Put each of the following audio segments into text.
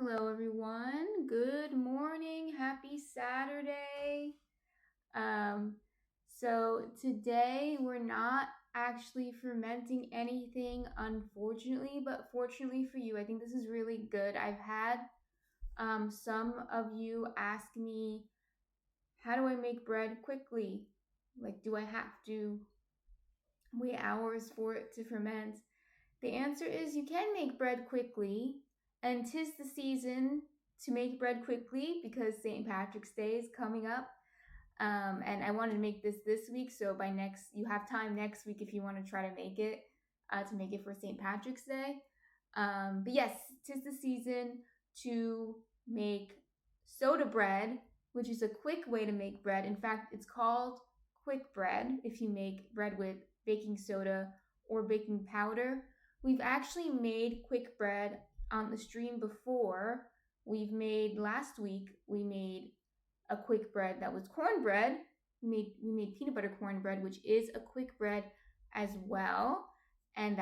Hello, everyone. Good morning. Happy Saturday. Um, today we're not actually fermenting anything, unfortunately, but fortunately for you, I think this is really good. I've had some of you ask me, how do I make bread quickly? Like, do I have to wait hours for it to ferment? The answer is you can make bread quickly, and 'tis the season to make bread quickly because St. Patrick's Day is coming up. And I wanted to make this week, so by next, you have time next week if you want to try to make it for St. Patrick's Day. But yes, 'tis the season to make soda bread, which is a quick way to make bread. In fact, it's called quick bread if you make bread with baking soda or baking powder. We've actually made quick bread on the stream before. Last week, we made a quick bread that was cornbread. We made peanut butter cornbread, which is a quick bread as well, and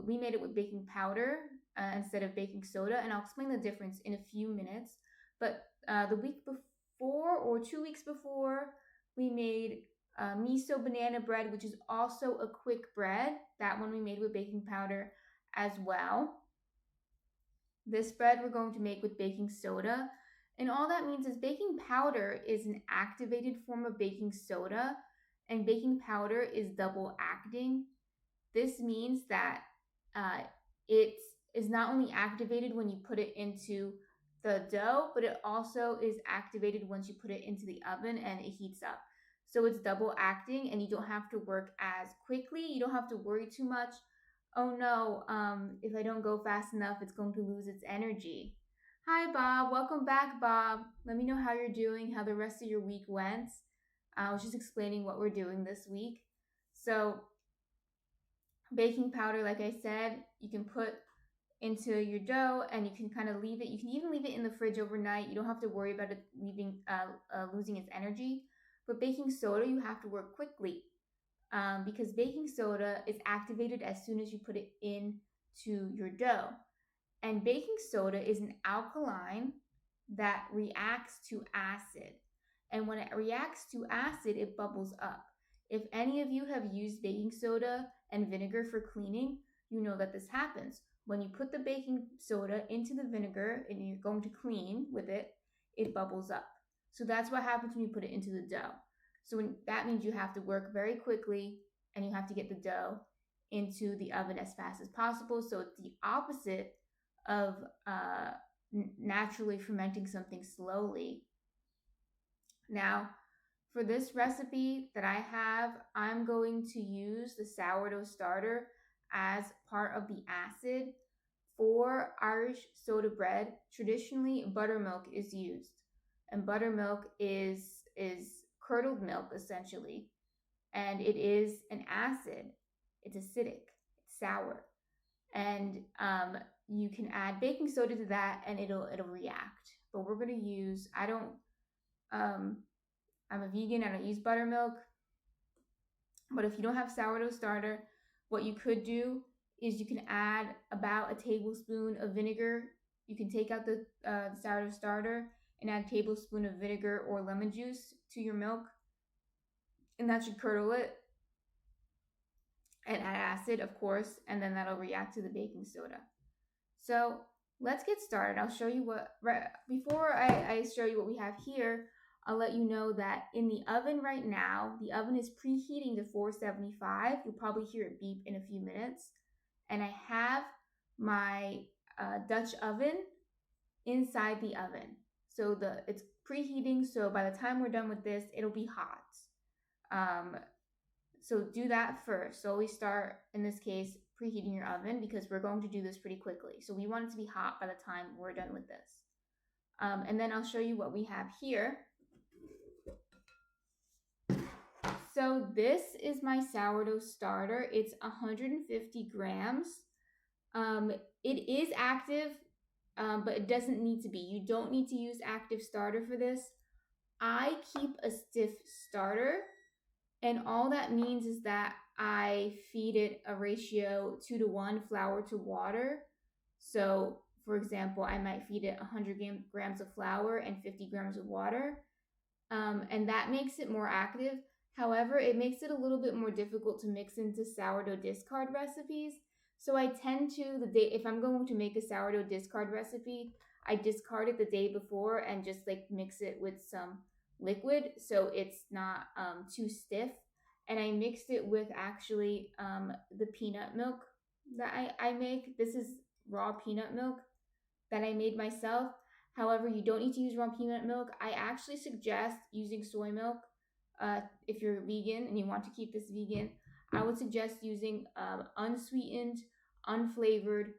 we made it with baking powder instead of baking soda, and I'll explain the difference in a few minutes. But the week before or 2 weeks before, we made miso banana bread, which is also a quick bread. That one we made with baking powder as well. This bread we're going to make with baking soda. And all that means is baking powder is an activated form of baking soda, and baking powder is double acting. This means that it is not only activated when you put it into the dough, but it also is activated once you put it into the oven and it heats up. So it's double acting, and you don't have to work as quickly. You don't have to worry too much. Oh no, if I don't go fast enough, it's going to lose its energy. Hi, Bob. Welcome back, Bob. Let me know how you're doing, how the rest of your week went. I was just explaining what we're doing this week. So, baking powder, like I said, you can put into your dough, and you can kind of leave it. You can even leave it in the fridge overnight. You don't have to worry about it losing its energy. But baking soda, you have to work quickly because baking soda is activated as soon as you put it into your dough. And baking soda is an alkaline that reacts to acid. And when it reacts to acid, it bubbles up. If any of you have used baking soda and vinegar for cleaning, you know that this happens. When you put the baking soda into the vinegar and you're going to clean with it, it bubbles up. So that's what happens when you put it into the dough. That means you have to work very quickly, and you have to get the dough into the oven as fast as possible. So it's the opposite of naturally fermenting something slowly. Now, for this recipe that I have, I'm going to use the sourdough starter as part of the acid. For Irish soda bread, traditionally buttermilk is used, and buttermilk is curdled milk essentially, and it is an acid. It's acidic, it's sour, and you can add baking soda to that, and it'll react. But we're gonna use. I'm a vegan. I don't use buttermilk. But if you don't have sourdough starter, what you could do is you can add about a tablespoon of vinegar. You can take out the sourdough starter and add a tablespoon of vinegar or lemon juice to your milk, and that should curdle it. And add acid, of course, and then that'll react to the baking soda. So let's get started. I'll show you before I show you what we have here, I'll let you know that in the oven right now, the oven is preheating to 475. You'll probably hear it beep in a few minutes. And I have my Dutch oven inside the oven. So it's preheating, so by the time we're done with this, it'll be hot. So do that first. So always start, in this case, preheating your oven, because we're going to do this pretty quickly. So we want it to be hot by the time we're done with this. And then I'll show you what we have here. So this is my sourdough starter. It's 150 grams. It is active, but it doesn't need to be. You don't need to use active starter for this. I keep a stiff starter, and all that means is that I feed it a ratio 2-to-1 flour to water. So For example, I might feed it 100 grams of flour and 50 grams of water, and that makes it more active. However, it makes it a little bit more difficult to mix into sourdough discard recipes. So I tend to, if I'm going to make a sourdough discard recipe, I discard it the day before and just like mix it with some liquid so it's not too stiff. And I mixed it with actually the peanut milk that I make. This is raw peanut milk that I made myself. However, you don't need to use raw peanut milk. I actually suggest using soy milk. If you're vegan and you want to keep this vegan, I would suggest using unsweetened, unflavored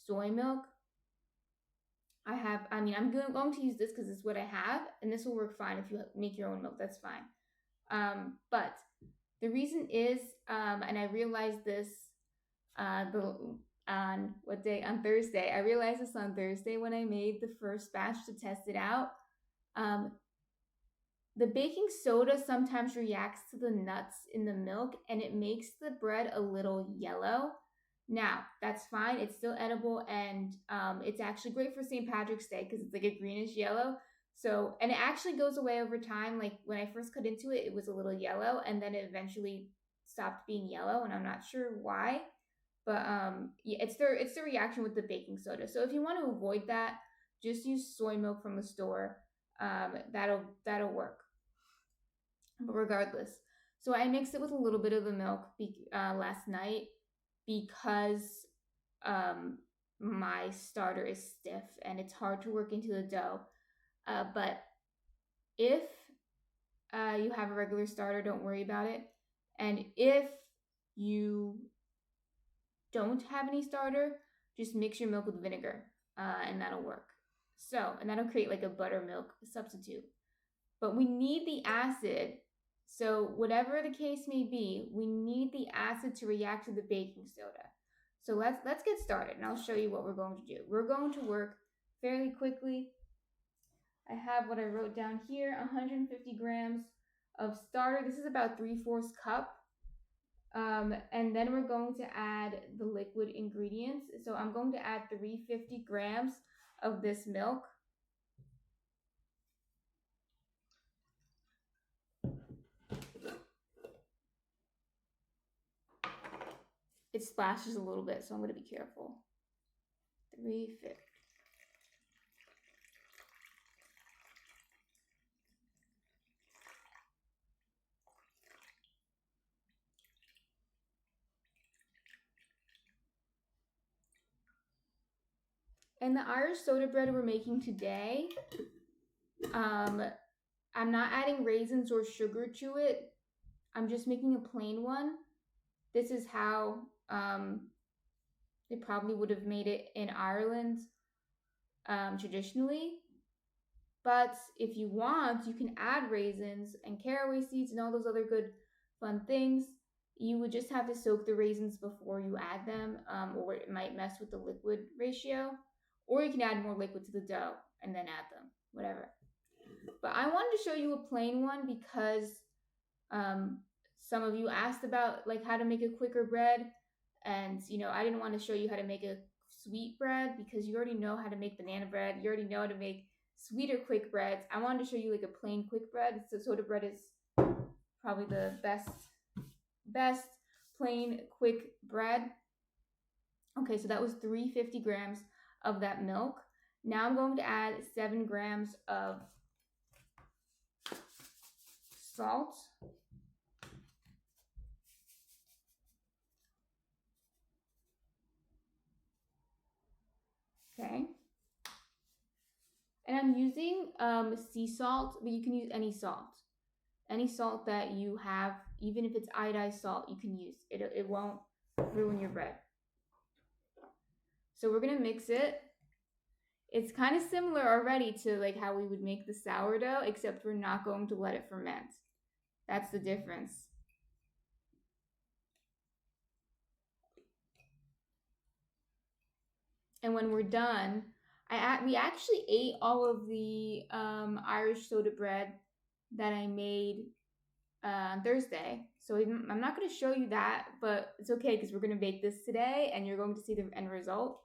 soy milk. I'm going to use this because it's what I have, and this will work fine if you make your own milk. That's fine. But the reason is, and I realized this on what day? On Thursday. I realized this on Thursday when I made the first batch to test it out. The baking soda sometimes reacts to the nuts in the milk and it makes the bread a little yellow. Now, that's fine. It's still edible, and it's actually great for St. Patrick's Day because it's like a greenish yellow. So, and it actually goes away over time. Like when I first cut into it, it was a little yellow, and then it eventually stopped being yellow, and I'm not sure why. But yeah, it's the reaction with the baking soda. So if you want to avoid that, just use soy milk from the store. That'll work. But regardless, so I mixed it with a little bit of the milk last night because my starter is stiff and it's hard to work into the dough. But if you have a regular starter, don't worry about it. And if you don't have any starter, just mix your milk with vinegar, and that'll work. So, and that'll create like a buttermilk substitute. But we need the acid. So whatever the case may be, we need the acid to react to the baking soda. So let's get started, and I'll show you what we're going to do. We're going to work fairly quickly. I have what I wrote down here, 150 grams of starter. This is about 3/4 cup. And then we're going to add the liquid ingredients. So I'm going to add 350 grams of this milk. It splashes a little bit, so I'm going to be careful. 350. And the Irish soda bread we're making today, I'm not adding raisins or sugar to it. I'm just making a plain one. This is how they probably would have made it in Ireland traditionally. But if you want, you can add raisins and caraway seeds and all those other good fun things. You would just have to soak the raisins before you add them, or it might mess with the liquid ratio. Or you can add more liquid to the dough and then add them, whatever. But I wanted to show you a plain one because some of you asked about like how to make a quicker bread, and I didn't want to show you how to make a sweet bread because you already know how to make banana bread. You already know how to make sweeter quick breads. I wanted to show you like a plain quick bread. So soda bread is probably the best plain quick bread. Okay, so that was 350 grams of that milk. Now I'm going to add 7 grams of salt. Okay. And I'm using sea salt, but you can use any salt. Any salt that you have, even if it's iodized salt, you can use. It won't ruin your bread. So we're going to mix it. It's kind of similar already to like how we would make the sourdough, except we're not going to let it ferment. That's the difference. And when we're done, we actually ate all of the Irish soda bread that I made on Thursday. So I'm not going to show you that, but it's okay because we're going to bake this today and you're going to see the end result.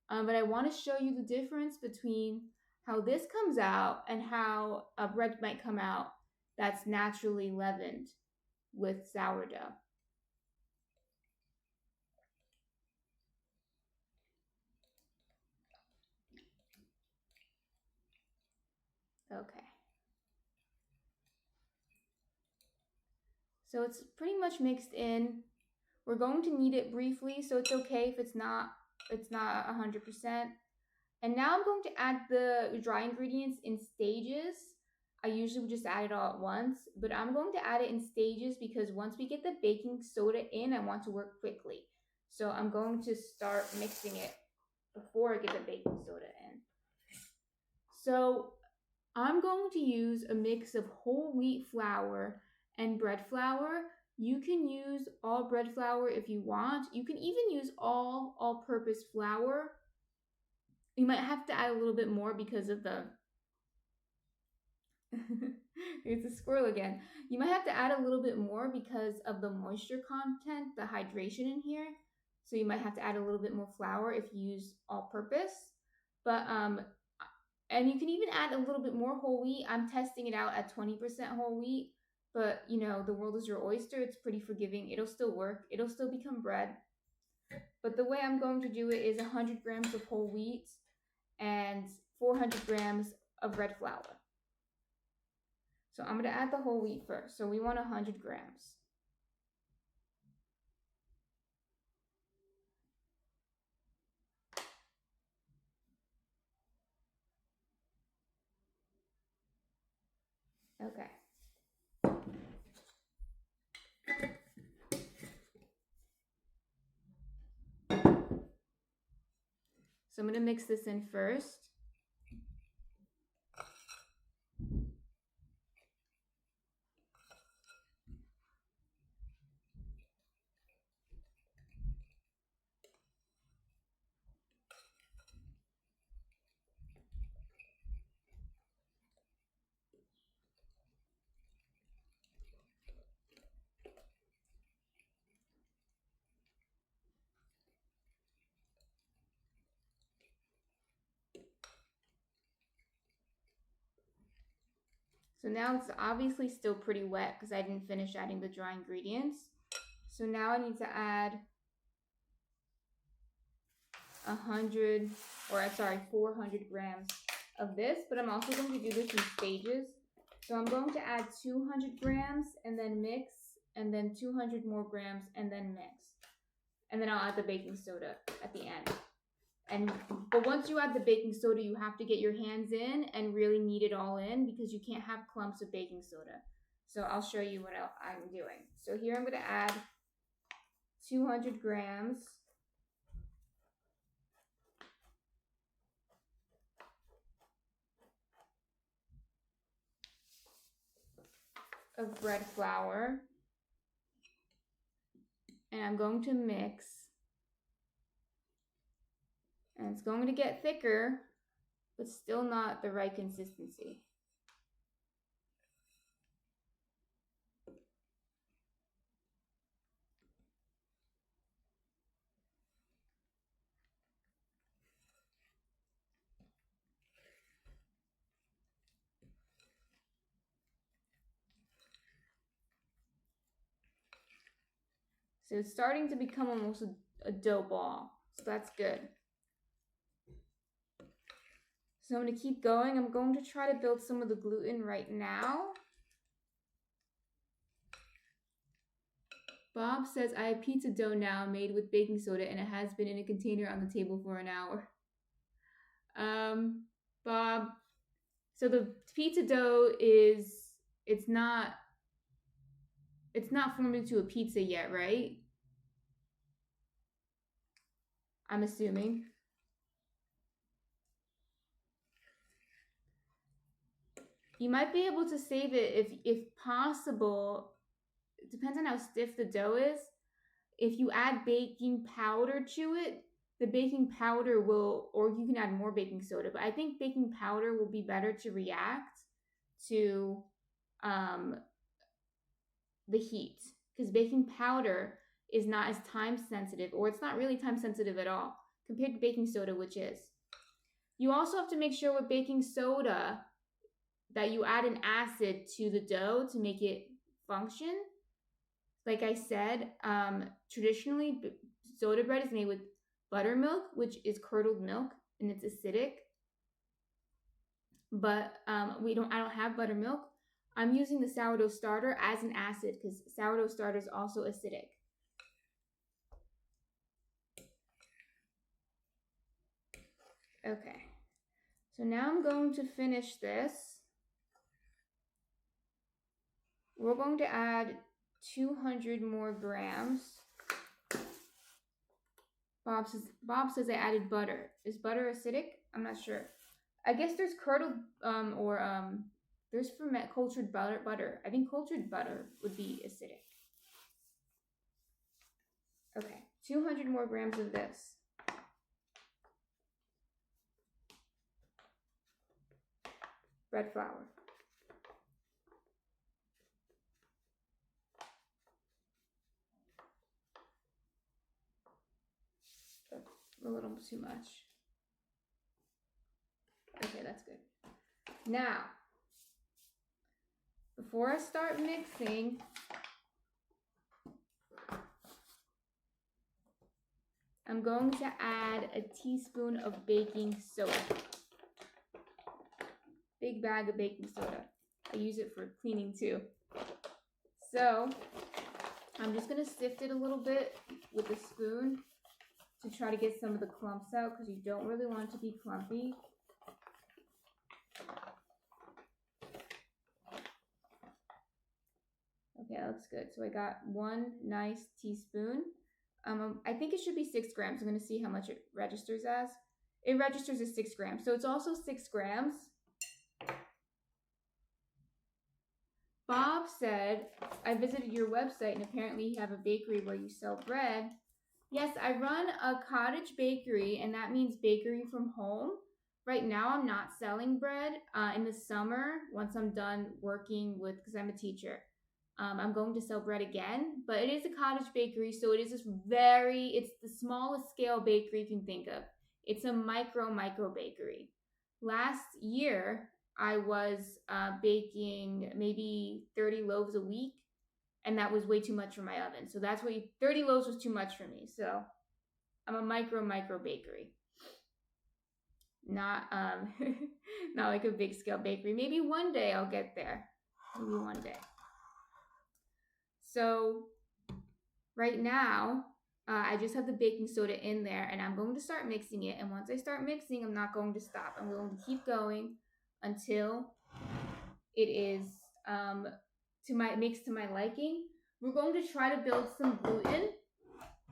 But I want to show you the difference between how this comes out and how a bread might come out that's naturally leavened with sourdough. Okay. So it's pretty much mixed in. We're going to knead it briefly, so it's okay if it's not 100%. And now I'm going to add the dry ingredients in stages. I usually would just add it all at once, but I'm going to add it in stages because once we get the baking soda in, I want to work quickly. So I'm going to start mixing it before I get the baking soda in. So I'm going to use a mix of whole wheat flour and bread flour. You can use all bread flour if you want. You can even use all-purpose flour. You might have to add a little bit more because of the it's a squirrel again. You might have to add a little bit more because of the moisture content, the hydration in here. So you might have to add a little bit more flour if you use all purpose. But and you can even add a little bit more whole wheat. I'm testing it out at 20% whole wheat, but you know, the world is your oyster. It's pretty forgiving. It'll still work. It'll still become bread. But the way I'm going to do it is 100 grams of whole wheat and 400 grams of red flour. So I'm going to add the whole wheat first. So we want 100 grams. Okay. So I'm going to mix this in first. So now it's obviously still pretty wet because I didn't finish adding the dry ingredients. So now I need to add 400 grams of this, but I'm also going to do this in stages. So I'm going to add 200 grams and then mix, and then 200 more grams and then mix. And then I'll add the baking soda at the end. But once you add the baking soda, you have to get your hands in and really knead it all in because you can't have clumps of baking soda. So I'll show you what I'm doing. So here I'm going to add 200 grams of bread flour. And I'm going to mix. And it's going to get thicker, but still not the right consistency. So it's starting to become almost a dough ball. So that's good. So I'm going to keep going. I'm going to try to build some of the gluten right now. Bob says, I have pizza dough now made with baking soda and it has been in a container on the table for an hour. Bob, so the pizza dough it's not formed into a pizza yet, right? I'm assuming. You might be able to save it if possible. It depends on how stiff the dough is. If you add baking powder to it, the baking powder will, or you can add more baking soda, but I think baking powder will be better to react to the heat because baking powder is not as time sensitive, or it's not really time sensitive at all. compared to baking soda, which is. You also have to make sure with baking soda that you add an acid to the dough to make it function. Like I said, traditionally soda bread is made with buttermilk, which is curdled milk, and it's acidic. But I don't have buttermilk. I'm using the sourdough starter as an acid because sourdough starter is also acidic. Okay, so now I'm going to finish this. We're going to add 200 more grams. Bob says I added butter. Is butter acidic? I'm not sure. I guess there's curdled there's cultured butter. I think cultured butter would be acidic. Okay, 200 more grams of this. Bread flour. A little too much. Okay, that's good. Now, before I start mixing, I'm going to add a teaspoon of baking soda. Big bag of baking soda. I use it for cleaning too. So, I'm just going to sift it a little bit with a spoon to try to get some of the clumps out because you don't really want it to be clumpy. Okay, that looks good. So I got 1 nice teaspoon. I think it should be 6 grams. I'm going to see how much it registers as. It registers as 6 grams. So it's also 6 grams. Bob said, I visited your website and apparently you have a bakery where you sell bread. Yes, I run a cottage bakery, and that means bakery from home. Right now, I'm not selling bread. In the summer, once I'm done working because I'm a teacher, I'm going to sell bread again. But it is a cottage bakery, so it is it's the smallest scale bakery you can think of. It's a micro bakery. Last year, I was baking maybe 30 loaves a week. And that was way too much for my oven. So 30 loaves was too much for me. So I'm a micro bakery. Not not like a big scale bakery. Maybe one day I'll get there. Maybe one day. So right now, I just have the baking soda in there and I'm going to start mixing it. And once I start mixing, I'm not going to stop. I'm going to keep going until it is to my liking. We're going to try to build some gluten,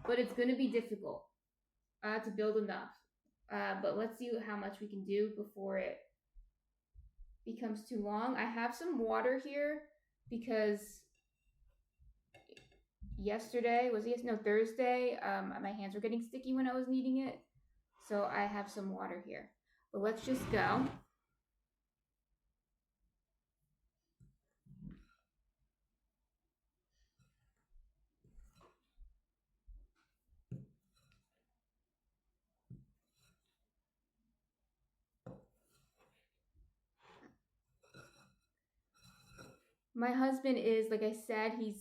but it's going to be difficult to build enough. But let's see how much we can do before it becomes too long. I have some water here because Thursday, my hands were getting sticky when I was kneading it. So I have some water here. But let's just go. My husband is, like I said, he's,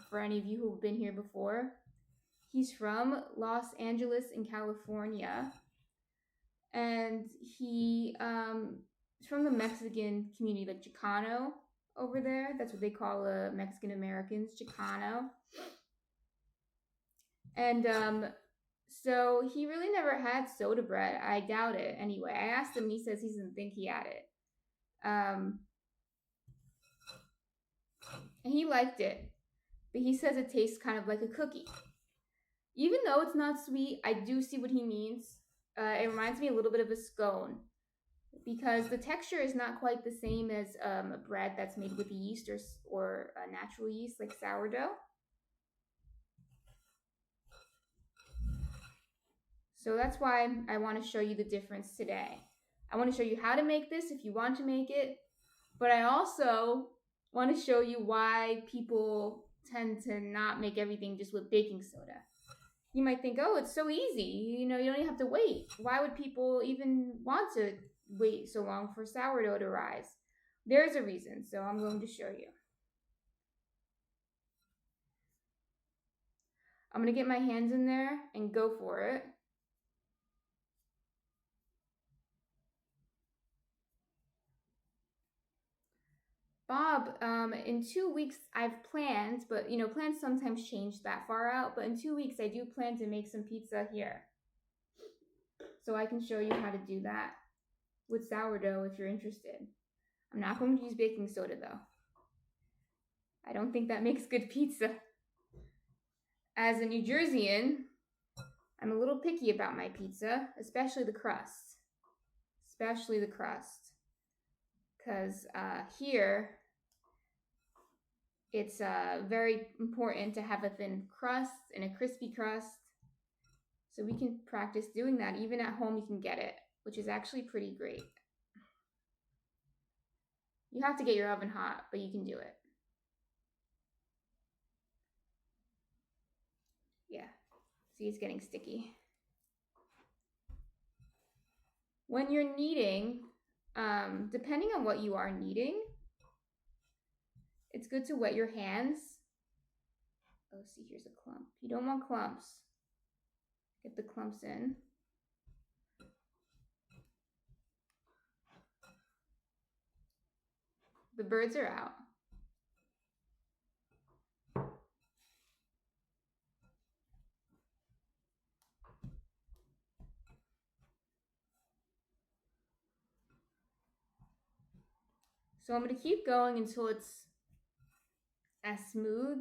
for any of you who have been here before, he's from Los Angeles in California. And he's from the Mexican community, like Chicano over there. That's what they call Mexican Americans, Chicano. And so he really never had soda bread. I doubt it anyway. I asked him, he says he doesn't think he had it. And he liked it, but he says it tastes kind of like a cookie. Even though it's not sweet, I do see what he means. It reminds me a little bit of a scone because the texture is not quite the same as a bread that's made with yeast or natural yeast like sourdough. So that's why I want to show you the difference today. I want to show you how to make this if you want to make it, but I also want to show you why people tend to not make everything just with baking soda. You might think, oh, it's so easy. You know, you don't even have to wait. Why would people even want to wait so long for sourdough to rise? There's a reason, so I'm going to show you. I'm going to get my hands in there and go for it. Bob, in 2 weeks I've planned, but you know, plans sometimes change that far out, but in 2 weeks I do plan to make some pizza here. So I can show you how to do that with sourdough if you're interested. I'm not going to use baking soda though. I don't think that makes good pizza. As a New Jerseyan, I'm a little picky about my pizza, especially the crust. Because here, it's very important to have a thin crust and a crispy crust. So we can practice doing that. Even at home, you can get it, which is actually pretty great. You have to get your oven hot, but you can do it. Yeah, see, it's getting sticky. When you're kneading, depending on what you are kneading, it's good to wet your hands. Oh, see, here's a clump. You don't want clumps. Get the clumps in. The birds are out. So I'm going to keep going until it's as smooth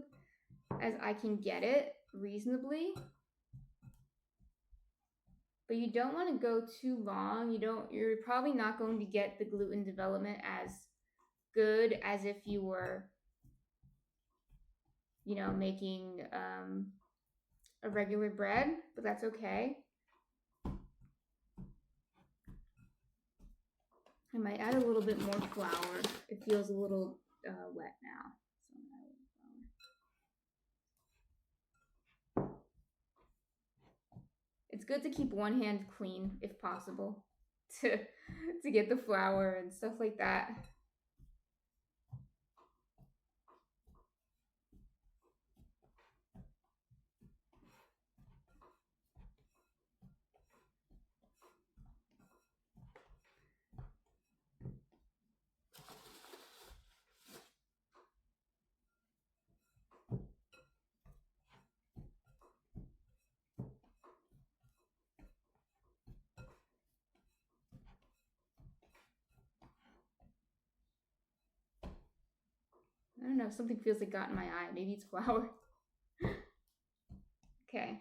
as I can get it reasonably. But you don't want to go too long. You're probably not going to get the gluten development as good as if you were, you know, making a regular bread, but that's okay. I might add a little bit more flour. It feels a little wet now. So I'm gonna add a little flour. It's good to keep one hand clean if possible to get the flour and stuff like that. I don't know, something feels like got in my eye. Maybe it's flour. Okay.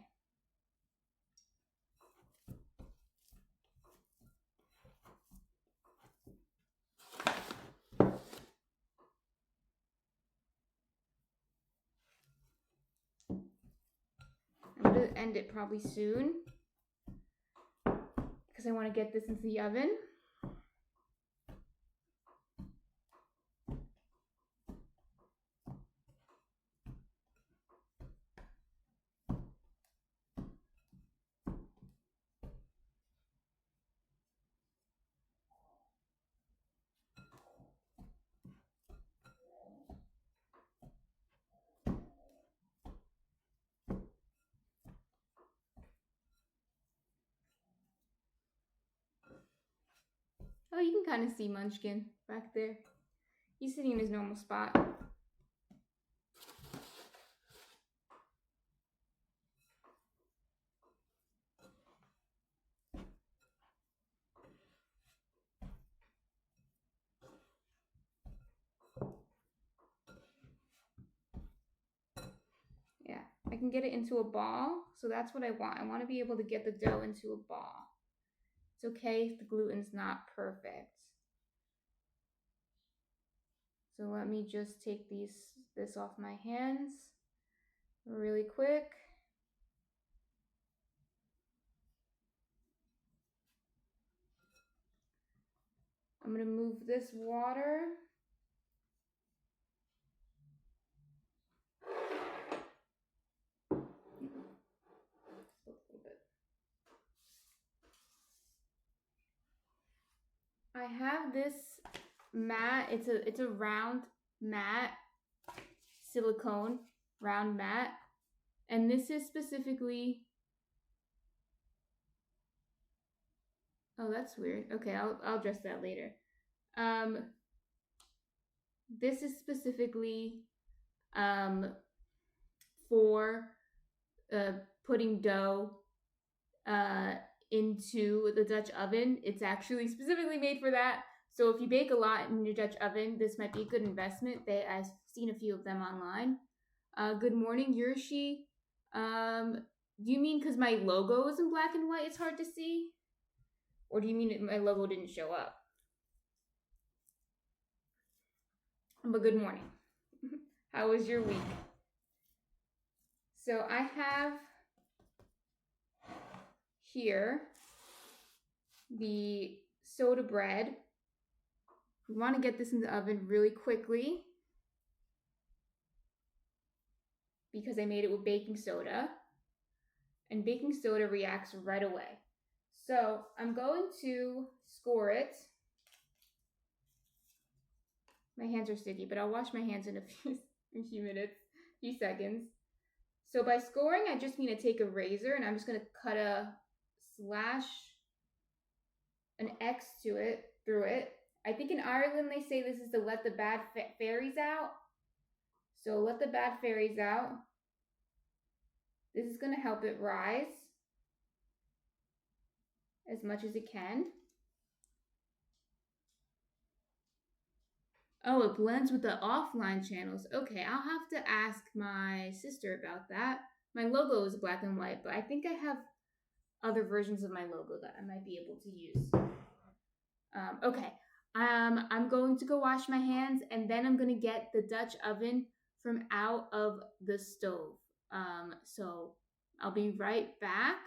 I'm going to end it probably soon because I want to get this into the oven. Oh, you can kind of see Munchkin back there. He's sitting in his normal spot. Yeah, I can get it into a ball, so that's what I want. I want to be able to get the dough into a ball. It's okay if the gluten's not perfect. So let me just take this off my hands really quick. I'm going to move this water. have this mat. It's a round mat, silicone round mat, and this is specifically. Oh, that's weird. Okay, I'll address that later. This is specifically for putting dough into the Dutch oven. It's actually specifically made for that. So if you bake a lot in your Dutch oven, this might be a good investment. I've seen a few of them online. Good morning, Yurshi. Do you mean because my logo is in black and white, it's hard to see? Or do you mean my logo didn't show up? But good morning. How was your week? So I have here the soda bread. We want to get this in the oven really quickly because I made it with baking soda, and baking soda reacts right away. So I'm going to score it. My hands are sticky, but I'll wash my hands in a few minutes, few seconds. So by scoring, I just mean to take a razor and I'm just going to cut a slash, an X through it. I think in Ireland they say this is to let the bad fairies out. So let the bad fairies out. This is going to help it rise as much as it can. Oh, it blends with the offline channels. Okay, I'll have to ask my sister about that. My logo is black and white, but I think I have other versions of my logo that I might be able to use. Okay, I'm going to go wash my hands, and then I'm going to get the Dutch oven from out of the stove. So I'll be right back.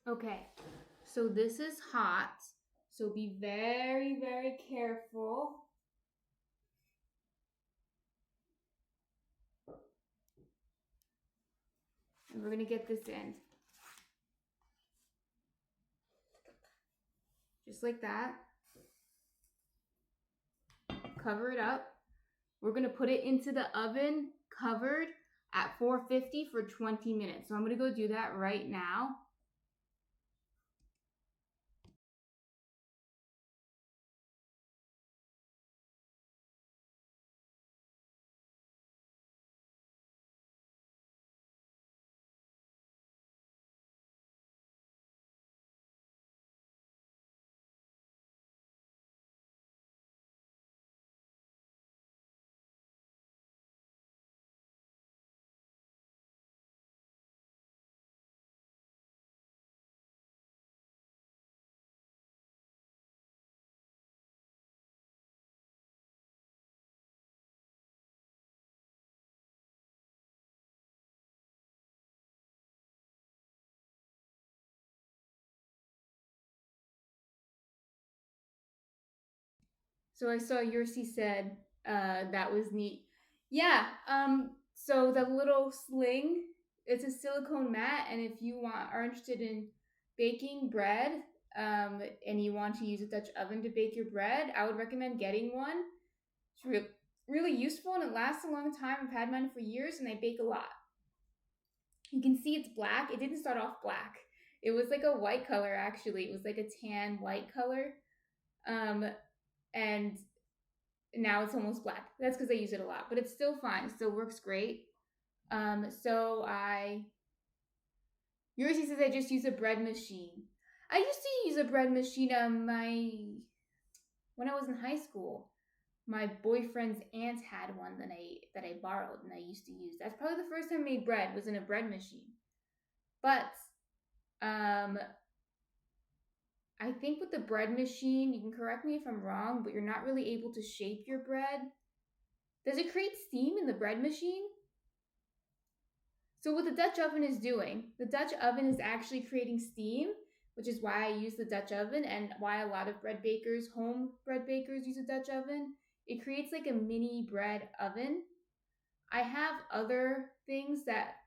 Okay, so this is hot, so be very, very careful. And we're gonna get this in. Just like that. Cover it up. We're gonna put it into the oven covered at 450 for 20 minutes. So I'm gonna go do that right now. So I saw Yursi said that was neat. Yeah. So the little sling, it's a silicone mat, and if you are interested in baking bread, and you want to use a Dutch oven to bake your bread, I would recommend getting one. It's really useful and it lasts a long time. I've had mine for years and I bake a lot. You can see it's black. It didn't start off black. It was like a white color actually. It was like a tan white color. Um, and now it's almost black. That's because I use it a lot, but it's still fine. It still works great. So Yoshi says I just use a bread machine. I used to use a bread machine when I was in high school. My boyfriend's aunt had one that I borrowed and I used to use. That's probably the first time I made bread was in a bread machine. But I think with the bread machine, you can correct me if I'm wrong, but you're not really able to shape your bread. Does it create steam in the bread machine? So what the Dutch oven is doing, the Dutch oven is actually creating steam, which is why I use the Dutch oven and why a lot of bread bakers, home bread bakers, use a Dutch oven. It creates like a mini bread oven. I have other things that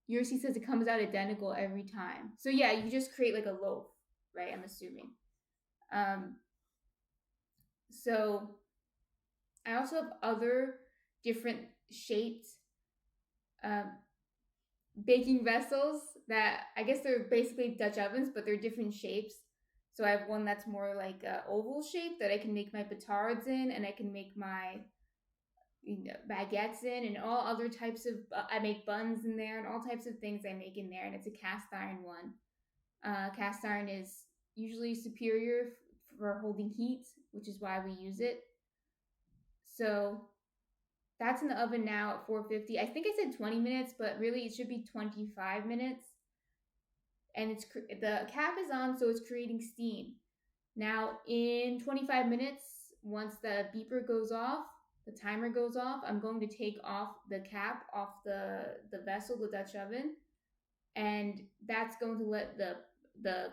Yursi says it comes out identical every time. So yeah, you just create like a loaf, right? I'm assuming. So I also have other different shaped baking vessels that I guess they're basically Dutch ovens, but they're different shapes. So I have one that's more like oval shape that I can make my petards in, and I can make my baguettes in, and all other types of. I make buns in there, and all types of things I make in there, and it's a cast iron one. Cast iron is usually superior for holding heat, which is why we use it. So that's in the oven now at 450. I think I said 20 minutes, but really it should be 25 minutes. And the cap is on, so it's creating steam. Now, in 25 minutes, once the beeper goes off, the timer goes off, I'm going to take off the cap off the vessel, the Dutch oven, and that's going to let the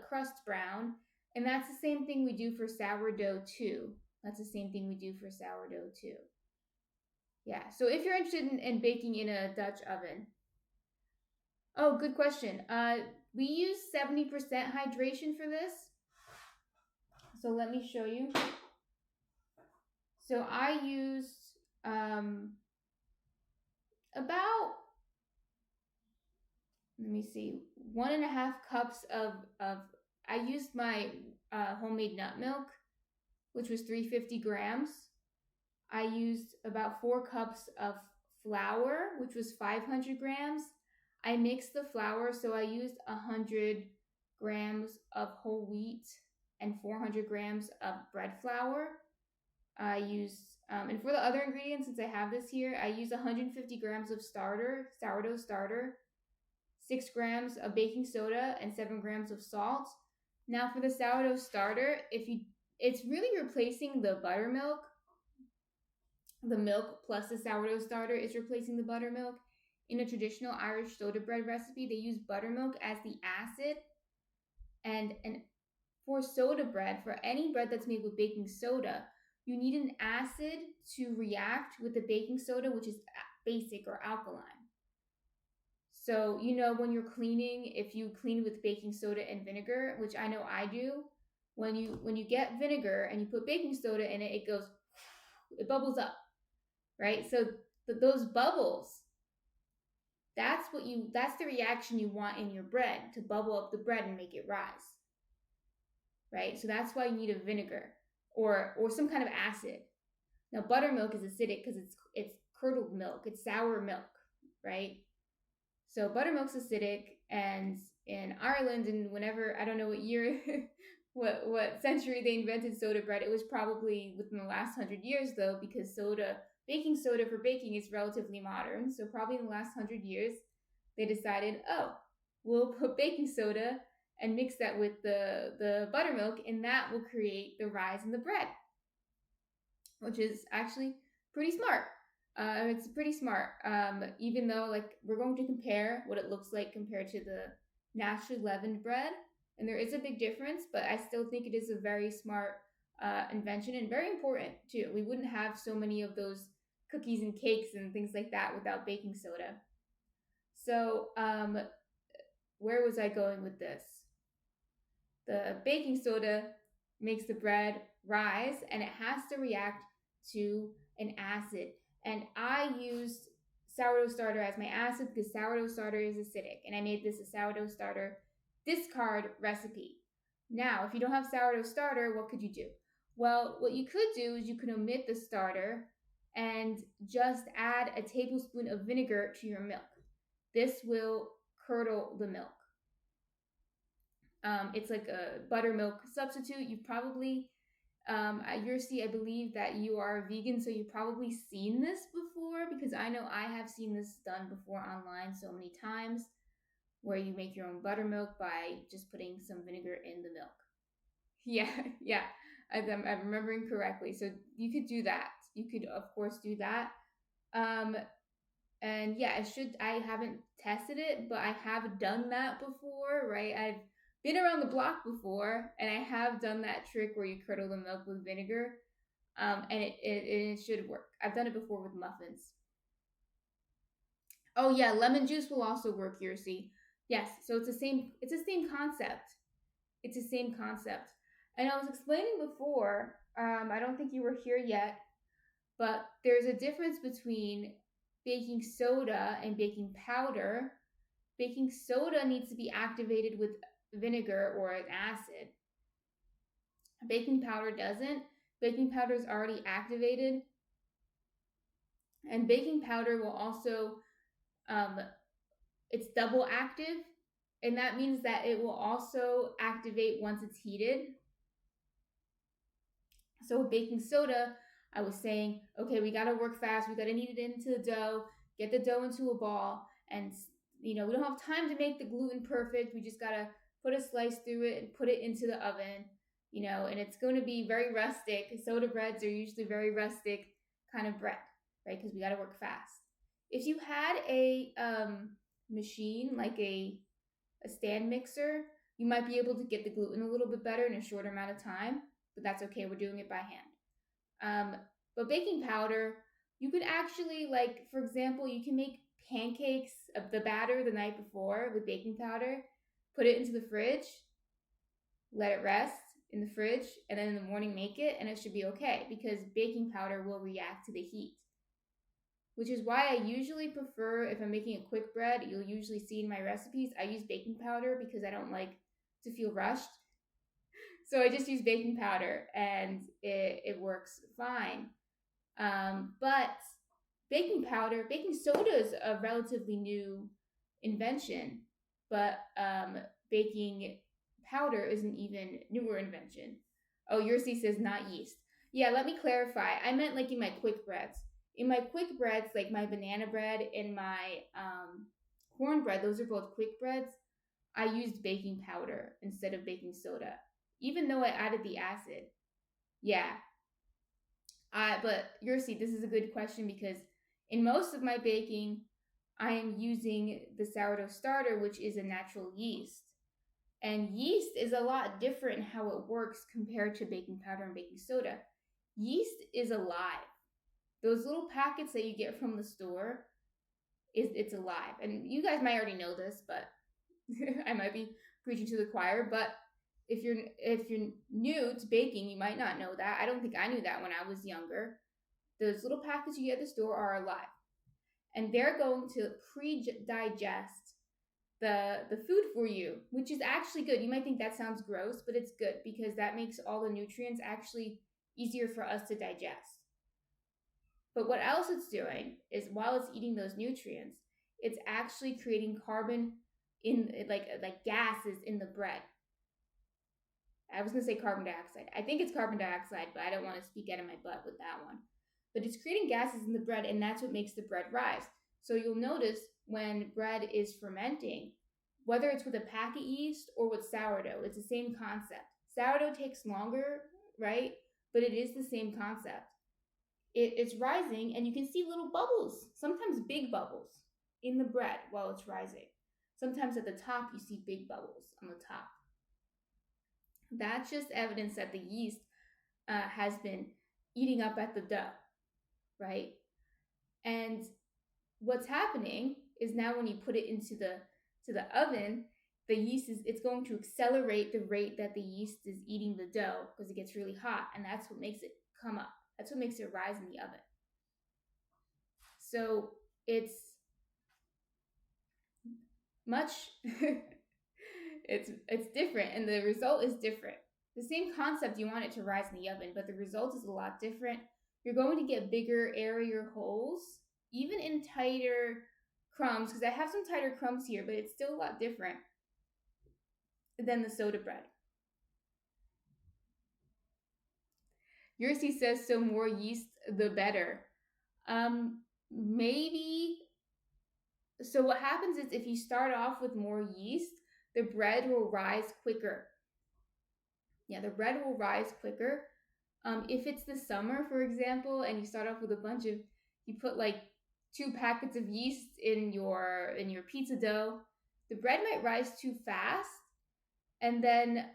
crust brown. And that's the same thing we do for sourdough too. That's the same thing we do for sourdough too. Yeah, so if you're interested in baking in a Dutch oven. Oh, good question. We use 70% hydration for this. So let me show you. So I used about, let me see, 1.5 cups of I used my homemade nut milk, which was 350 grams. I used about 4 cups of flour, which was 500 grams. I mixed the flour, so I used 100 grams of whole wheat and 400 grams of bread flour. I used, and for the other ingredients, since I have this here, I use 150 grams of sourdough starter, 6 grams of baking soda, and 7 grams of salt. Now for the sourdough starter, it's really replacing the buttermilk. The milk plus the sourdough starter is replacing the buttermilk. In a traditional Irish soda bread recipe, they use buttermilk as the acid. And for soda bread, for any bread that's made with baking soda, you need an acid to react with the baking soda, which is basic or alkaline. So, when you're cleaning, if you clean with baking soda and vinegar, which I know I do, when you get vinegar and you put baking soda in it, it bubbles up, right? So those bubbles, that's the reaction you want in your bread, to bubble up the bread and make it rise, right? So that's why you need a vinegar or some kind of acid. Now buttermilk is acidic because it's curdled milk, it's sour milk, right? So buttermilk's acidic, and in Ireland, and whenever, I don't know what year, what century they invented soda bread, it was probably within the last 100 years though, because baking soda for baking is relatively modern. So probably in the last 100 years, they decided, we'll put baking soda and mix that with the buttermilk, and that will create the rise in the bread, which is actually pretty smart. It's pretty smart, even though we're going to compare what it looks like compared to the naturally leavened bread, and there is a big difference, but I still think it is a very smart invention, and very important too. We wouldn't have so many of those cookies and cakes and things like that without baking soda. So, where was I going with this? The baking soda makes the bread rise, and it has to react to an acid. And I used sourdough starter as my acid because sourdough starter is acidic, and I made this a sourdough starter discard recipe. Now, if you don't have sourdough starter, what could you do? Well, what you could do is you could omit the starter and just add a tablespoon of vinegar to your milk. This will curdle the milk. It's like a buttermilk substitute. You've probably, at Yursi, I believe that you are vegan, so you've probably seen this before because I know I have seen this done before online so many times, where you make your own buttermilk by just putting some vinegar in the milk. Yeah, yeah, I'm remembering correctly. So you could do that. You could, of course, do that. Um, and yeah, I haven't tested it, but I have done that before, right? I've been around the block before, and I have done that trick where you curdle the milk with vinegar, and it should work. I've done it before with muffins. Oh yeah, lemon juice will also work here. See, yes, so it's the same concept. It's the same concept. And I was explaining before. I don't think you were here yet, but there's a difference between baking soda and baking powder. Baking soda needs to be activated with vinegar or an acid. Baking powder doesn't. Baking powder is already activated. And baking powder will also, it's double active. And that means that it will also activate once it's heated. So with baking soda, I was saying, okay, we got to work fast. We got to knead it into the dough, get the dough into a ball. And, we don't have time to make the gluten perfect. We just got to put a slice through it and put it into the oven, and it's going to be very rustic. Soda breads are usually very rustic kind of bread, right? Because we got to work fast. If you had a machine, like a stand mixer, you might be able to get the gluten a little bit better in a shorter amount of time, but that's okay. We're doing it by hand. But baking powder, you could actually, like, for example, you can make pancakes of the batter the night before with baking powder, put it into the fridge, let it rest in the fridge, and then in the morning make it, and it should be okay because baking powder will react to the heat. Which is why I usually prefer, if I'm making a quick bread, you'll usually see in my recipes, I use baking powder because I don't like to feel rushed. So I just use baking powder and it works fine. But baking soda is a relatively new invention, but baking powder is an even newer invention. Oh, Yursi says not yeast. Yeah, let me clarify. I meant like in my quick breads. In my quick breads, like my banana bread and my cornbread, those are both quick breads, I used baking powder instead of baking soda, even though I added the acid. Yeah. But Yursi, this is a good question because in most of my baking, I am using the sourdough starter, which is a natural yeast. And yeast is a lot different in how it works compared to baking powder and baking soda. Yeast is alive. Those little packets that you get from the store, it's alive. And you guys might already know this, but I might be preaching to the choir. But if you're new to baking, you might not know that. I don't think I knew that when I was younger. Those little packets you get at the store are alive. And they're going to pre-digest the food for you, which is actually good. You might think that sounds gross, but it's good because that makes all the nutrients actually easier for us to digest. But what else it's doing is while it's eating those nutrients, it's actually creating carbon in like gases in the bread. I was going to say carbon dioxide. I think it's carbon dioxide, but I don't want to speak out of my butt with that one. But it's creating gases in the bread, and that's what makes the bread rise. So you'll notice when bread is fermenting, whether it's with a packet yeast or with sourdough, it's the same concept. Sourdough takes longer, right? But it is the same concept. It's rising, and you can see little bubbles, sometimes big bubbles, in the bread while it's rising. Sometimes at the top, you see big bubbles on the top. That's just evidence that the yeast has been eating up at the dough, right? And what's happening is now when you put it into the oven, the yeast is it's going to accelerate the rate that the yeast is eating the dough because it gets really hot, and that's what makes it come up. That's what makes it rise in the oven. So it's much it's different, and the result is different. The same concept, you want it to rise in the oven, but the result is a lot different. You're going to get bigger, airier holes, even in tighter crumbs, because I have some tighter crumbs here, but it's still a lot different than the soda bread. Yursi says, so more yeast, the better. Maybe. So what happens is if you start off with more yeast, the bread will rise quicker. Yeah, the bread will rise quicker. If it's the summer, for example, and you start off with a bunch of, you put like 2 packets of yeast in your pizza dough, the bread might rise too fast, and then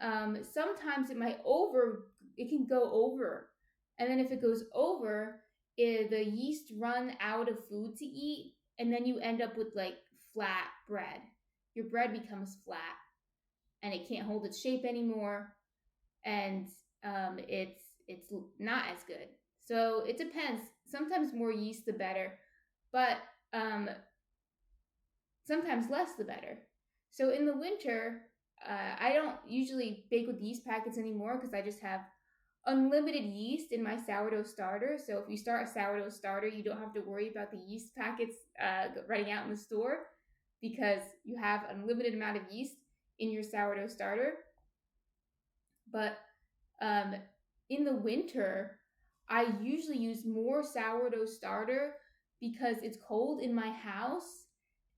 sometimes it can go over, and then if it goes over, the yeast run out of food to eat, and then you end up with like flat bread. Your bread becomes flat, and it can't hold its shape anymore, and it's not as good. So it depends. Sometimes more yeast the better, but sometimes less the better. So in the winter, I don't usually bake with yeast packets anymore because I just have unlimited yeast in my sourdough starter. So if you start a sourdough starter, you don't have to worry about the yeast packets running out in the store because you have an unlimited amount of yeast in your sourdough starter. But in the winter, I usually use more sourdough starter because it's cold in my house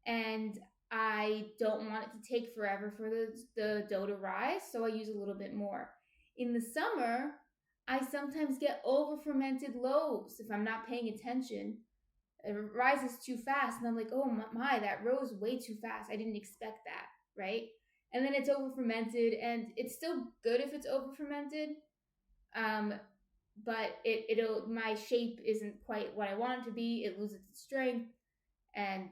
and I don't want it to take forever for the dough to rise, so I use a little bit more. In the summer, I sometimes get over fermented loaves if I'm not paying attention. It rises too fast, and I'm like, oh my, that rose way too fast. I didn't expect that, right? And then it's over fermented, and it's still good if it's over fermented. But it'll my shape isn't quite what I want it to be. It loses its strength, and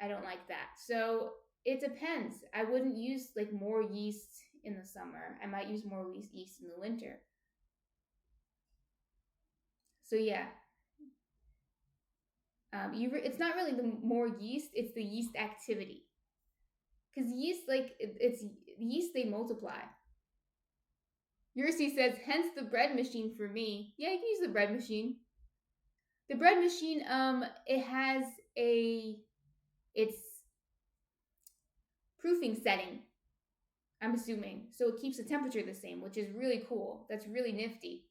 I don't like that. So it depends. I wouldn't use like more yeast in the summer. I might use more yeast in the winter. So yeah, it's not really the more yeast; it's the yeast activity. Because yeast, like it's yeast, they multiply. Yursi says, hence the bread machine for me. Yeah, you can use the bread machine. The bread machine, it has it's proofing setting, I'm assuming. So it keeps the temperature the same, which is really cool. That's really nifty.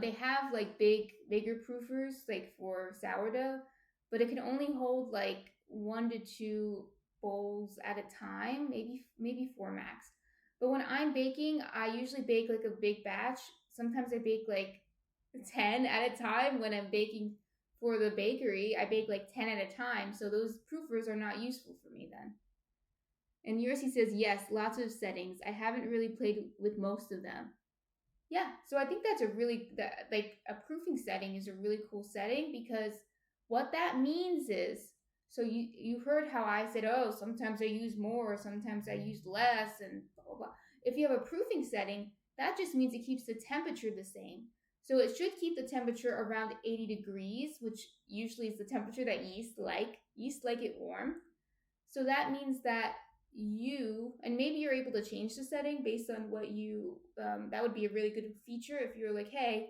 They have like bigger proofers, like for sourdough, but it can only hold like 1 to 2 bowls at a time, maybe 4 max. But when I'm baking, I usually bake like a big batch. Sometimes I bake like 10 at a time. When I'm baking for the bakery, I bake like 10 at a time. So those proofers are not useful for me then. And Yursi says, yes, lots of settings. I haven't really played with most of them. Yeah, so I think that's like a proofing setting is a really cool setting because what that means is, so you heard how I said, oh, sometimes I use more, sometimes I use less, and blah, blah, blah. If you have a proofing setting, that just means it keeps the temperature the same. So it should keep the temperature around 80 degrees, which usually is the temperature that yeast like. Yeast like it warm. So that means that and maybe you're able to change the setting based on what that would be a really good feature if you're like, hey,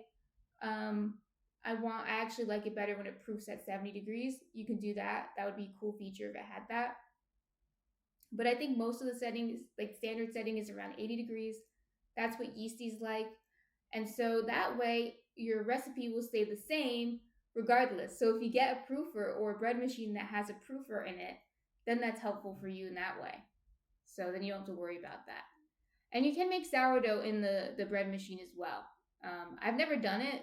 I actually like it better when it proofs at 70 degrees. You can do that. That would be a cool feature if it had that. But I think most of the settings, like standard setting, is around 80 degrees. That's what yeasties like. And so that way your recipe will stay the same regardless. So if you get a proofer or a bread machine that has a proofer in it, then that's helpful for you in that way. So then you don't have to worry about that. And you can make sourdough in the bread machine as well. I've never done it,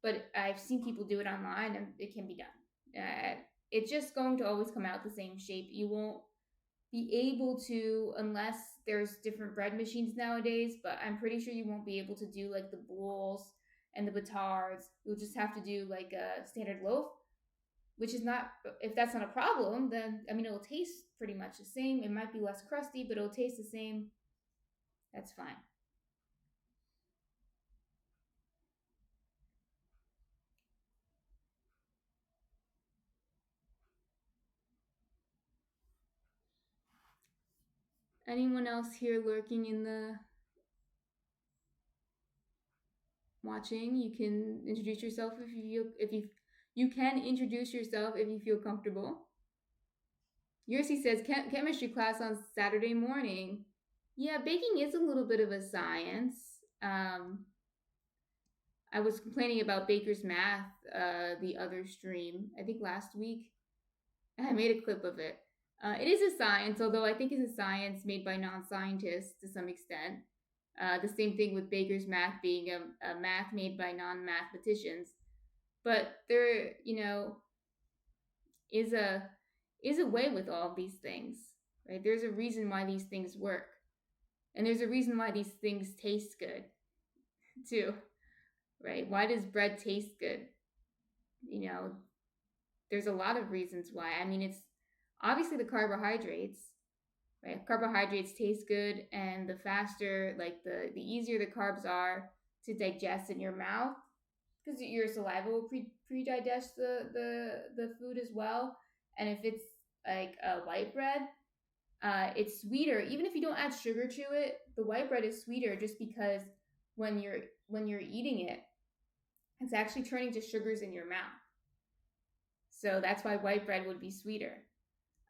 but I've seen people do it online and it can be done. It's just going to always come out the same shape. You won't be able to, unless there's different bread machines nowadays, but I'm pretty sure you won't be able to do like the bowls and the batards. You'll just have to do like a standard loaf, which is not, if that's not a problem, then I mean, it'll taste pretty much the same. It might be less crusty, but it'll taste the same. That's fine. Anyone else here lurking in the watching? You can introduce yourself if you can introduce yourself if you feel comfortable. Yersi says chemistry class on Saturday morning. Yeah, baking is a little bit of a science. I was complaining about Baker's Math the other stream, I think last week. I made a clip of it. It is a science, although I think it's a science made by non-scientists to some extent. The same thing with Baker's Math being a math made by non-mathematicians. But there, is a way with all of these things, right? There's a reason why these things work. And there's a reason why these things taste good, too, right? Why does bread taste good? There's a lot of reasons why. I mean, it's obviously the carbohydrates, right? Carbohydrates taste good, and the faster, like the easier the carbs are to digest in your mouth, because your saliva will pre-digest the food as well. And if it's like a white bread, it's sweeter. Even if you don't add sugar to it, the white bread is sweeter just because when you're eating it, it's actually turning to sugars in your mouth. So that's why white bread would be sweeter.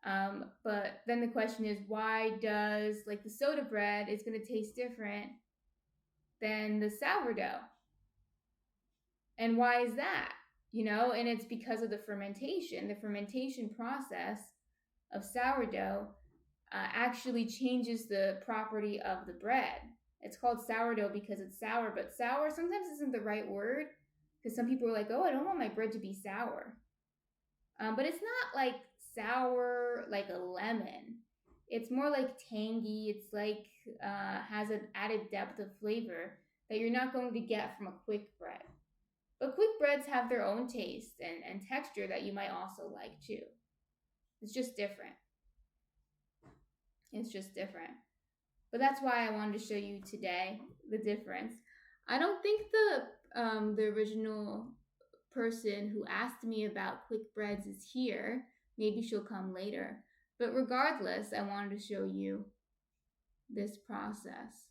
But then the question is, why does like the soda bread is going to taste different than the sourdough? And why is that? And it's because of the fermentation. The fermentation process of sourdough actually changes the property of the bread. It's called sourdough because it's sour, but sour sometimes isn't the right word, because some people are like, oh, I don't want my bread to be sour. But it's not like sour like a lemon. It's more like tangy. It's like has an added depth of flavor that you're not going to get from a quick bread. But quick breads have their own taste and texture that you might also like too. It's just different. It's just different. But that's why I wanted to show you today the difference. I don't think the original person who asked me about quick breads is here. Maybe she'll come later. But regardless, I wanted to show you this process.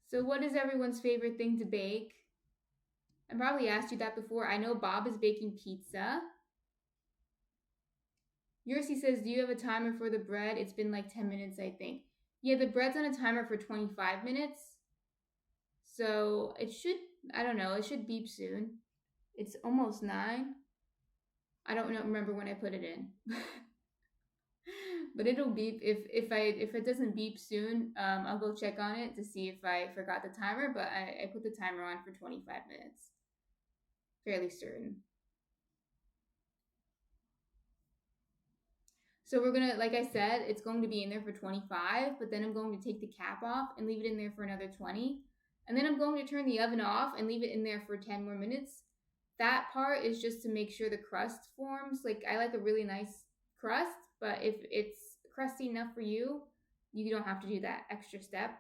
So what is everyone's favorite thing to bake? I probably asked you that before. I know Bob is baking pizza. Yersi says, do you have a timer for the bread? It's been like 10 minutes, I think. Yeah, the bread's on a timer for 25 minutes. So it should, I don't know, it should beep soon. It's almost 9. I don't remember when I put it in. But it'll beep. If it doesn't beep soon, I'll go check on it to see if I forgot the timer, but I put the timer on for 25 minutes. Fairly certain. So we're gonna, like I said, it's going to be in there for 25, but then I'm going to take the cap off and leave it in there for another 20. And then I'm going to turn the oven off and leave it in there for 10 more minutes. That part is just to make sure the crust forms. Like, I like a really nice crust, but if it's crusty enough for you, you don't have to do that extra step.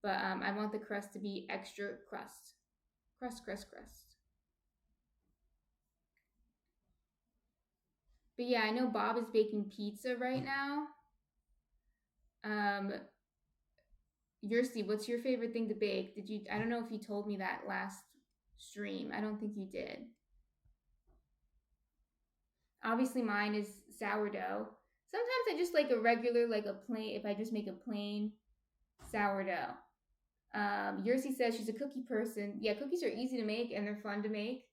But I want the crust to be extra crust. Crust. But yeah, I know Bob is baking pizza right now. Yersi, what's your favorite thing to bake? I don't know if you told me that last stream. I don't think you did. Obviously mine is sourdough. Sometimes I just like a regular, like a plain, if I just make a plain sourdough. Yersi says she's a cookie person. Yeah, cookies are easy to make and they're fun to make.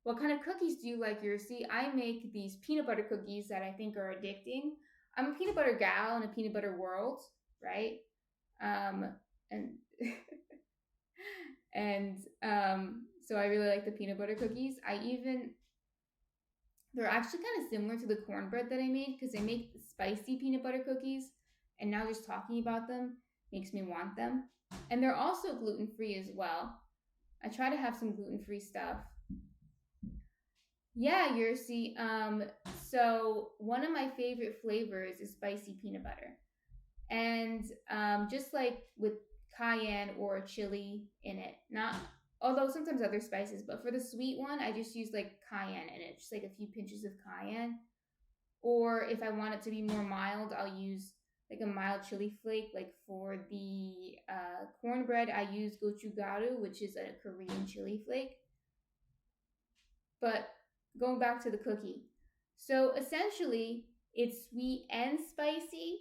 What kind of cookies do you like, Yersi? I make these peanut butter cookies that I think are addicting. I'm a peanut butter gal in a peanut butter world, right? And and So I really like the peanut butter cookies. They're actually kind of similar to the cornbread that I made because I make spicy peanut butter cookies. And now just talking about them makes me want them. And they're also gluten free as well. I try to have some gluten free stuff. Yeah, Yersi. So one of my favorite flavors is spicy peanut butter. And just like with cayenne or chili in it, not although sometimes other spices, but for the sweet one, I just use like cayenne in it, just like a few pinches of cayenne. Or if I want it to be more mild, I'll use like a mild chili flake. Like for the cornbread, I use gochugaru, which is a Korean chili flake. But going back to the cookie, so essentially it's sweet and spicy.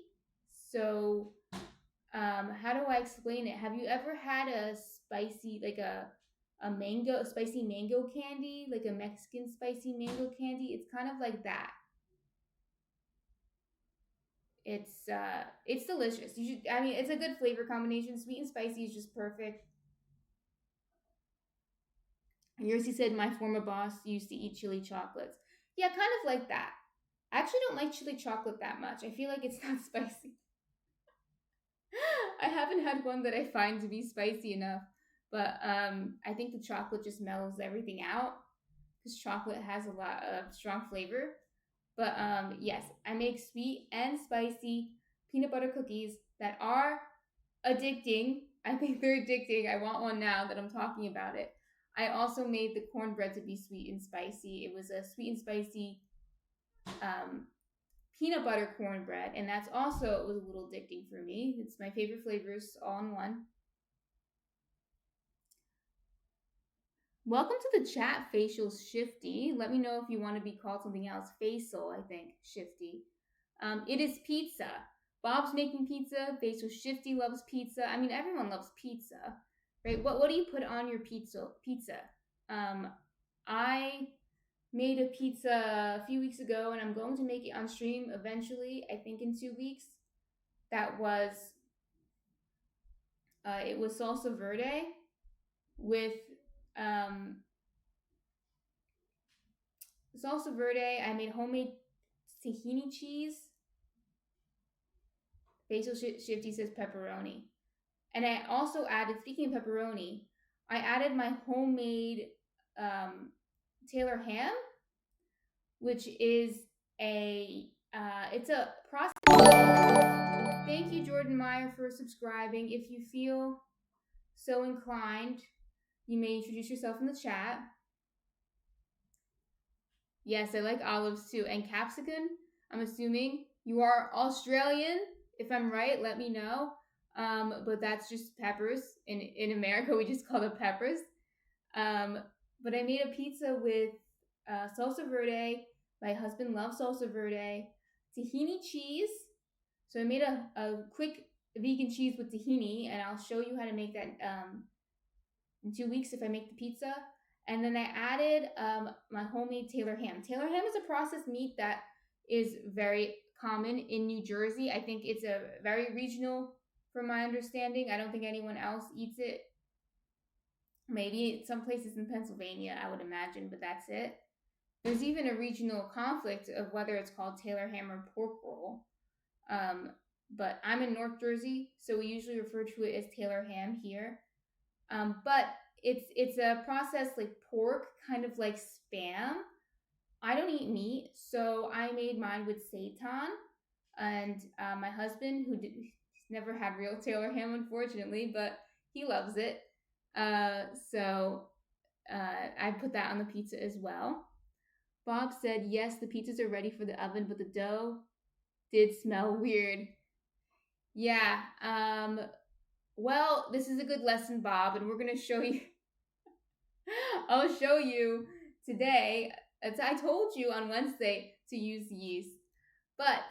So how do I explain it? Have you ever had a spicy, like a spicy mango candy, like a Mexican spicy mango candy? It's kind of like that. It's delicious. You should. I mean, it's a good flavor combination. Sweet and spicy is just perfect. And Yersi said my former boss used to eat chili chocolates. Yeah, kind of like that. I actually don't like chili chocolate that much. I feel like it's not spicy. I haven't had one that I find to be spicy enough, but I think the chocolate just mellows everything out because chocolate has a lot of strong flavor. But yes, I make sweet and spicy peanut butter cookies that are addicting. I think they're addicting. I want one now that I'm talking about it. I also made the cornbread to be sweet and spicy. It was a sweet and spicy um, peanut butter cornbread, and that's also it was a little addicting for me. It's my favorite flavors all in one. Welcome to the chat, Facial Shifty. Let me know if you want to be called something else. Facial, I think, Shifty. It is pizza. Bob's making pizza. Facial Shifty loves pizza. I mean, everyone loves pizza, right? What do you put on your pizza? I made a pizza a few weeks ago, and I'm going to make it on stream eventually. I think in 2 weeks. That was it was salsa verde with um, salsa verde. I made homemade tahini cheese. Basil Shifty says pepperoni. And I also added, speaking of pepperoni, I added my homemade Taylor ham, which is it's a process. Thank you, Jordan Meyer, for subscribing. If you feel so inclined, you may introduce yourself in the chat. Yes, I like olives too. And capsicum, I'm assuming you are Australian. If I'm right, let me know. But that's just peppers. In America, we just call them peppers. But I made a pizza with salsa verde. My husband loves salsa verde. Tahini cheese. So I made a quick vegan cheese with tahini, and I'll show you how to make that in 2 weeks if I make the pizza. And then I added my homemade Taylor ham. Taylor ham is a processed meat that is very common in New Jersey. I think it's a very regional, from my understanding. I don't think anyone else eats it. Maybe some places in Pennsylvania, I would imagine, but that's it. There's even a regional conflict of whether it's called Taylor ham or pork roll. But I'm in North Jersey, so we usually refer to it as Taylor ham here. But it's a processed like pork, kind of like Spam. I don't eat meat, so I made mine with seitan. And my husband, he's never had real Taylor ham, unfortunately, but he loves it. So I put that on the pizza as well. Bob said, yes, the pizzas are ready for the oven, but the dough did smell weird. Yeah. Well, this is a good lesson, Bob, and we're going to show you. I'll show you today. As I told you on Wednesday to use yeast, but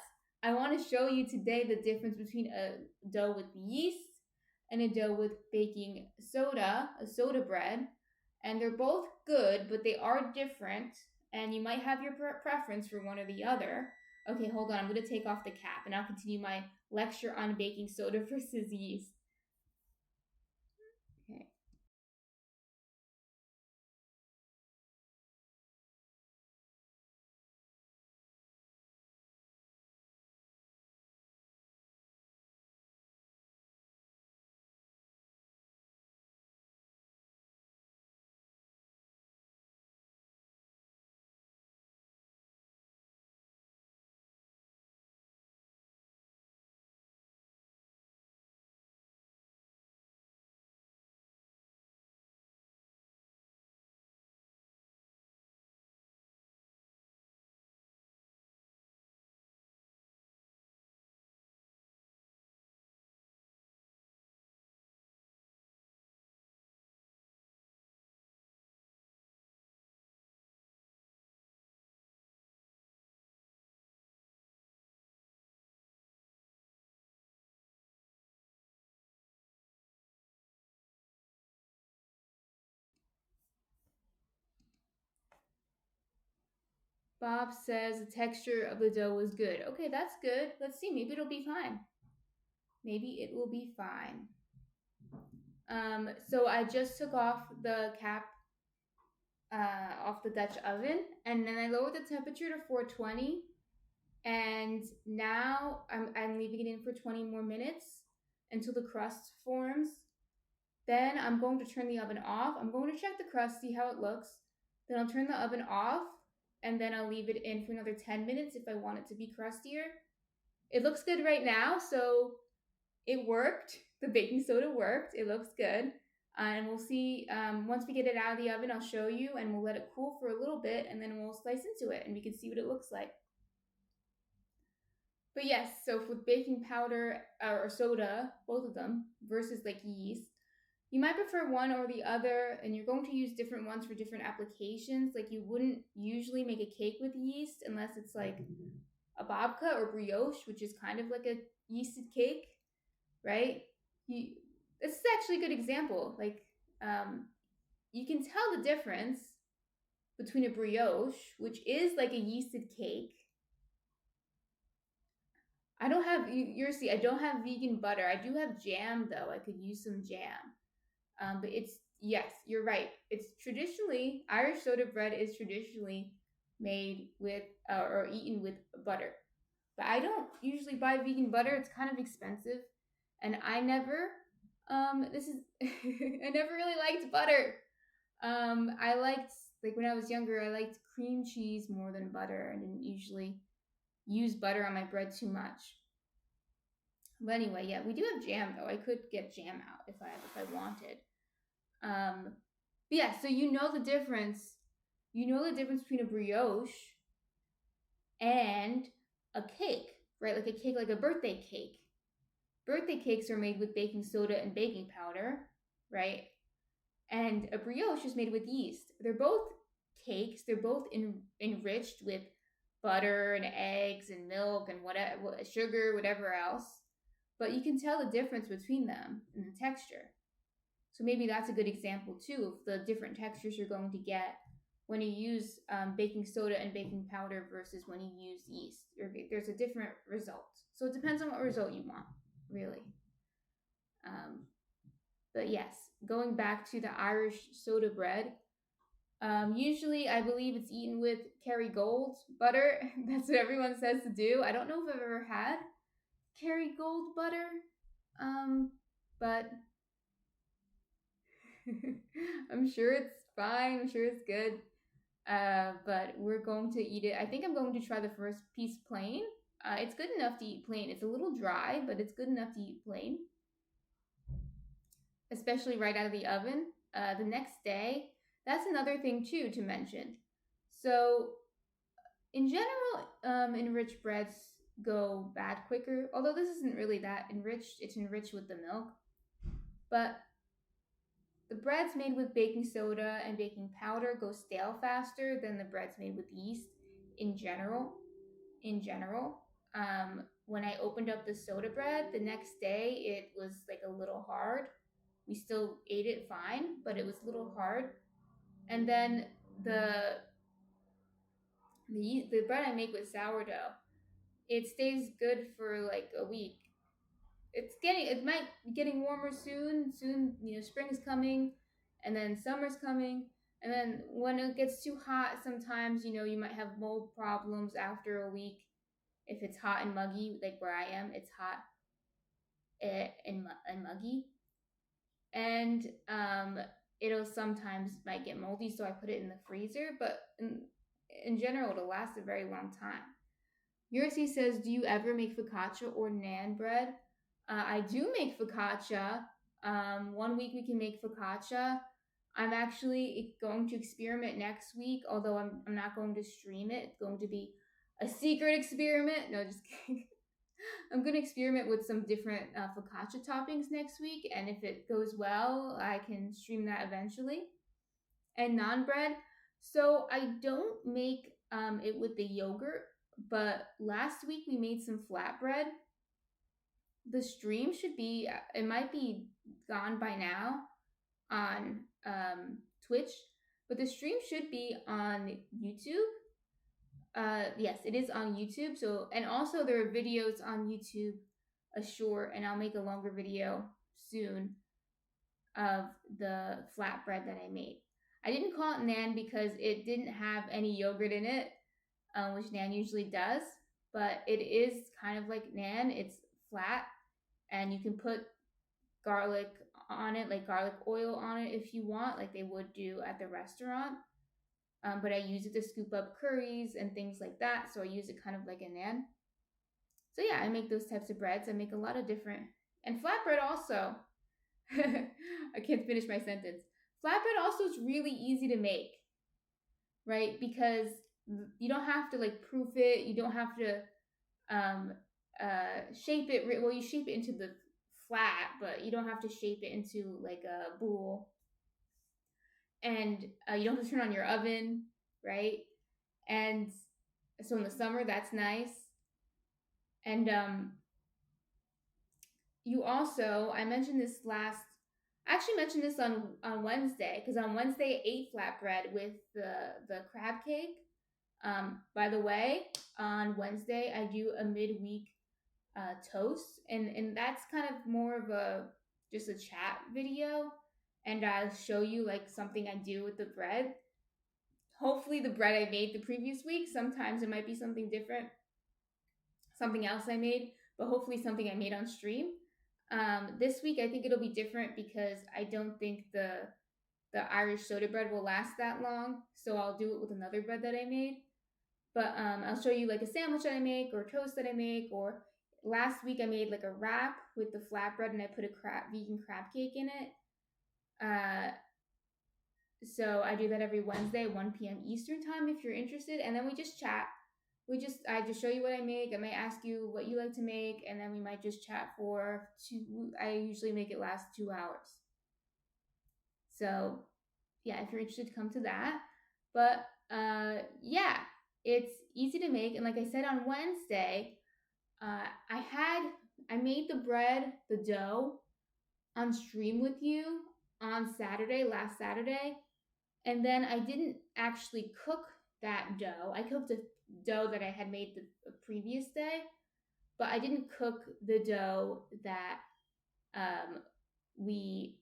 I want to show you today the difference between a dough with yeast and a dough with baking soda, a soda bread. And they're both good, but they are different, and you might have your preference for one or the other. Okay, hold on. I'm going to take off the cap, and I'll continue my lecture on baking soda versus yeast. Okay. Bob says the texture of the dough was good. Okay, that's good. Let's see. Maybe it'll be fine. Maybe it will be fine. So I just took off the cap off the Dutch oven, and then I lowered the temperature to 420. And now I'm leaving it in for 20 more minutes until the crust forms. Then I'm going to turn the oven off. I'm going to check the crust, see how it looks. Then I'll turn the oven off, and then I'll leave it in for another 10 minutes if I want it to be crustier. It looks good right now, so it worked. The baking soda worked. It looks good. And we'll see, once we get it out of the oven, I'll show you, and we'll let it cool for a little bit, and then we'll slice into it, and we can see what it looks like. But yes, so with baking powder or soda, both of them, versus like yeast, you might prefer one or the other, and you're going to use different ones for different applications. Like you wouldn't usually make a cake with yeast unless it's like a babka or brioche, which is kind of like a yeasted cake, right? This is actually a good example. Like you can tell the difference between a brioche, which is like a yeasted cake. I don't have, I don't have vegan butter. I do have jam though. I could use some jam. But yes, you're right. It's traditionally, Irish soda bread is traditionally made with or eaten with butter. But I don't usually buy vegan butter. It's kind of expensive. And I never, I never really liked butter. I liked, like when I was younger, I liked cream cheese more than butter. I didn't usually use butter on my bread too much. But anyway, yeah, we do have jam though. I could get jam out if I wanted. But yeah, so you know the difference. You know the difference between a brioche and a cake, right? Like a cake, like a birthday cake. Birthday cakes are made with baking soda and baking powder, right? And a brioche is made with yeast. They're both cakes. They're both enriched with butter and eggs and milk and whatever, sugar, whatever else. But you can tell the difference between them in the texture. So maybe that's a good example too of the different textures you're going to get when you use baking soda and baking powder versus when you use yeast. There's a different result. So it depends on what result you want, really. But yes, going back to the Irish soda bread, usually I believe it's eaten with Kerrygold butter. That's what everyone says to do. I don't know if I've ever had Kerrygold butter, but I'm sure it's fine. I'm sure it's good. But we're going to eat it. I think I'm going to try the first piece plain. It's good enough to eat plain. It's a little dry, but it's good enough to eat plain, especially right out of the oven. The next day, that's another thing too to mention. So in general, enriched breads go bad quicker, although this isn't really that enriched. It's enriched with the milk. But the breads made with baking soda and baking powder go stale faster than the breads made with yeast in general. When I opened up the soda bread, the next day it was like a little hard. We still ate it fine, but it was a little hard. And then the bread I make with sourdough, it stays good for like a week. It might be getting warmer soon. Soon, spring's coming, and then summer's coming, and then when it gets too hot, sometimes you might have mold problems after a week. If it's hot and muggy, like where I am, it's hot and muggy, and it'll sometimes might get moldy. So I put it in the freezer, but in general, it'll last a very long time. Yursi says, do you ever make focaccia or naan bread? I do make focaccia. 1 week we can make focaccia. I'm actually going to experiment next week, although I'm not going to stream it. It's going to be a secret experiment. No, just kidding. I'm going to experiment with some different focaccia toppings next week, and if it goes well, I can stream that eventually. And naan bread. So I don't make it with the yogurt, but last week we made some flatbread. The stream should be, it might be gone by now on Twitch, but the stream should be on YouTube. Yes, it is on YouTube. So, and also there are videos on YouTube, a short, and I'll make a longer video soon of the flatbread that I made. I didn't call it nan because it didn't have any yogurt in it, which nan usually does, but it is kind of like nan. It's flat, and you can put garlic on it, like garlic oil on it if you want, like they would do at the restaurant. But I use it to scoop up curries and things like that, so I use it kind of like a nan. So yeah, I make those types of breads. I make a lot of different, and flatbread also. I can't finish my sentence. Flatbread also is really easy to make, right? Because you don't have to like proof it. You don't have to um, shape it. Well, you shape it into the flat, but you don't have to shape it into like a bowl. And you don't have to turn on your oven, right? And so in the summer, that's nice. And you also, I actually mentioned this on Wednesday, because on Wednesday I ate flatbread with the crab cake. By the way, on Wednesday I do a midweek toast, and that's kind of more of a just a chat video, and I'll show you like something I do with the bread. Hopefully the bread I made the previous week. Sometimes it might be something different, something else I made, but hopefully something I made on stream. This week I think it'll be different because I don't think the Irish soda bread will last that long, so I'll do it with another bread that I made. But I'll show you like a sandwich that I make or toast that I make. Or last week I made like a wrap with the flatbread and I put a vegan crab cake in it. So I do that every Wednesday, 1 p.m. Eastern time if you're interested, and then we just chat. I just show you what I make. I might ask you what you like to make, and then we might just chat for I usually make it last 2 hours. So yeah, if you're interested, come to that. But yeah, it's easy to make, and like I said on Wednesday, I made the bread, the dough, on stream with you on last Saturday, and then I didn't actually cook that dough. I cooked a dough that I had made the previous day, but I didn't cook the dough that we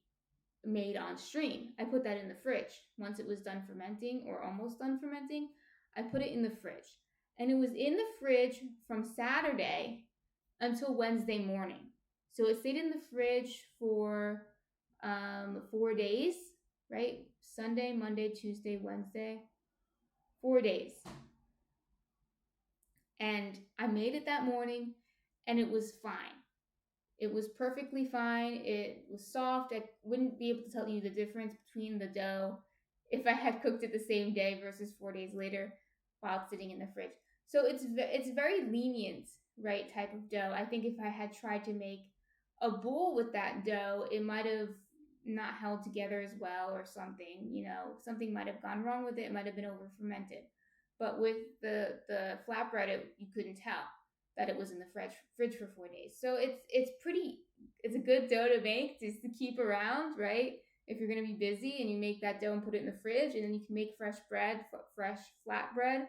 made on stream. I put that in the fridge. Once it was done fermenting or almost done fermenting, I put it in the fridge. And it was in the fridge from Saturday until Wednesday morning. So it stayed in the fridge for 4 days, right? Sunday, Monday, Tuesday, Wednesday. 4 days. And I made it that morning and it was fine. It was perfectly fine. It was soft. I wouldn't be able to tell you the difference between the dough if I had cooked it the same day versus 4 days later while it's sitting in the fridge. So it's very lenient, right, type of dough. I think if I had tried to make a bowl with that dough, it might have not held together as well or something. Something might have gone wrong with it. It might have been over fermented. But with the flatbread, you couldn't tell that it was in the fridge for 4 days. So it's a good dough to make, just to keep around, right? If you're going to be busy and you make that dough and put it in the fridge, and then you can make fresh flatbread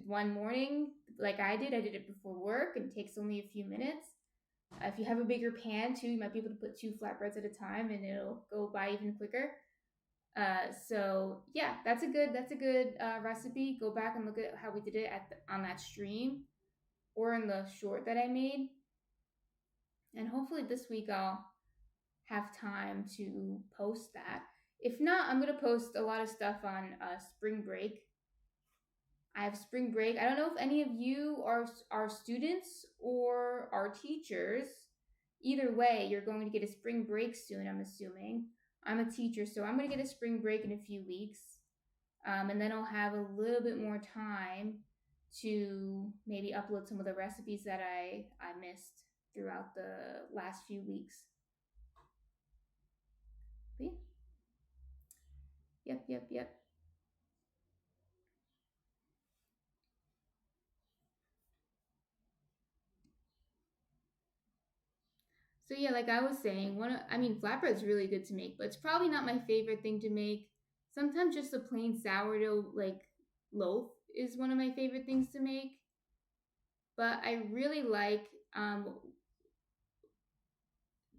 one morning like I did it before work, and it takes only a few minutes. If you have a bigger pan too, you might be able to put 2 flatbreads at a time and it'll go by even quicker. So yeah, that's a good recipe. Go back and look at how we did it on that stream or in the short that I made. And hopefully this week I'll have time to post that. If not, I'm going to post a lot of stuff on spring break. I have spring break. I don't know if any of you are students or are teachers. Either way, you're going to get a spring break soon, I'm assuming. I'm a teacher, so I'm going to get a spring break in a few weeks. And then I'll have a little bit more time to maybe upload some of the recipes that I missed throughout the last few weeks. But yeah. Yep. So yeah, like I was saying, flatbread's really good to make, but it's probably not my favorite thing to make. Sometimes just a plain sourdough like loaf is one of my favorite things to make. But I really like,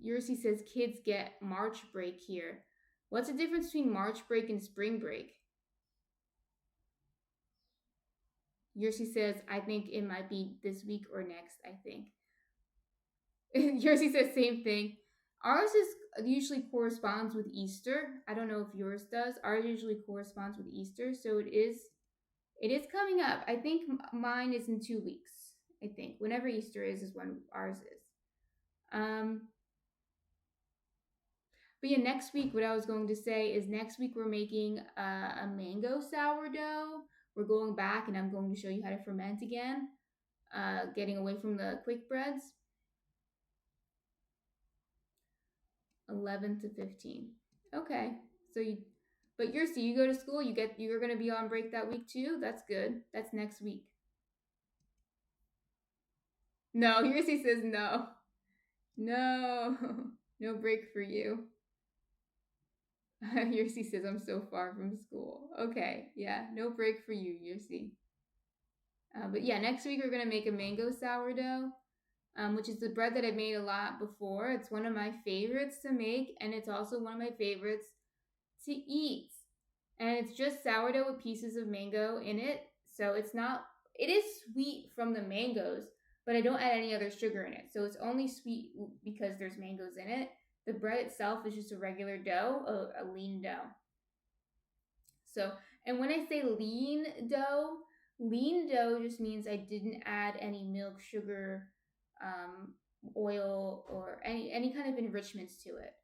Yursi says kids get March break here. What's the difference between March break and spring break? Yursi says, I think it might be this week or next, I think. Yursi says same thing. Ours is usually corresponds with Easter. I don't know if yours does. Ours usually corresponds with Easter, so it is coming up. I think mine is in 2 weeks. I think whenever Easter is when ours is. But yeah, next week, what I was going to say is next week we're making a mango sourdough. We're going back and I'm going to show you how to ferment again, getting away from the quick breads. 11 to 15. Okay, so but you go to school. You're going to be on break that week too. That's good. That's next week. No, Yursi says no, no break for you. Yursi says I'm so far from school. Okay, yeah, no break for you, Yursi. But yeah, next week we're gonna make a mango sourdough, which is the bread that I've made a lot before. It's one of my favorites to make, and it's also one of my favorites to eat. And it's just sourdough with pieces of mango in it. So it is sweet from the mangoes, but I don't add any other sugar in it. So it's only sweet because there's mangoes in it. The bread itself is just a regular dough, a lean dough. So, and when I say lean dough just means I didn't add any milk, sugar, oil, or any kind of enrichments to it.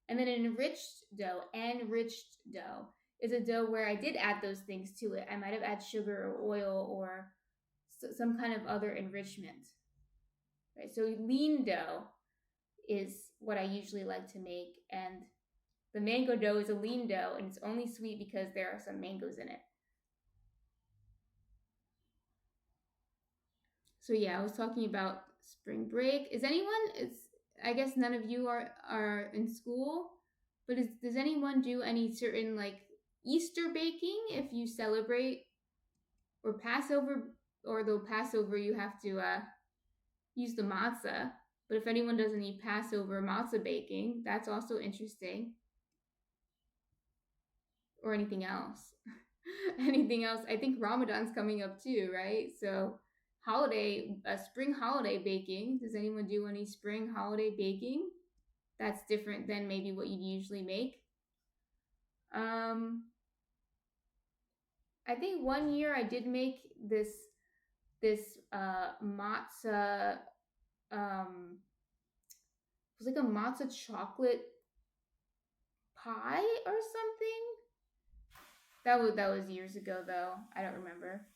And then an enriched dough is a dough where I did add those things to it. I might have added sugar or oil or some kind of other enrichment. Right? So lean dough is what I usually like to make, and the mango dough is a lean dough, and it's only sweet because there are some mangoes in it. So yeah, I was talking about spring break. I guess none of you are in school, but does anyone do any certain like Easter baking if you celebrate, or Passover? Or though Passover you have to use the matzah. But if anyone doesn't eat Passover matzah baking, that's also interesting. Or anything else. Anything else. I think Ramadan's coming up too, right? So spring holiday baking. Does anyone do any spring holiday baking? That's different than maybe what you'd usually make. I think one year I did make this matzah. It was like a matzah chocolate pie or something. That was years ago though. I don't remember.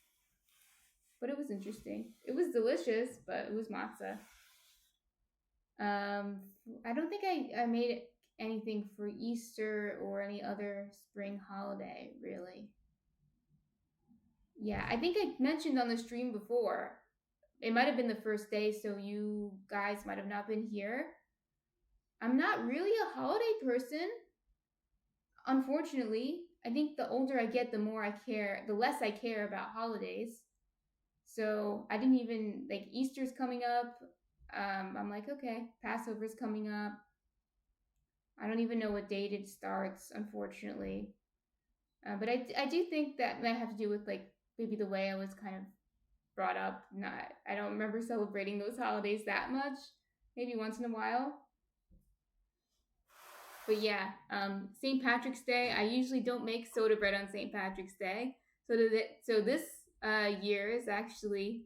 But it was interesting. It was delicious, but it was matzah. I don't think I made anything for Easter or any other spring holiday, really. Yeah, I think I mentioned on the stream before. It might have been the first day, so you guys might have not been here. I'm not really a holiday person, unfortunately. I think the older I get, the more I care, the less I care about holidays. So I didn't even, like, Easter's coming up. I'm like, okay, Passover's coming up. I don't even know what date it starts, unfortunately. But I do think that might have to do with, like, maybe the way I was kind of brought up. I don't remember celebrating those holidays that much. Maybe once in a while. But yeah, St. Patrick's Day, I usually don't make soda bread on St. Patrick's Day. So this year is actually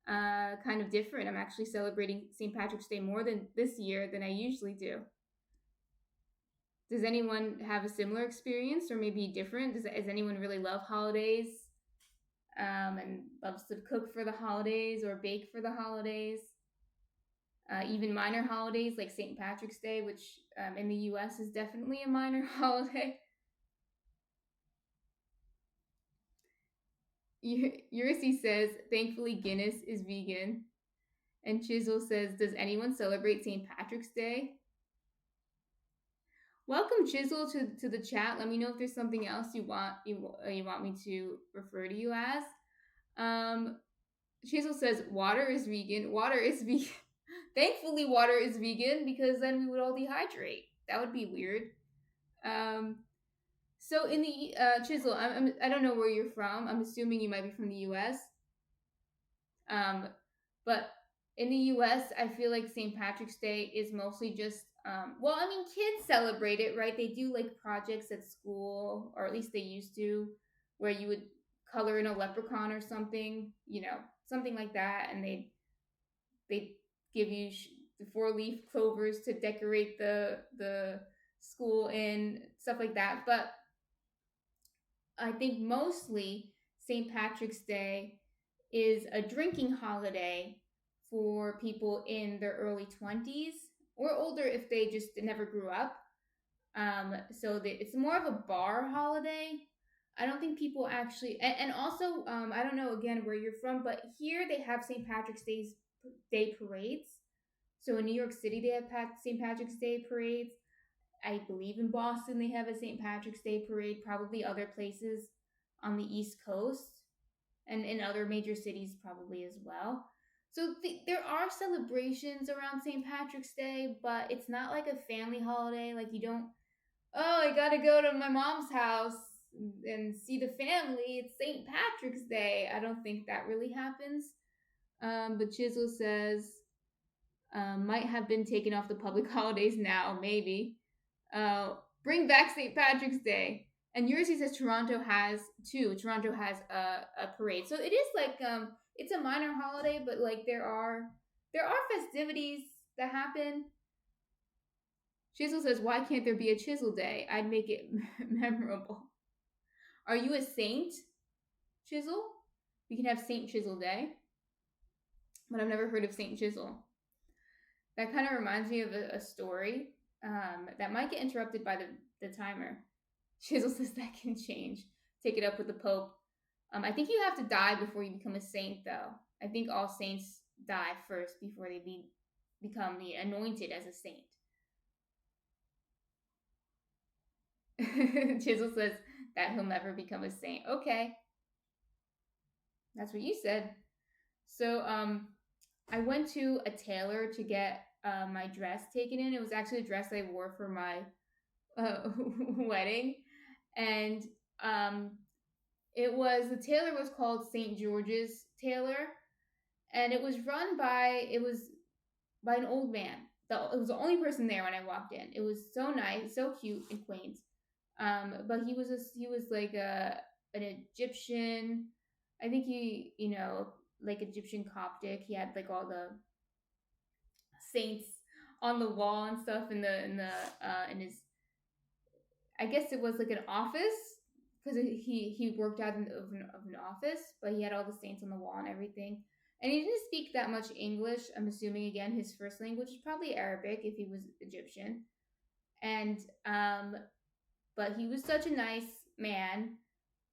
kind of different. I'm actually celebrating St. Patrick's Day more than this year than I usually do. Does anyone have a similar experience or maybe different? Does anyone really love holidays and loves to cook for the holidays or bake for the holidays? Even minor holidays like St. Patrick's Day, which in the US is definitely a minor holiday. Yursi says, thankfully Guinness is vegan. And Chisel says, does anyone celebrate St. Patrick's Day? Welcome, Chisel, to the chat. Let me know if there's something else you want me to refer to you as. Um, Chisel says water is vegan. Water is vegan. Thankfully, water is vegan because then we would all dehydrate. That would be weird. Um, so in the Chisel, I don't know where you're from. I'm assuming you might be from the U.S. Um, but in the U.S., I feel like St. Patrick's Day is mostly just well, I mean, kids celebrate it, right? They do like projects at school, or at least they used to, where you would color in a leprechaun or something, something like that, and they give you the four-leaf clovers to decorate the school in, stuff like that. But I think mostly St. Patrick's Day is a drinking holiday for people in their early 20s or older if they just never grew up. It's more of a bar holiday. I don't think people actually, and also, I don't know again where you're from, but here they have St. Patrick's Day parades. So in New York City, they have St. Patrick's Day parades. I believe in Boston they have a St. Patrick's Day parade, probably other places on the East Coast and in other major cities probably as well. So there are celebrations around St. Patrick's Day, but it's not like a family holiday. Like you don't, oh, I gotta go to my mom's house and see the family. It's St. Patrick's Day. I don't think that really happens. But Chisel says, might have been taken off the public holidays now, maybe. Uh, Bring back St. Patrick's Day. And Jersey says Toronto has too. Toronto has a parade, so it is like it's a minor holiday, but like there are festivities that happen. Chisel says, "Why can't there be a Chisel Day? I'd make it memorable." Are you a saint, Chisel? We can have Saint Chisel Day, but I've never heard of Saint Chisel. That kind of reminds me of a story that might get interrupted by the timer. Chisel says that can change. Take it up with the Pope. I think you have to die before you become a saint, though. I think all saints die first before they become the anointed as a saint. Chisel says that he'll never become a saint. Okay. That's what you said. So I went to a tailor to get my dress taken in. It was actually a dress I wore for my wedding. And the tailor was called St. George's Tailor. And it was by an old man. It was the only person there when I walked in. It was so nice, so cute and quaint. But he was like an Egyptian. I think like Egyptian Coptic. He had like all the saints on the wall and stuff in his. I guess it was like an office because he worked out of an office, but he had all the saints on the wall and everything. And he didn't speak that much English. I'm assuming again his first language is probably Arabic if he was Egyptian. And but he was such a nice man.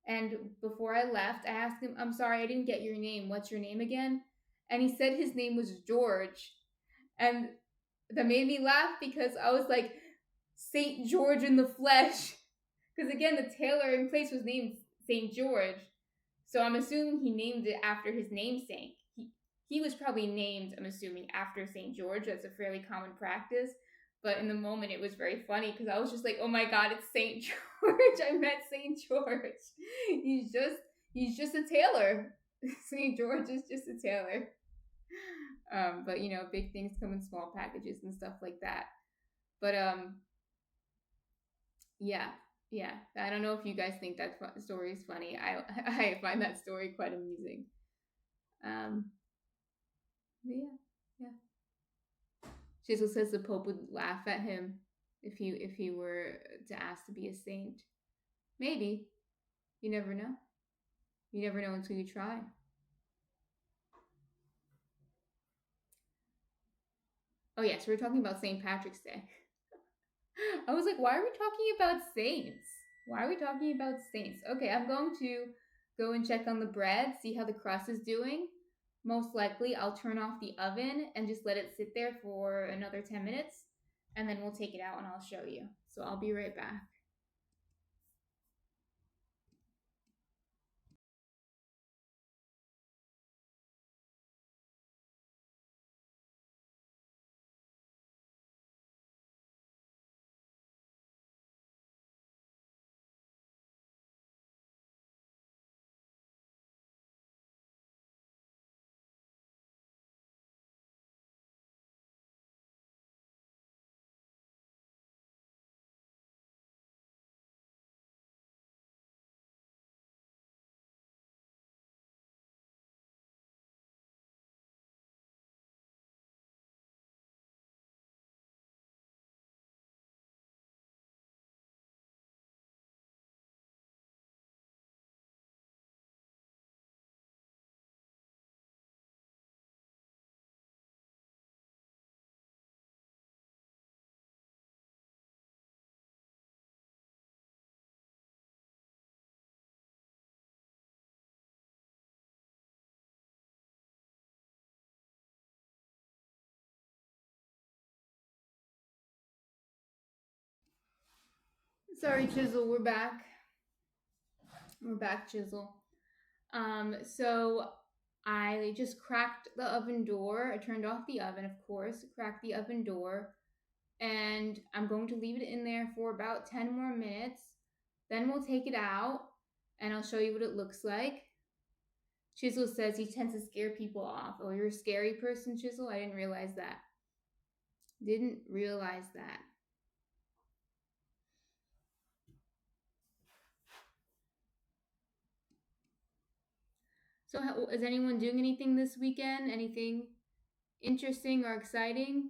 And before I left, I asked him, "I'm sorry, I didn't get your name. What's your name again?" And he said his name was George. And that made me laugh because I was like, Saint George in the flesh. Because again, the tailor in place was named Saint George. So I'm assuming he named it after his namesake. He was probably named, I'm assuming, after St. George. That's a fairly common practice. But in the moment, it was very funny because I was just like, oh my God, it's St. George. I met St. George. He's just a tailor. St. George is just a tailor. But big things come in small packages and stuff like that. But yeah. I don't know if you guys think that story is funny. I find that story quite amusing. Yeah. Chisel says the Pope would laugh at him if he were to ask to be a saint. Maybe. You never know. You never know until you try. Oh yes, we're talking about St. Patrick's Day. I was like, why are we talking about saints? Why are we talking about saints? Okay, I'm going to go and check on the bread, see how the crust is doing. Most likely, I'll turn off the oven and just let it sit there for another 10 minutes, and then we'll take it out and I'll show you. So I'll be right back. Sorry, Chisel, we're back. We're back, Chisel. So I just cracked the oven door. I turned off the oven, of course, cracked the oven door, and I'm going to leave it in there for about 10 more minutes. Then we'll take it out, and I'll show you what it looks like. Chisel says he tends to scare people off. Oh, you're a scary person, Chisel? I didn't realize that. Didn't realize that. So, is anyone doing anything this weekend? Anything interesting or exciting?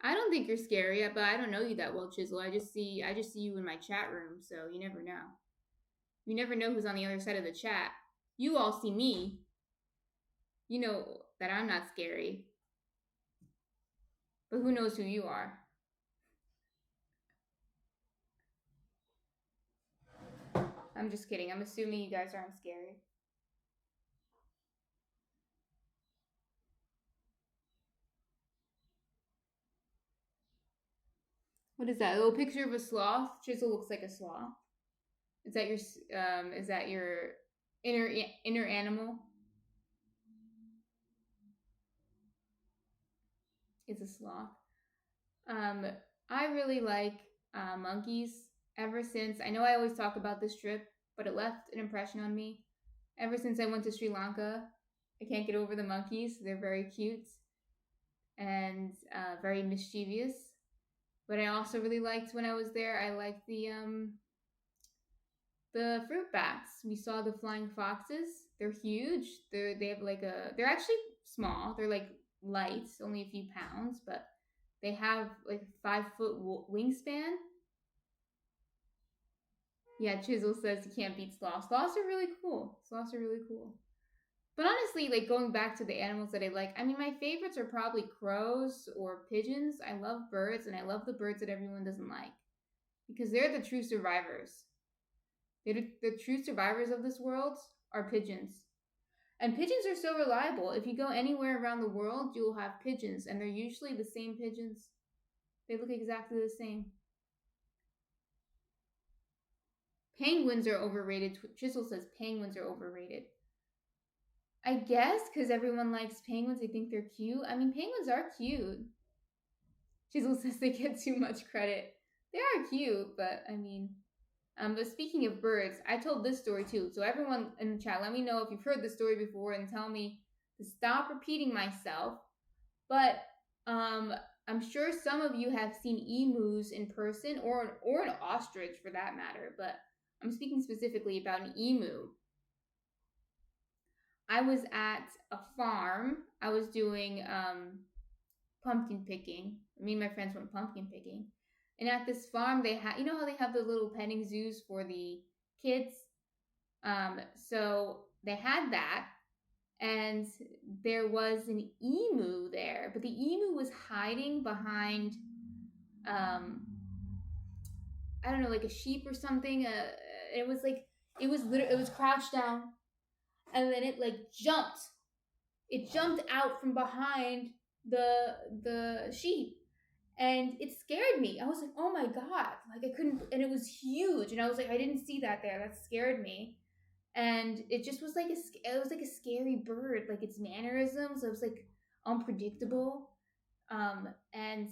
I don't think you're scary, but I don't know you that well, Chisel. I just see you in my chat room, so you never know. You never know who's on the other side of the chat. You all see me. You know that I'm not scary. But who knows who you are? I'm just kidding. I'm assuming you guys aren't scary. What is that? A little picture of a sloth? Chisel looks like a sloth. Is that your inner animal? It's a sloth. I really like monkeys. Ever since I know I always talk about this trip, but it left an impression on me. Ever since I went to Sri Lanka, I can't get over the monkeys. They're very cute and very mischievous. But I also really liked when I was there. I liked the fruit bats. We saw the flying foxes. They're huge. They have like a. They're actually small. They're like light, only a few pounds, but they have like 5 foot wingspan. Yeah, Chisel says you can't beat sloths. Sloths are really cool. Sloths are really cool. But honestly, like going back to the animals that I like, I mean, my favorites are probably crows or pigeons. I love birds, and I love the birds that everyone doesn't like because they're the true survivors. The true survivors of this world are pigeons. And pigeons are so reliable. If you go anywhere around the world, you'll have pigeons, and they're usually the same pigeons. They look exactly the same. Penguins are overrated. Chisel says penguins are overrated. I guess because everyone likes penguins, they think they're cute. I mean, penguins are cute. Chisel says they get too much credit. They are cute, but I mean, but speaking of birds, I told this story too. So everyone in the chat, let me know if you've heard this story before and tell me to stop repeating myself. But I'm sure some of you have seen emus in person, or an ostrich for that matter. But I'm speaking specifically about an emu. I was at a farm. I was doing pumpkin picking. Me and my friends went pumpkin picking. And at this farm, they had, you know how they have the little petting zoos for the kids? So they had that, and there was an emu there, but the emu was hiding behind, I don't know, like a sheep or something. It was like, it was crouched down, and then it like jumped. It jumped out from behind the sheep, and it scared me. I was like, oh my god, like I couldn't, and it was huge, and I was like, I didn't see that there. That scared me, and it just was like it was like a scary bird, like its mannerisms. It was like unpredictable, and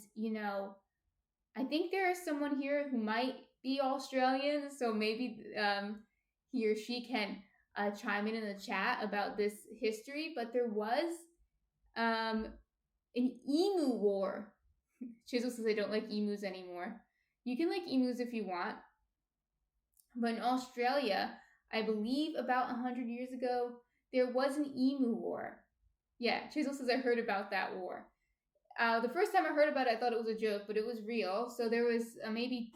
I think there is someone here who might be Australian, so maybe he or she can chime in the chat about this history. But there was an emu war. Chisel says I don't like emus anymore. You can like emus if you want. But in Australia, I believe about 100 years ago, there was an emu war. Yeah, Chisel says I heard about that war. The first time I heard about it, I thought it was a joke, but it was real. So there was maybe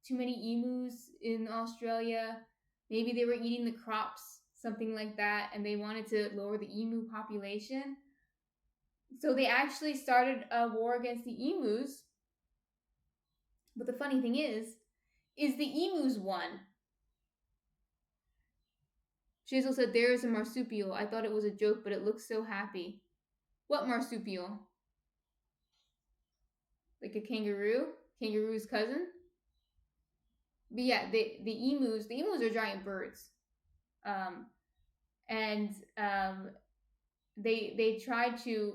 too many emus in Australia. Maybe they were eating the crops, something like that, and they wanted to lower the emu population. So they actually started a war against the emus. But the funny thing is the emus won. Chisel said, there is a marsupial. I thought it was a joke, but it looks so happy. What marsupial? like a kangaroo's cousin. But yeah, the emus are giant birds. Um, and they tried to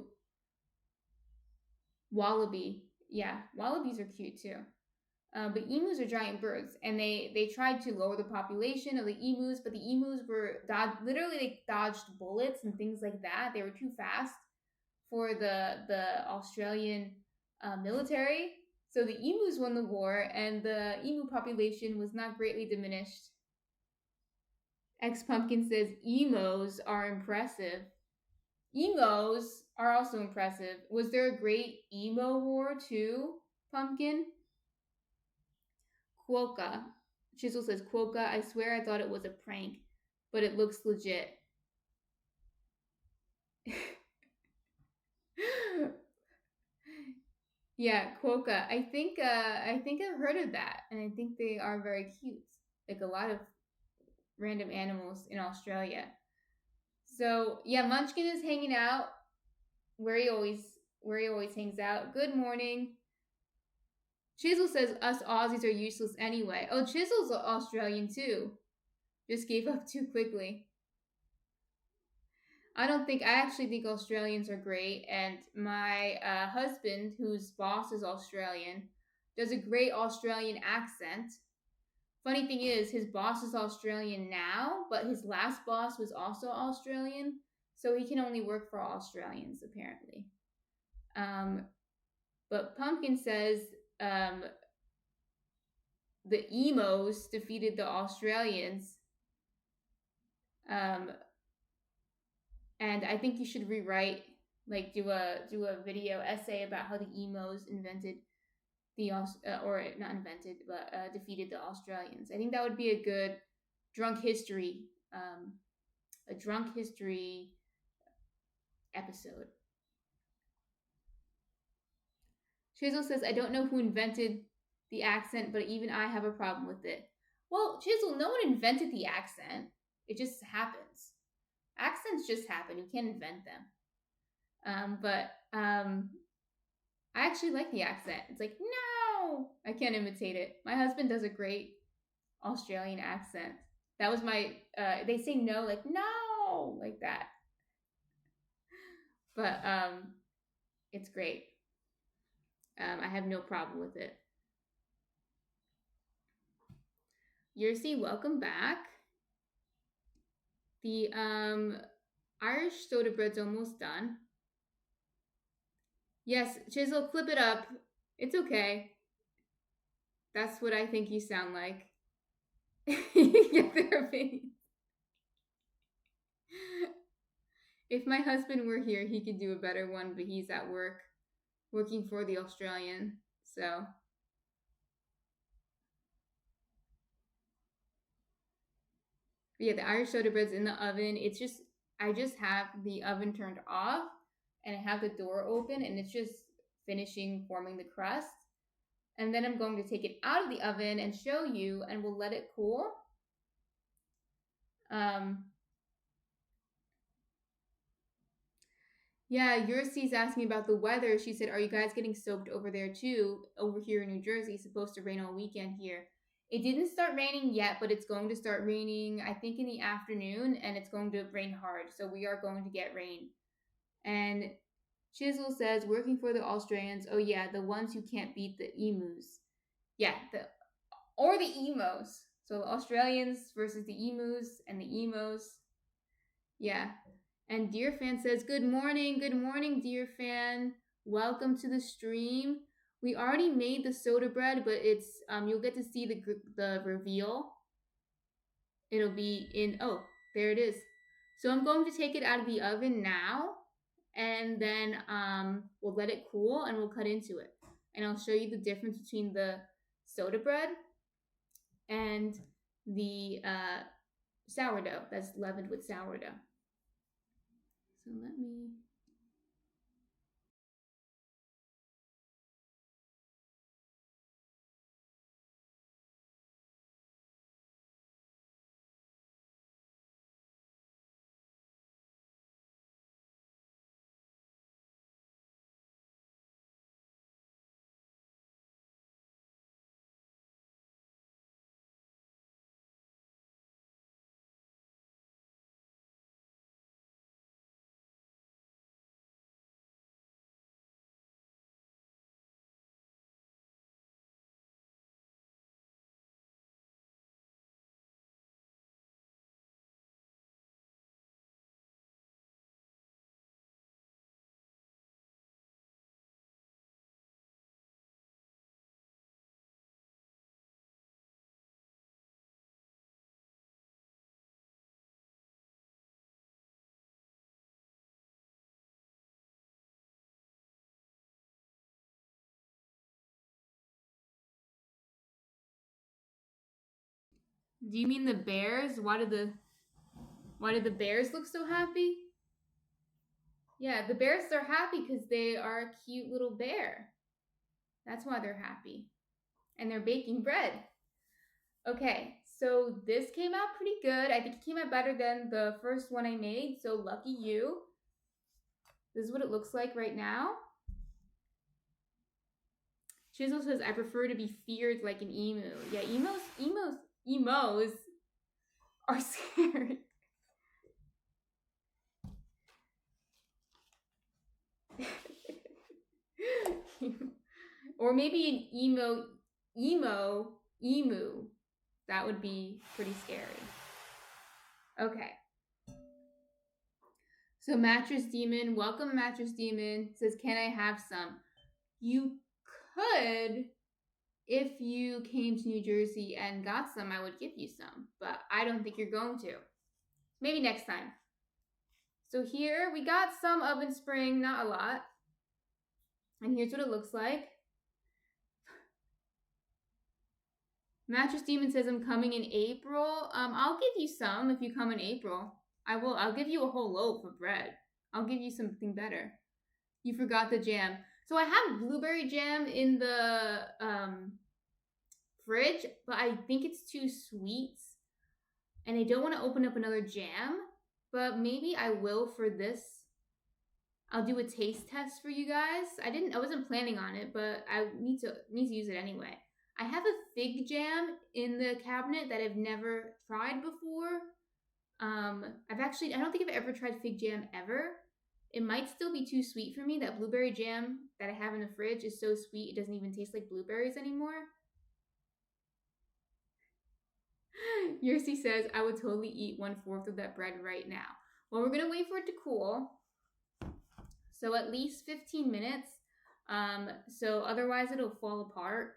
wallaby. Yeah, wallabies are cute too. But emus are giant birds, and they tried to lower the population of the emus, but the emus were literally they dodged bullets and things like that. They were too fast for the Australian military. So the emus won the war, and the emu population was not greatly diminished. X Pumpkin says emos are impressive. Emos are also impressive. Was there a great emo war too, Pumpkin? Quokka. Chisel says Quokka. I swear I thought it was a prank, but it looks legit. Yeah, Quokka. I think I've heard of that, and I think they are very cute. Like a lot of random animals in Australia. So yeah, Munchkin is hanging out where he always hangs out. Good morning. Chisel says us Aussies are useless anyway. Oh, Chisel's Australian too. Just gave up too quickly. I actually think Australians are great, and my husband, whose boss is Australian, does a great Australian accent. Funny thing is, his boss is Australian now, but his last boss was also Australian, so he can only work for Australians, apparently. Um, but Pumpkin says um, the emos defeated the Australians. Um, and I think you should rewrite, like do a video essay about how the emos invented or not invented, but defeated the Australians. I think that would be a good drunk history, a drunk history episode. Chisel says, I don't know who invented the accent, but even I have a problem with it. Well, Chisel, no one invented the accent. It just happens. Accents just happen. You can't invent them. But I actually like the accent. It's like, no! I can't imitate it. My husband does a great Australian accent. That was my, they say no, like, no! Like that. But it's great. I have no problem with it. Yersi, welcome back. The Irish soda bread's almost done. Yes, Chisel, clip it up. It's okay. That's what I think you sound like. Get therapy. If my husband were here, he could do a better one, but he's at work, working for the Australian. So yeah, the Irish soda bread's in the oven. I just have the oven turned off and I have the door open and it's just finishing forming the crust. And then I'm going to take it out of the oven and show you, and we'll let it cool. Yeah, Yursi's asking about the weather. She said, are you guys getting soaked over there too? Over here in New Jersey, it's supposed to rain all weekend here. It didn't start raining yet, but it's going to start raining, I think, in the afternoon, and it's going to rain hard. So we are going to get rain. And Chisel says, working for the Australians. Oh yeah, the ones who can't beat the emus. Yeah, or the emos. So the Australians versus the emus and the emos. Yeah. And Dear Fan says, good morning, Dear Fan. Welcome to the stream. We already made the soda bread, but it's you'll get to see the reveal. It'll be in, oh, there it is. So I'm going to take it out of the oven now, and then we'll let it cool and we'll cut into it. And I'll show you the difference between the soda bread and the sourdough that's leavened with sourdough. So let me Do you mean the bears? Why did the bears look so happy? Yeah, the bears are happy because they are a cute little bear. That's why they're happy. And they're baking bread. Okay, so this came out pretty good. I think it came out better than the first one I made, so lucky you. This is what it looks like right now. Chisel says, I prefer to be feared like an emu. Yeah, emos are scary. Or maybe an emu. That would be pretty scary. Okay. So Mattress Demon, welcome Mattress Demon, says, can I have some? You could, if you came to New Jersey and got some, I would give you some, but I don't think you're going to. Maybe next time. So here we got some oven spring, not a lot. And here's what it looks like. Mattress Demon says, I'm coming in April. I'll give you some if you come in April. I'll give you a whole loaf of bread. I'll give you something better. You forgot the jam. So I have blueberry jam in the fridge, but I think it's too sweet. And I don't want to open up another jam, but maybe I will for this. I'll do a taste test for you guys. I wasn't planning on it, but I need to use it anyway. I have a fig jam in the cabinet that I've never tried before. I don't think I've ever tried fig jam ever. It might still be too sweet for me. That blueberry jam that I have in the fridge is so sweet it doesn't even taste like blueberries anymore. Yersi says, I would totally eat 1/4 of that bread right now. Well, we're going to wait for it to cool. So at least 15 minutes. So otherwise it'll fall apart.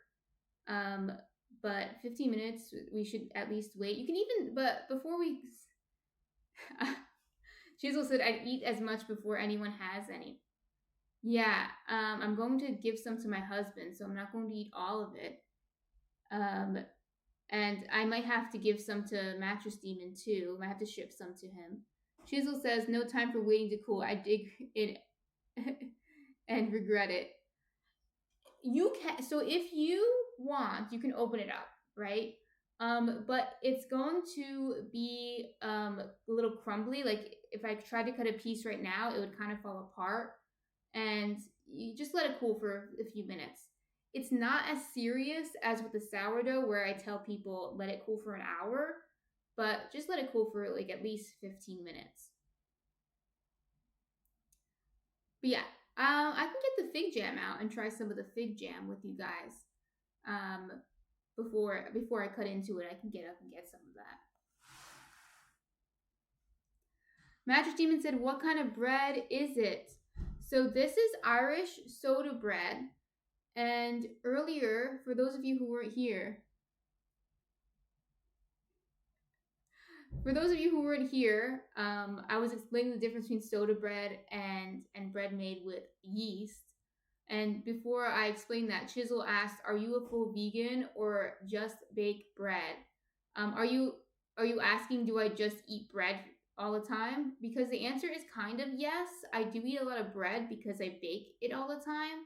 But 15 minutes, we should at least wait. You can even, but before we... Chisel said, I'd eat as much before anyone has any. Yeah, I'm going to give some to my husband, so I'm not going to eat all of it. And I might have to give some to Mattress Demon too. I might have to ship some to him. Chisel says, no time for waiting to cool. I dig it and regret it. You can, so if you want, you can open it up, right? But it's going to be a little crumbly. Like if I tried to cut a piece right now, it would kind of fall apart. And you just let it cool for a few minutes. It's not as serious as with the sourdough where I tell people let it cool for an hour, but just let it cool for like at least 15 minutes. But yeah, I can get the fig jam out and try some of the fig jam with you guys. Before I cut into it, I can get up and get some of that. Mattress Demon said, what kind of bread is it? So this is Irish soda bread. And earlier, for those of you who weren't here, I was explaining the difference between soda bread and bread made with yeast. And before I explained that, Chisel asked, are you a full vegan or just bake bread? Are you asking, do I just eat bread all the time? Because the answer is kind of yes. I do eat a lot of bread because I bake it all the time.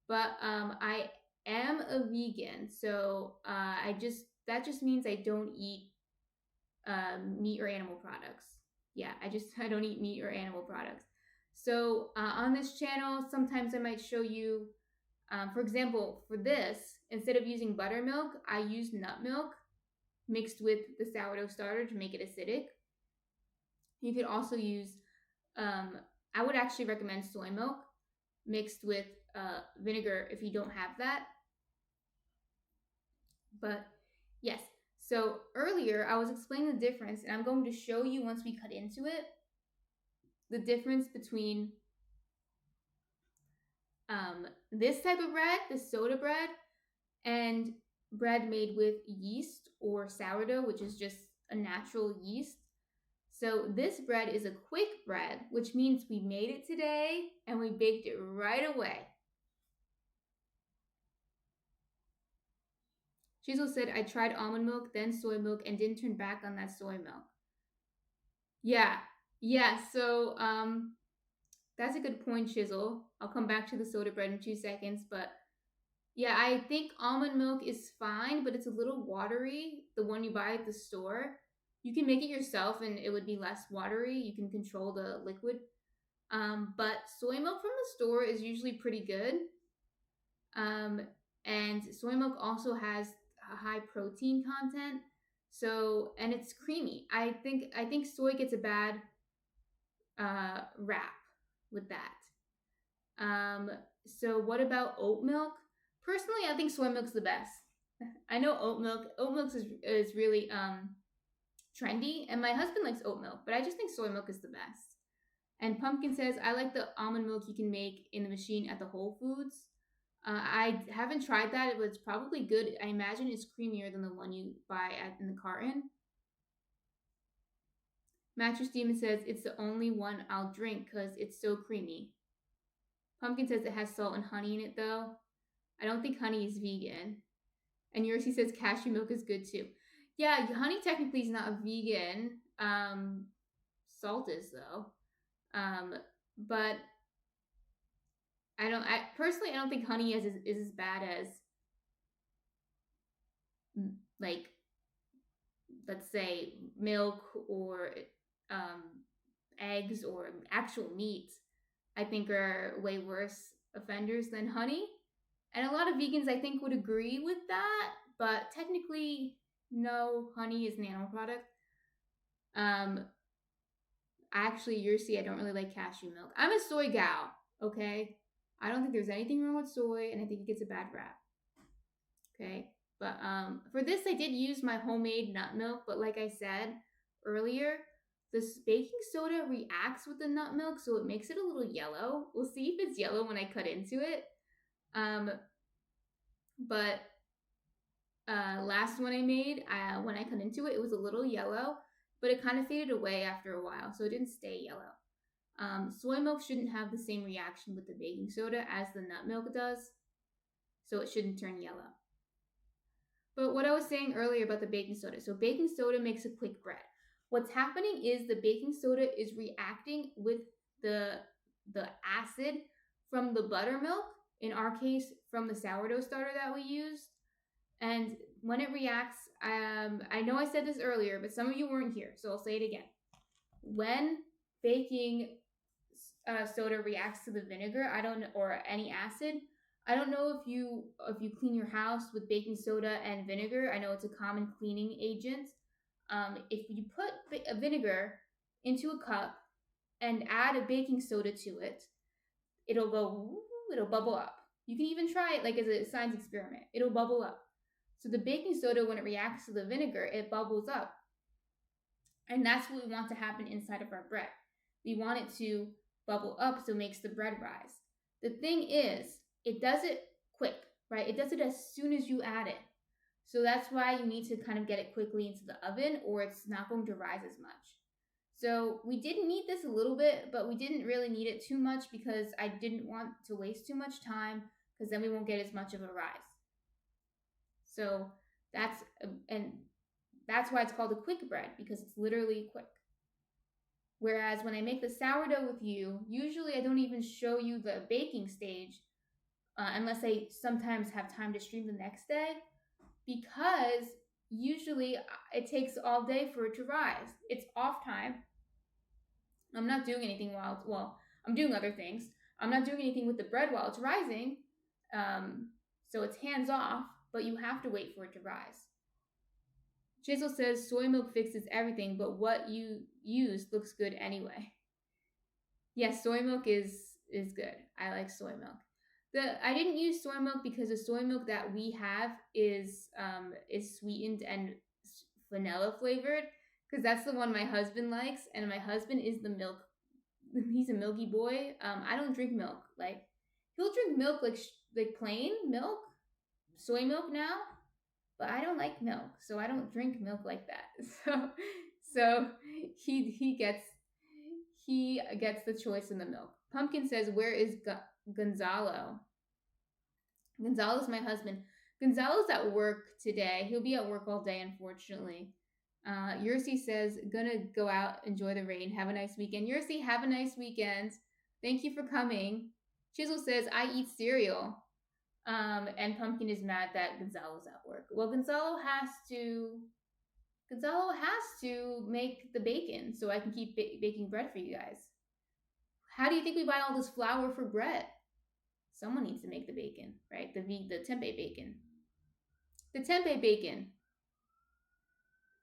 But I am a vegan, so that just means I don't eat meat or animal products. Yeah, I don't eat meat or animal products. So on this channel, sometimes I might show you, for example, for this, instead of using buttermilk, I use nut milk mixed with the sourdough starter to make it acidic. You could also use, I would actually recommend soy milk mixed with vinegar if you don't have that. But yes, so earlier I was explaining the difference, and I'm going to show you once we cut into it, the difference between this type of bread, the soda bread, and bread made with yeast or sourdough, which is just a natural yeast. So this bread is a quick bread, which means we made it today and we baked it right away. Chisel said, I tried almond milk, then soy milk, and didn't turn back on that soy milk. Yeah. Yeah. So that's a good point, Chisel. I'll come back to the soda bread in 2 seconds, but yeah, I think almond milk is fine, but it's a little watery. The one you buy at the store, you can make it yourself, and it would be less watery. You can control the liquid. But soy milk from the store is usually pretty good. Um, and soy milk also has a high protein content, so and it's creamy. I think soy gets a bad rap with that. So what about oat milk? Personally, I think soy milk's the best. I know oat milk is really trendy, and my husband likes oat milk, but I just think soy milk is the best. And Pumpkin says, I like the almond milk you can make in the machine at the Whole Foods. I haven't tried that, but it's probably good. I imagine it's creamier than the one you buy in the carton. Mattress Demon says, it's the only one I'll drink because it's so creamy. Pumpkin says it has salt and honey in it, though. I don't think honey is vegan. And Yursi says cashew milk is good, too. Yeah, honey technically is not a vegan. Salt is, though. But I personally don't think honey is as bad as, like, let's say milk or eggs or actual meat. I think are way worse offenders than honey. And a lot of vegans I think would agree with that, but technically no, honey is nano product. Actually, Yursi, I don't really like cashew milk. I'm a soy gal, okay? I don't think there's anything wrong with soy, and I think it gets a bad rap. Okay, but for this I did use my homemade nut milk, but like I said earlier, this baking soda reacts with the nut milk, so it makes it a little yellow. We'll see if it's yellow when I cut into it. But last one I made, when I cut into it, it was a little yellow, but it kind of faded away after a while, so it didn't stay yellow. Soy milk shouldn't have the same reaction with the baking soda as the nut milk does, so it shouldn't turn yellow. But what I was saying earlier about the baking soda, so baking soda makes a quick bread. What's happening is the baking soda is reacting with the acid from the buttermilk, in our case, from the sourdough starter that we used. And when it reacts, I know I said this earlier, but some of you weren't here, so I'll say it again. When baking soda reacts to the vinegar, or any acid, I don't know if you clean your house with baking soda and vinegar. I know it's a common cleaning agent. If you put a vinegar into a cup and add a baking soda to it, it'll bubble up. You can even try it like as a science experiment. It'll bubble up. So the baking soda, when it reacts to the vinegar, it bubbles up. And that's what we want to happen inside of our bread. We want it to bubble up so it makes the bread rise. The thing is, it does it quick, right? It does it as soon as you add it. So that's why you need to kind of get it quickly into the oven, or it's not going to rise as much. So we did need this a little bit, but we didn't really need it too much because I didn't want to waste too much time, because then we won't get as much of a rise. So that's why it's called a quick bread, because it's literally quick. Whereas when I make the sourdough with you, usually I don't even show you the baking stage unless I sometimes have time to stream the next day, because usually it takes all day for it to rise. It's off time. I'm not doing anything I'm doing other things. I'm not doing anything with the bread while it's rising. So it's hands off, but you have to wait for it to rise. Chisel says soy milk fixes everything, but what you use looks good anyway. Yes, soy milk is good. I like soy milk. I didn't use soy milk because the soy milk that we have is sweetened and vanilla flavored, because that's the one my husband likes, and my husband is the milk. He's a milky boy. I don't drink milk. Like, he'll drink milk like plain milk, soy milk now, but I don't like milk, so I don't drink milk like that. So he gets the choice in the milk. Pumpkin says, "Where is Gonzalo?" Gonzalo's my husband. Gonzalo's at work today. He'll be at work all day, unfortunately. Yursi says, gonna go out, enjoy the rain. Have a nice weekend. Yursi, have a nice weekend. Thank you for coming. Chisel says, I eat cereal. And Pumpkin is mad that Gonzalo's at work. Well, Gonzalo has to make the bacon so I can keep baking bread for you guys. How do you think we buy all this flour for bread? Someone needs to make the bacon, right? The tempeh bacon. The tempeh bacon.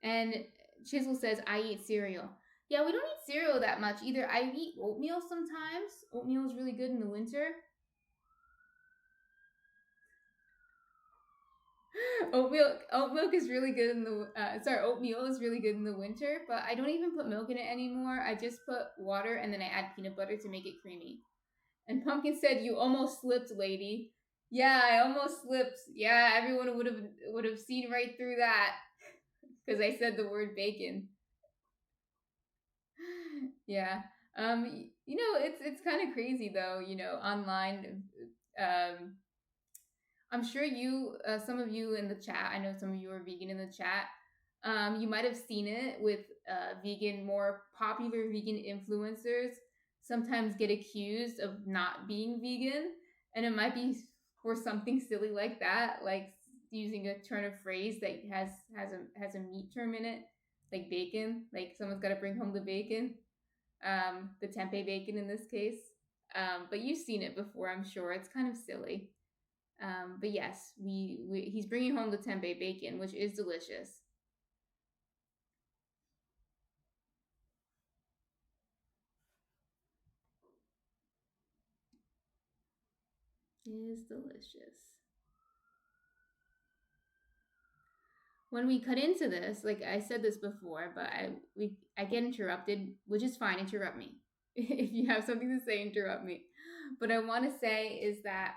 And Chisel says, I eat cereal. Yeah, we don't eat cereal that much either. I eat oatmeal sometimes. Oatmeal is really good in the winter. Oatmeal is really good in the oatmeal is really good in the winter, but I don't even put milk in it anymore. I just put water and then I add peanut butter to make it creamy. And Pumpkin said, "You almost slipped, lady." Yeah, I almost slipped. Yeah, everyone would have seen right through that because I said the word bacon. Yeah. It's kind of crazy though. Online. I'm sure some of you in the chat, I know some of you are vegan in the chat. You might have seen it with more popular vegan influencers sometimes get accused of not being vegan. And it might be for something silly like that, like using a turn of phrase that has a meat term in it, like bacon. Like someone's got to bring home the bacon, the tempeh bacon in this case. But you've seen it before, I'm sure. It's kind of silly. But yes, he's bringing home the tempeh bacon, which is delicious. It is delicious. When we cut into this, like I said this before, but I get interrupted, which is fine. Interrupt me if you have something to say. Interrupt me. But I want to say is that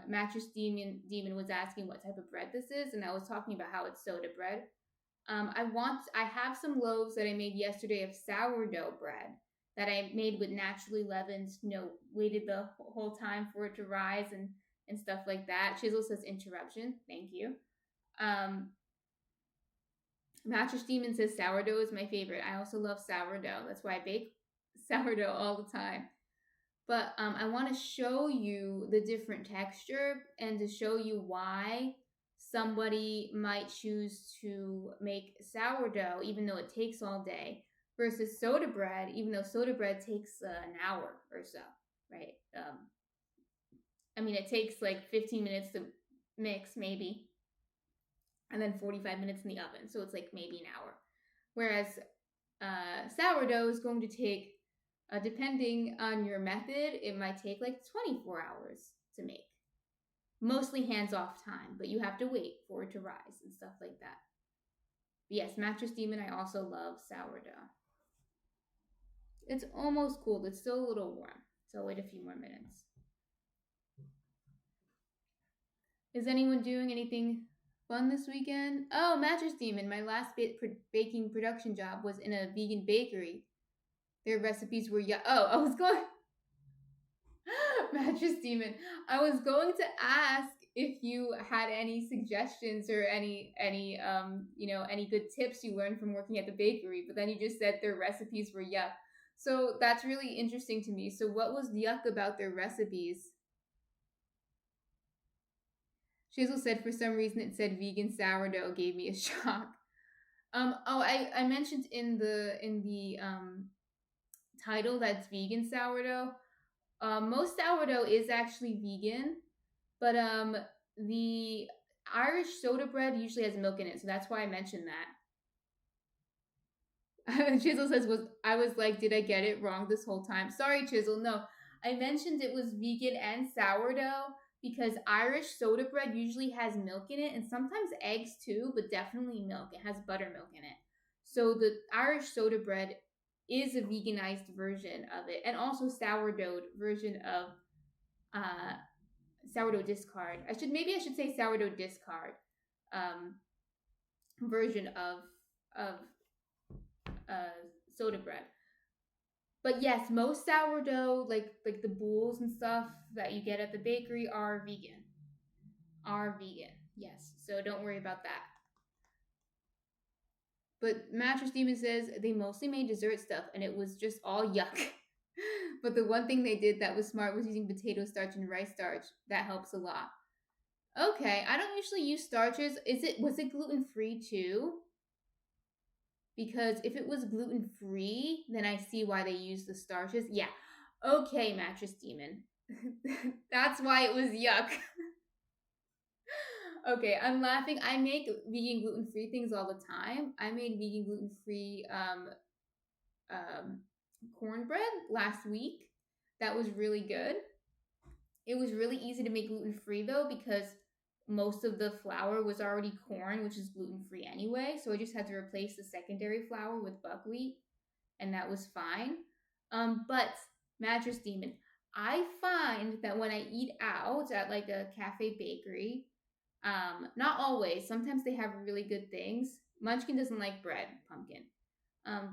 Mattress Demon was asking what type of bread this is, and I was talking about how it's soda bread. I have some loaves that I made yesterday of sourdough bread that I made with naturally leavened. Waited the whole time for it to rise and stuff like that. Chisel says interruption. Thank you. Mattress Demon says sourdough is my favorite. I also love sourdough. That's why I bake sourdough all the time. But I want to show you the different texture and to show you why somebody might choose to make sourdough, even though it takes all day, versus soda bread, even though soda bread takes an hour or so, right? It takes like 15 minutes to mix, maybe, and then 45 minutes in the oven. So it's like maybe an hour. Whereas sourdough is going to take, depending on your method, it might take like 24 hours to make. Mostly hands-off time, but you have to wait for it to rise and stuff like that. But yes, Mattress Demon, I also love sourdough. It's almost cooled. It's still a little warm, so I'll wait a few more minutes. Is anyone doing anything fun this weekend? Oh, Mattress Demon, my last baking production job was in a vegan bakery. Their recipes were I was going Mattress Demon. I was going to ask if you had any suggestions or any good tips you learned from working at the bakery, but then you just said their recipes were yuck. So that's really interesting to me. So what was yuck about their recipes? Shizzle said for some reason it said vegan sourdough, gave me a shock. I mentioned in the title that's vegan sourdough. Most sourdough is actually vegan, but the Irish soda bread usually has milk in it, so that's why I mentioned that. Chisel says, I was like, did I get it wrong this whole time? Sorry, Chisel. No, I mentioned it was vegan and sourdough because Irish soda bread usually has milk in it and sometimes eggs too, but definitely milk. It has buttermilk in it. So the Irish soda bread is a veganized version of it, and also sourdough version of sourdough discard. I should say sourdough discard version of soda bread. But yes, most sourdough, like the bowls and stuff that you get at the bakery, are vegan. Yes, so don't worry about that. But Mattress Demon says they mostly made dessert stuff and it was just all yuck. But the one thing they did that was smart was using potato starch and rice starch. That helps a lot. Okay, I don't usually use starches. Was it gluten free too? Because if it was gluten free, then I see why they use the starches. Yeah. Okay, Mattress Demon. That's why it was yuck. Okay, I'm laughing. I make vegan gluten free things all the time. I made vegan gluten free um, cornbread last week. That was really good. It was really easy to make gluten free though because most of the flour was already corn, which is gluten free anyway. So I just had to replace the secondary flour with buckwheat, and that was fine. But Mattress Demon, I find that when I eat out at like a cafe bakery, not always. Sometimes they have really good things. Munchkin doesn't like bread, pumpkin.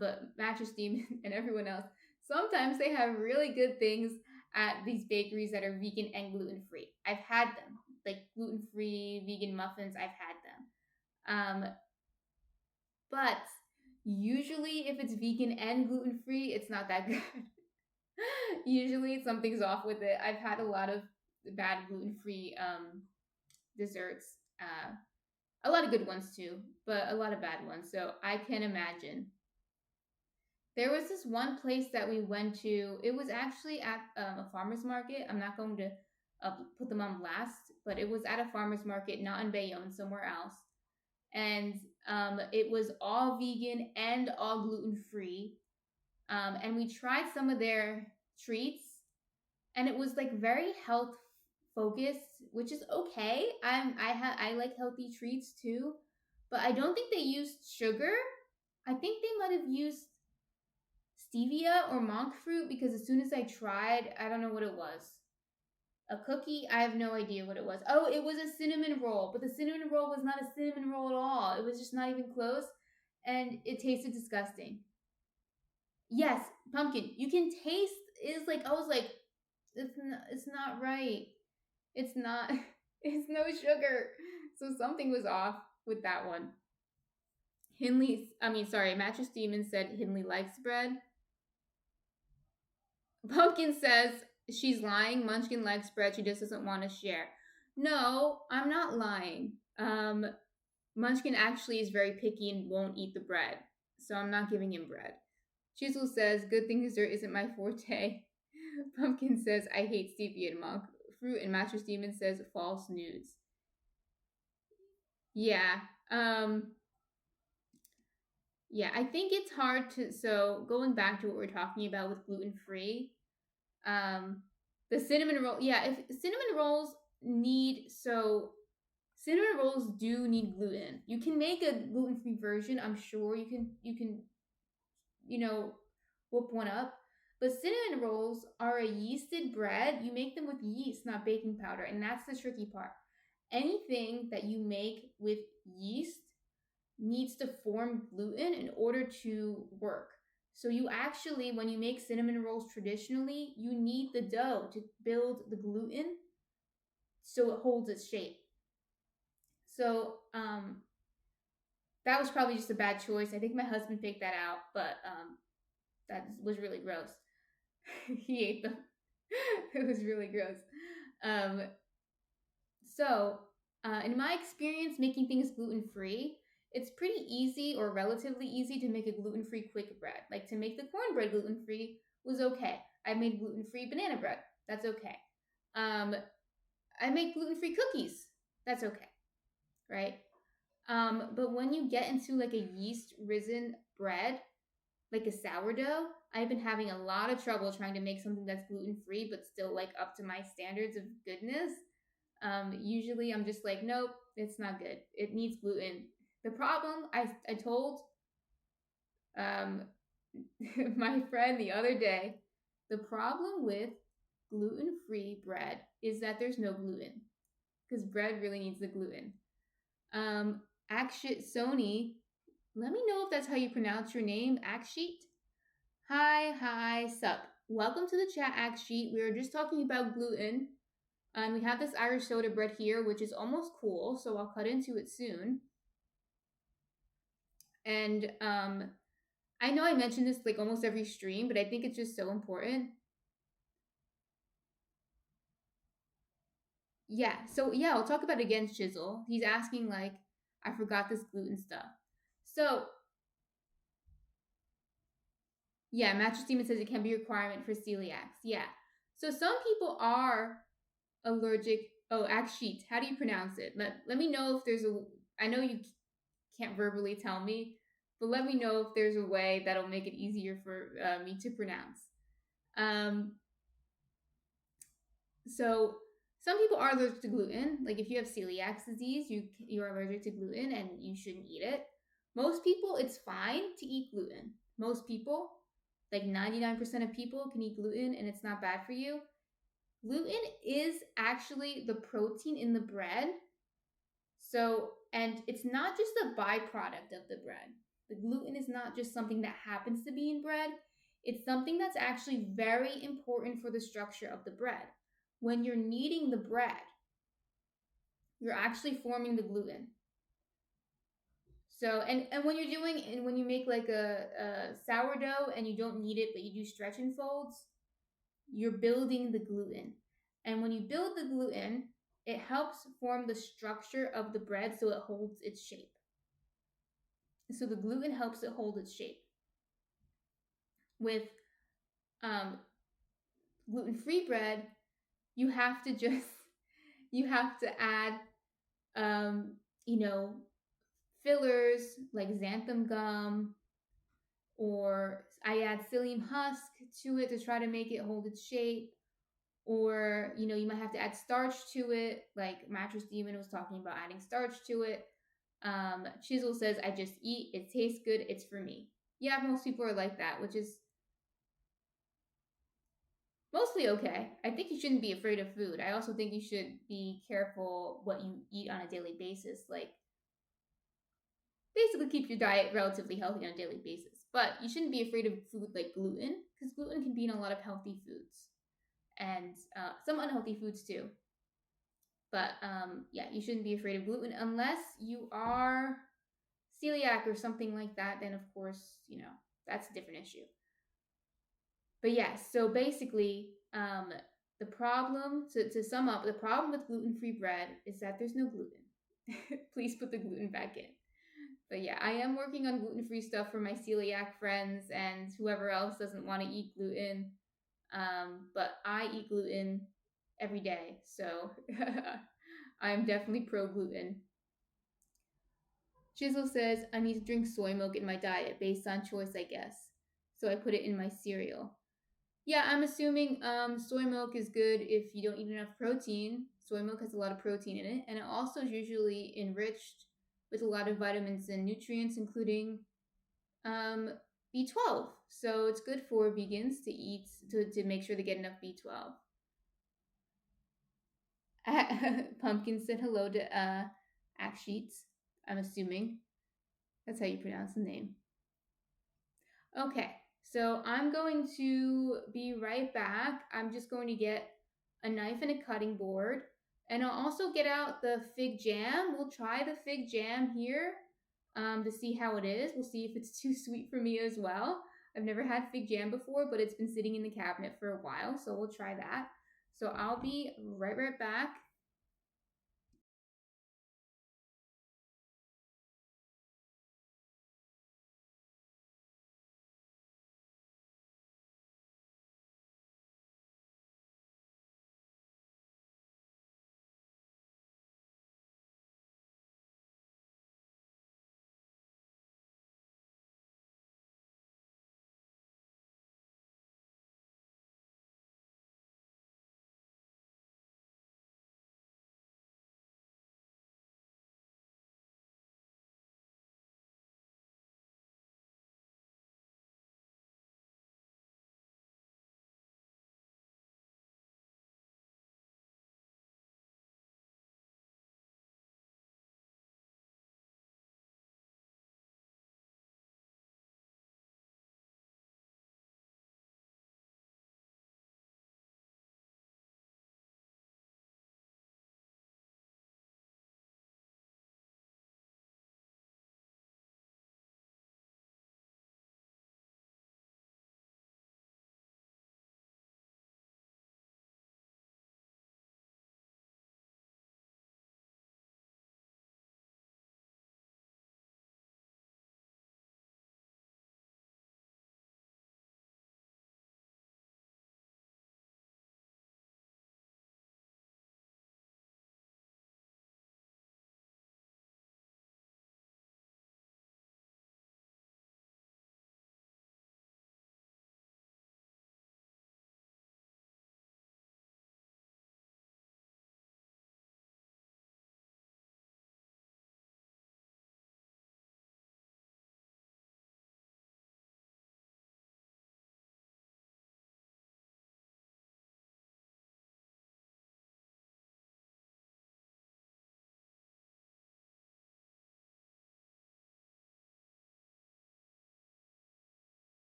But Mattress Demon and everyone else, sometimes they have really good things at these bakeries that are vegan and gluten free. I've had them, like gluten free vegan muffins. I've had them. But usually, if it's vegan and gluten free, it's not that good. Usually, something's off with it. I've had a lot of bad gluten free desserts. A lot of good ones too, but a lot of bad ones. So I can imagine. There was this one place that we went to. It was actually at a farmer's market. I'm not going to put them on blast, but it was at a farmer's market, not in Bayonne, somewhere else. And it was all vegan and all gluten free. And we tried some of their treats, and it was like very health focused, which is okay. I like healthy treats too, but I don't think they used sugar. I think they might have used stevia or monk fruit because as soon as I tried, I don't know what it was. A cookie, I have no idea what it was. Oh, it was a cinnamon roll, but the cinnamon roll was not a cinnamon roll at all. It was just not even close, and it tasted disgusting. Yes, pumpkin. You can taste. It's like I was like, it's not right. It's not. It's no sugar. So something was off with that one. Mattress Demon said Hindley likes bread. Pumpkin says she's lying. Munchkin likes bread. She just doesn't want to share. No, I'm not lying. Munchkin actually is very picky and won't eat the bread. So I'm not giving him bread. Chisel says, good thing dessert isn't my forte. Pumpkin says, I hate stevia and monk fruit. And Mattress Demon says, false news. Yeah. Yeah, I think it's hard to. So going back to what we're talking about with gluten free, the cinnamon roll. Yeah, if cinnamon rolls cinnamon rolls do need gluten. You can make a gluten free version. I'm sure you can whoop one up. But cinnamon rolls are a yeasted bread. You make them with yeast, not baking powder, and that's the tricky part. Anything that you make with yeast needs to form gluten in order to work. So you actually, when you make cinnamon rolls traditionally, you need the dough to build the gluten so it holds its shape. So that was probably just a bad choice. I think my husband picked that out, but that was really gross. He ate them. It was really gross. Um, in my experience making things gluten free, it's pretty easy or relatively easy to make a gluten free quick bread. Like to make the cornbread gluten free was okay. I made gluten free banana bread. That's okay. I make gluten free cookies. That's okay. Right? But when you get into like a yeast risen bread, like a sourdough, I've been having a lot of trouble trying to make something that's gluten free but still like up to my standards of goodness. Usually I'm just like, nope, it's not good. It needs gluten. The problem I told my friend the other day, the problem with gluten-free bread is that there's no gluten because bread really needs the gluten. Akshit Sony, let me know if that's how you pronounce your name, Akshit. Hi, sup. Welcome to the chat, Akshit. We were just talking about gluten. And we have this Irish soda bread here, which is almost cool, so I'll cut into it soon. And I know I mention this like almost every stream, but I think it's just so important. Yeah, so yeah, I'll talk about it again, Chisel. He's asking like, I forgot this gluten stuff. So yeah, Mattress Demon says it can be a requirement for celiacs. Yeah. So some people are allergic. Oh, Aksheet. How do you pronounce it? Let me know if there's a. I know you can't verbally tell me, but let me know if there's a way that'll make it easier for me to pronounce. Um, so some people are allergic to gluten. Like if you have celiac disease, you're allergic to gluten and you shouldn't eat it. Most people, it's fine to eat gluten. Most people, like 99% of people, can eat gluten and it's not bad for you. Gluten is actually the protein in the bread. So, and it's not just a byproduct of the bread. The gluten is not just something that happens to be in bread. It's something that's actually very important for the structure of the bread. When you're kneading the bread, you're actually forming the gluten. So, and when you're doing, and when you make like a sourdough and you don't knead it, but you do stretch and folds, you're building the gluten. And when you build the gluten, it helps form the structure of the bread so it holds its shape. So the gluten helps it hold its shape. With um, gluten-free bread, you have to just you have to add um, you know, fillers like xanthan gum, or I add psyllium husk to it to try to make it hold its shape. Or, you know, you might have to add starch to it, like Mattress Demon was talking about adding starch to it. Chisel says, I just eat, it tastes good, it's for me. Yeah, most people are like that, which is mostly okay. I think you shouldn't be afraid of food. I also think you should be careful what you eat on a daily basis. Like, basically keep your diet relatively healthy on a daily basis. But you shouldn't be afraid of food like gluten, because gluten can be in a lot of healthy foods. And some unhealthy foods too. But yeah, you shouldn't be afraid of gluten unless you are celiac or something like that. Then, of course, you know, that's a different issue. But yes, so basically, the problem, to sum up, the problem with gluten-free bread is that there's no gluten. Please put the gluten back in. But yeah, I am working on gluten-free stuff for my celiac friends and whoever else doesn't want to eat gluten. But I eat gluten every day, so I'm definitely pro gluten. Chisel says I need to drink soy milk in my diet based on choice, I guess. So I put it in my cereal. Yeah, I'm assuming soy milk is good if you don't eat enough protein. Soy milk has a lot of protein in it, and it also is usually enriched with a lot of vitamins and nutrients, including B12. So it's good for vegans to eat to make sure they get enough B12. Pumpkin said hello to Aksheets, I'm assuming. That's how you pronounce the name. Okay, so I'm going to be right back. I'm just going to get a knife and a cutting board. And I'll also get out the fig jam. We'll try the fig jam here to see how it is. We'll see if it's too sweet for me as well. I've never had fig jam before, but it's been sitting in the cabinet for a while, so we'll try that. So I'll be right back.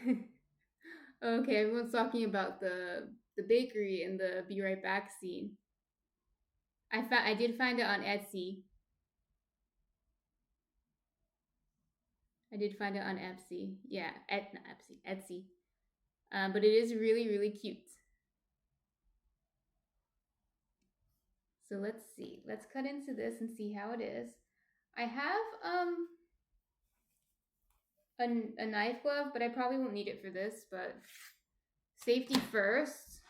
Okay, everyone's talking about the bakery and the be right back scene. I did find it on Etsy. I did find it on Etsy. Yeah, not Etsy, Etsy. But it is really, really cute. So let's see. Let's cut into this and see how it is. I have a knife glove, but I probably won't need it for this, but safety first.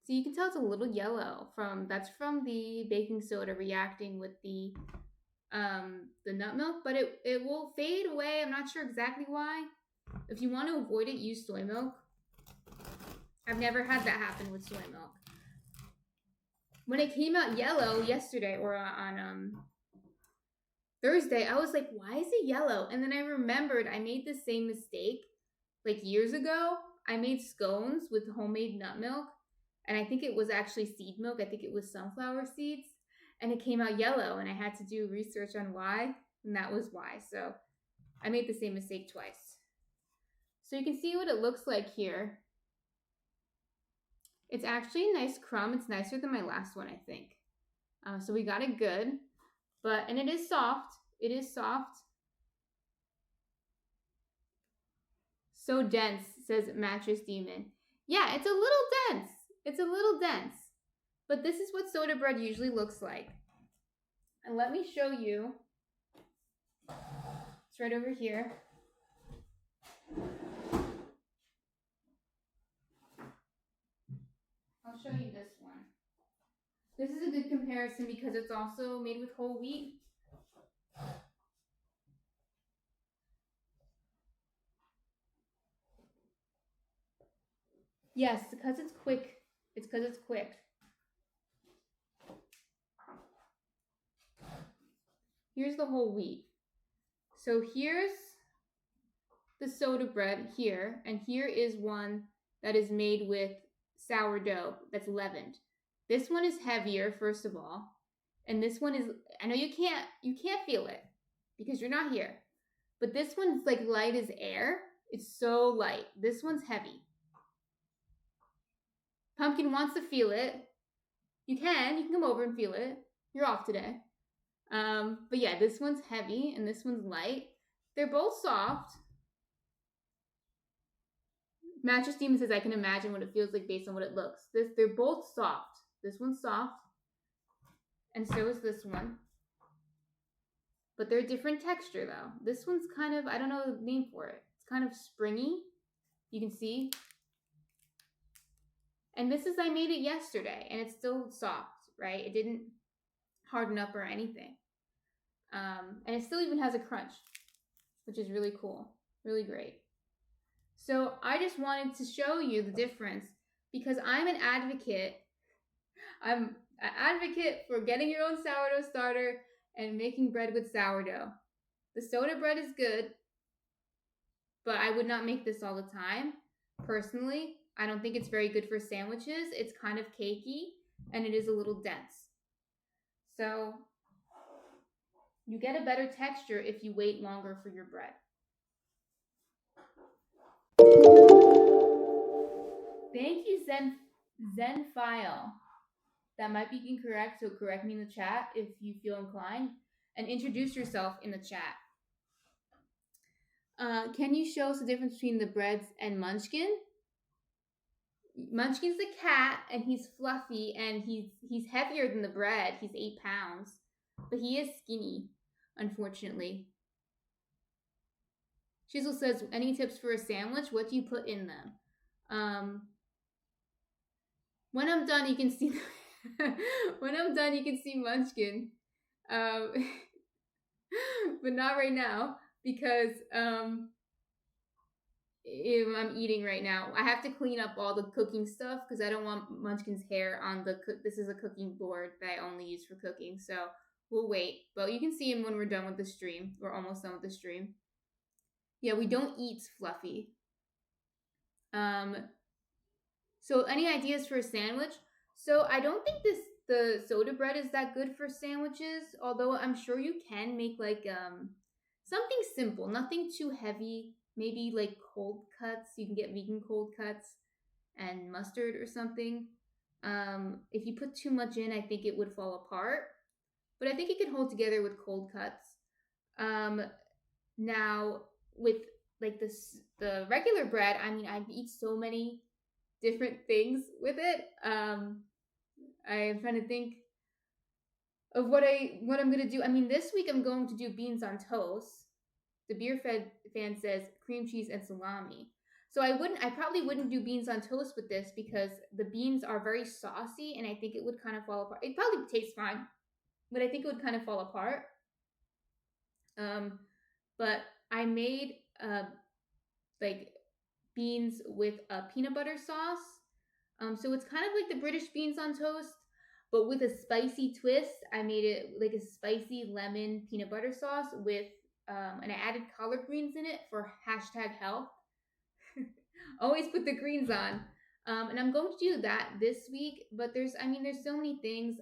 So you can tell it's a little yellow that's from the baking soda reacting with the nut milk, but it will fade away. I'm not sure exactly why. If you want to avoid it, use soy milk. I've never had that happen with soy milk. When it came out yellow yesterday or on Thursday, I was like, why is it yellow? And then I remembered I made the same mistake like years ago. I made scones with homemade nut milk, and I think it was actually seed milk. I think it was sunflower seeds, and it came out yellow, and I had to do research on why, and that was why. So I made the same mistake twice. So you can see what it looks like here. It's actually a nice crumb. It's nicer than my last one, I think. So we got it good, and it is soft. It is soft. So dense, says Mattress Demon. Yeah, it's a little dense. It's a little dense. But this is what soda bread usually looks like. And let me show you. It's right over here. I'll show you this one. This is a good comparison because it's also made with whole wheat. Yes, because it's quick. It's because it's quick. Here's the whole wheat. So here's the soda bread here, and here is one that is made with sourdough that's leavened. This one is heavier, first of all, and this one is, I know you can't feel it because you're not here, but this one's like light as air. It's so light. This one's heavy. Pumpkin wants to feel it. You can come over and feel it. You're off today. But yeah, this one's heavy and this one's light. They're both soft. Mattress Demon says I can imagine what it feels like based on what it looks. They're both soft. This one's soft, and so is this one. But they're a different texture though. This one's kind of, I don't know the name for it. It's kind of springy. You can see. And this is, I made it yesterday, and it's still soft, right? It didn't harden up or anything. And it still even has a crunch, which is really cool, really great. So I just wanted to show you the difference because I'm an advocate. I'm an advocate for getting your own sourdough starter and making bread with sourdough. The soda bread is good, but I would not make this all the time. Personally, I don't think it's very good for sandwiches. It's kind of cakey and it is a little dense. So you get a better texture if you wait longer for your bread. Thank you, Zenfile. That might be incorrect, so correct me in the chat if you feel inclined. And introduce yourself in the chat. Can you show us the difference between the breads and Munchkin? Munchkin's the cat, and he's fluffy, and he's heavier than the bread. He's 8 pounds, but he is skinny, unfortunately. Chisel says, any tips for a sandwich? What do you put in them? When I'm done, you can see. When I'm done, you can see Munchkin, but not right now because I'm eating right now. I have to clean up all the cooking stuff because I don't want Munchkin's hair on the. This is a cooking board that I only use for cooking, so we'll wait. But you can see him when we're done with the stream. We're almost done with the stream. Yeah, we don't eat Fluffy. So any ideas for a sandwich? So I don't think the soda bread is that good for sandwiches, although I'm sure you can make like something simple, nothing too heavy. Maybe like cold cuts. You can get vegan cold cuts and mustard or something. If you put too much in, I think it would fall apart. But I think it can hold together with cold cuts. Um, Now with like the regular bread, I mean, I eat so many different things with it. I'm trying to think of what I'm gonna do. I mean, this week I'm going to do beans on toast. The beer fed fan says cream cheese and salami. So I probably wouldn't do beans on toast with this because the beans are very saucy and I think it would kind of fall apart. It probably tastes fine, but I think it would kind of fall apart. Um, but I made like beans with a peanut butter sauce. So it's kind of like the British beans on toast, but with a spicy twist. I made it like a spicy lemon peanut butter sauce with, and I added collard greens in it for #health. Always put the greens on. And I'm going to do that this week, but there's so many things.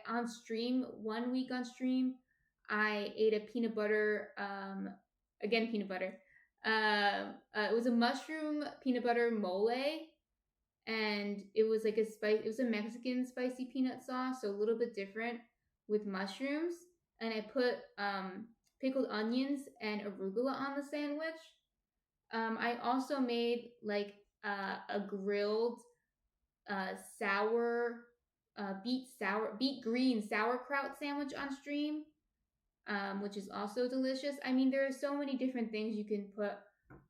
On stream, 1 week on stream, I ate a peanut butter, again, peanut butter. It was a mushroom peanut butter mole, and it was like it was a Mexican spicy peanut sauce, so a little bit different with mushrooms. And I put pickled onions and arugula on the sandwich. I also made like a grilled sour beet green sauerkraut sandwich on stream, which is also delicious. I mean, there are so many different things you can put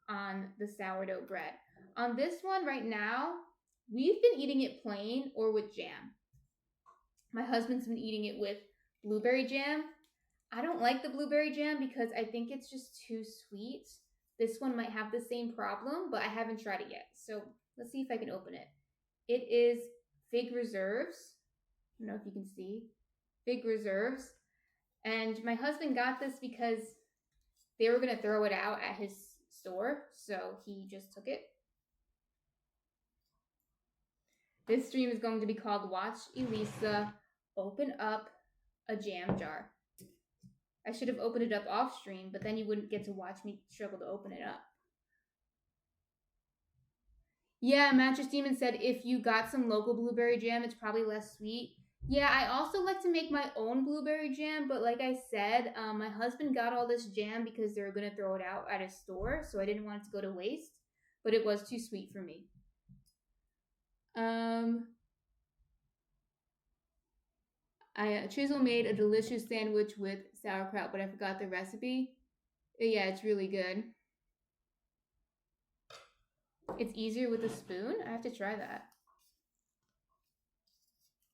on the sourdough bread. On this one right now, we've been eating it plain or with jam. My husband's been eating it with blueberry jam. I don't like the blueberry jam because I think it's just too sweet. This one might have the same problem, but I haven't tried it yet. So let's see if I can open it. It is Fig Reserves. I don't know if you can see. Fig Reserves. And my husband got this because they were going to throw it out at his store. So he just took it. This stream is going to be called Watch Elisa Open Up a Jam Jar. I should have opened it up off stream, but then you wouldn't get to watch me struggle to open it up. Yeah, Mattress Demon said if you got some local blueberry jam, it's probably less sweet. Yeah, I also like to make my own blueberry jam, but like I said, my husband got all this jam because they were going to throw it out at his store, so I didn't want it to go to waste, but it was too sweet for me. Chisel made a delicious sandwich with sauerkraut, but I forgot the recipe. Yeah, it's really good. It's easier with a spoon? I have to try that.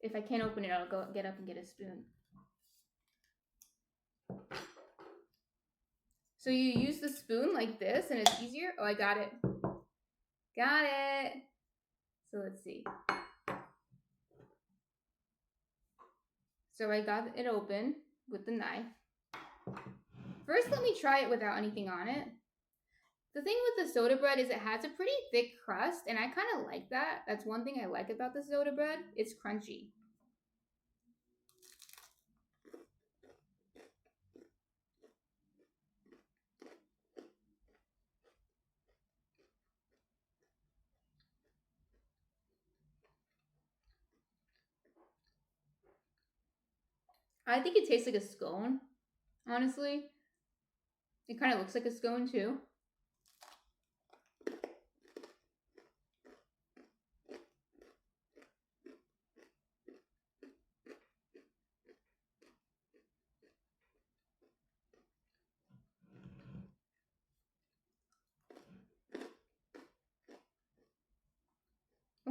If I can't open it, I'll go get up and get a spoon. So you use the spoon like this and it's easier? Oh, I got it. Got it. So let's see. So I got it open with the knife. First, let me try it without anything on it. The thing with the soda bread is it has a pretty thick crust, and I kind of like that. That's one thing I like about the soda bread. It's crunchy. I think it tastes like a scone, honestly. It kind of looks like a scone, too.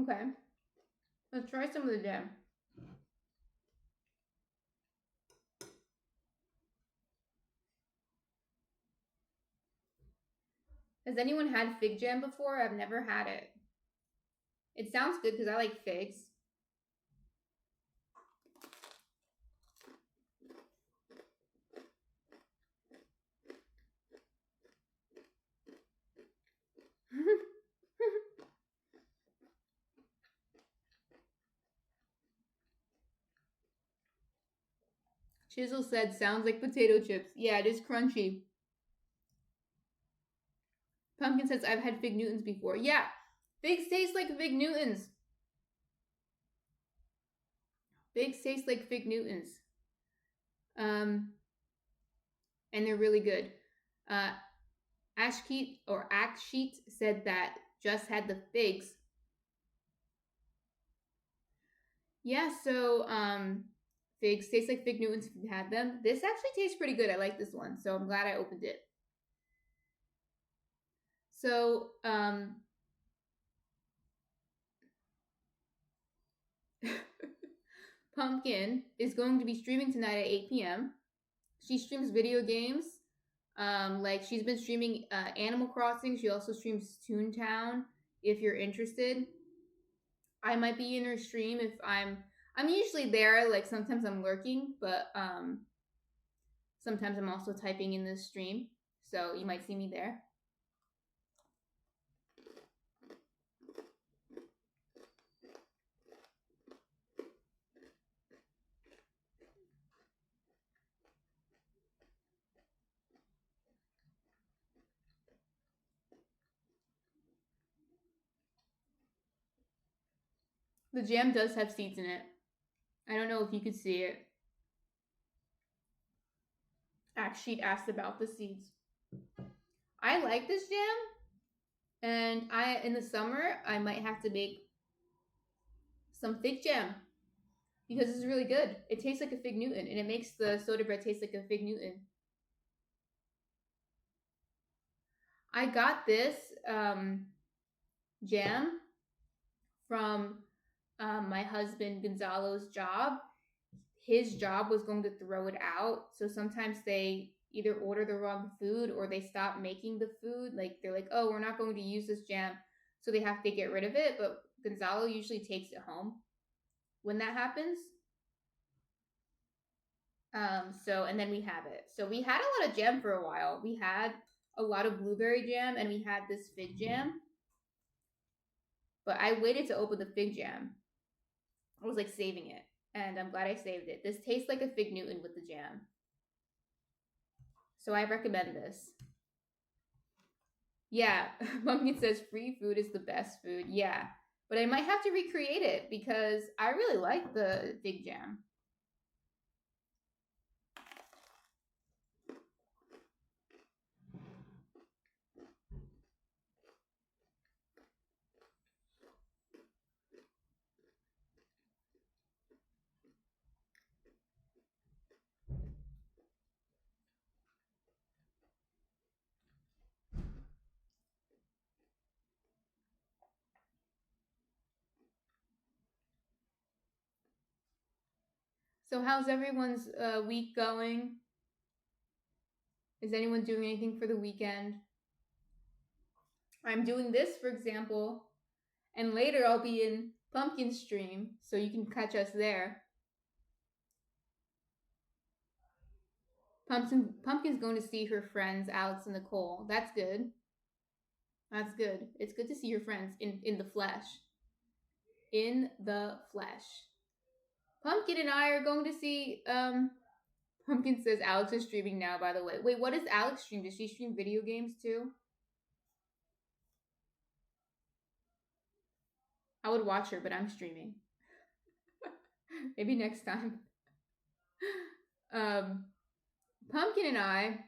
Okay. Let's try some of the jam. Has anyone had fig jam before? I've never had it. It sounds good because I like figs. Chisel said, sounds like potato chips. Yeah, it is crunchy. Pumpkin says, I've had Fig Newtons before. Yeah, figs taste like Fig Newtons. Figs taste like Fig Newtons. And they're really good. Aksheet said that just had the figs. Yeah, so figs taste like Fig Newtons if you've had them. This actually tastes pretty good. I like this one, so I'm glad I opened it. So Pumpkin is going to be streaming tonight at 8 p.m. She streams video games. Like she's been streaming Animal Crossing. She also streams Toontown. If you're interested, I might be in her stream if I'm usually there. Like sometimes I'm lurking, but sometimes I'm also typing in the stream, so you might see me there. The jam does have seeds in it. I don't know if you could see it. She'd asked about the seeds. I like this jam, and in the summer I might have to make some fig jam because it's really good. It tastes like a Fig Newton, and it makes the soda bread taste like a Fig Newton. I got this jam from my husband Gonzalo's job. His job was going to throw it out, so sometimes they either order the wrong food or they stop making the food. Like they're like, oh, we're not going to use this jam, so they have to get rid of it. But Gonzalo usually takes it home when that happens. So and then we have it. So we had a lot of jam for a while. We had a lot of blueberry jam and we had this fig jam. But I waited to open the fig jam. I was like saving it, and I'm glad I saved it. This tastes like a Fig Newton with the jam. So I recommend this. Yeah, Pumpkin says free food is the best food. Yeah, but I might have to recreate it because I really like the fig jam. So how's everyone's week going? Is anyone doing anything for the weekend? I'm doing this, for example, and later I'll be in Pumpkin stream, so you can catch us there. Pumpkin's going to see her friends, Alex and Nicole. That's good. That's good. It's good to see your friends in the flesh. In the flesh. Pumpkin and I are going to see Pumpkin says Alex is streaming now, by the way. Wait, what does Alex stream? Does she stream video games too? I would watch her, but I'm streaming. Maybe next time. Pumpkin and I.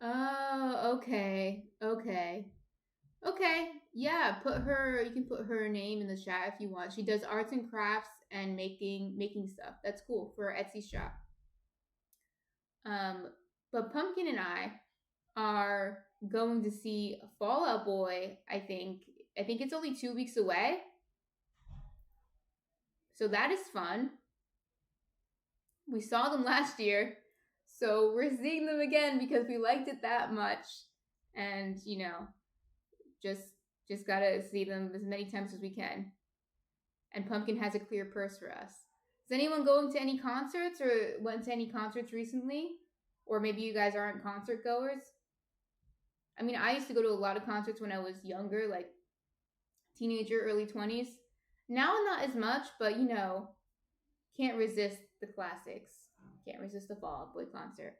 Oh, okay. Okay. Yeah, you can put her name in the chat if you want. She does arts and crafts and making stuff. That's cool for her Etsy shop. But Pumpkin and I are going to see Fall Out Boy, I think it's only 2 weeks away. So that is fun. We saw them last year, so we're seeing them again because we liked it that much. And, just gotta see them as many times as we can. And Pumpkin has a clear purse for us. Is anyone going to any concerts or went to any concerts recently? Or maybe you guys aren't concert goers? I mean, I used to go to a lot of concerts when I was younger, like teenager, early 20s. Now not as much, but can't resist the classics. Can't resist the Fall Out Boy concert.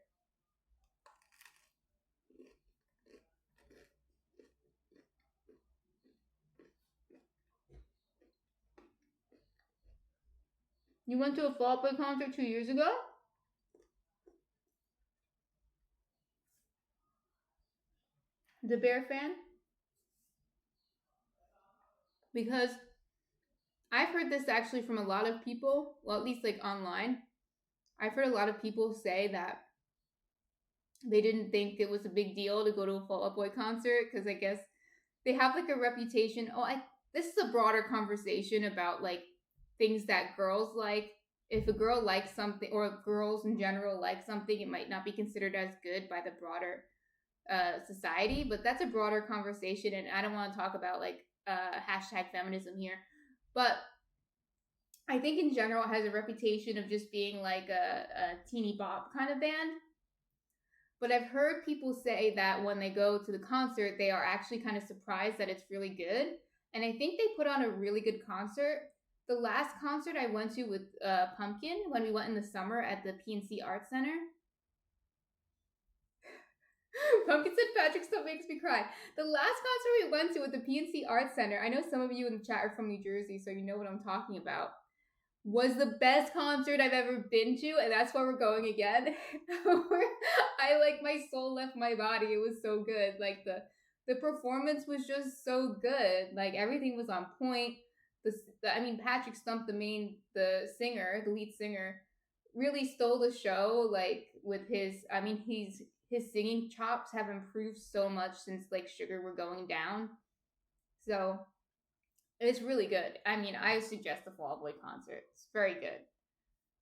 You went to a Fall Out Boy concert 2 years ago? The Bear fan? Because I've heard this actually from a lot of people, well, at least like online. I've heard a lot of people say that they didn't think it was a big deal to go to a Fall Out Boy concert because I guess they have like a reputation. This is a broader conversation about like things that girls like. If a girl likes something, or girls in general like something, it might not be considered as good by the broader society. But that's a broader conversation, and I don't want to talk about like hashtag feminism here. But I think in general it has a reputation of just being like a teeny bop kind of band. But I've heard people say that when they go to the concert, they are actually kind of surprised that it's really good. And I think they put on a really good concert. The last concert I went to with Pumpkin, when we went in the summer at the PNC Arts Center. Pumpkin said Patrick still makes me cry. The last concert we went to with the PNC Arts Center, I know some of you in the chat are from New Jersey, so you know what I'm talking about, was the best concert I've ever been to, and that's why we're going again. I like, my soul left my body. It was so good. Like the performance was just so good. Like everything was on point. Patrick Stump, the lead singer, really stole the show. Like with his singing chops have improved so much since like Sugar We're Going Down. So it's really good. I suggest the Fall Out Boy concert. It's very good.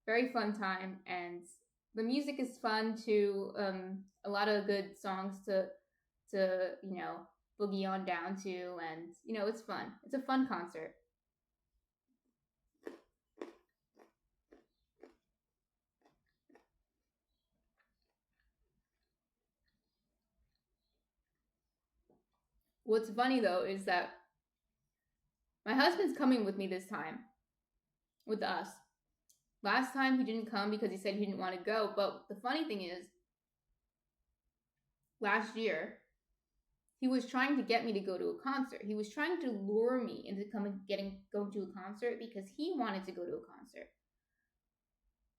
Very fun time, and the music is fun too. A lot of good songs to boogie on down to, and it's fun. It's a fun concert. What's funny though is that my husband's coming with me this time, with us. Last time he didn't come because he said he didn't want to go. But the funny thing is, last year, he was trying to get me to go to a concert. He was trying to lure me into going to a concert because he wanted to go to a concert.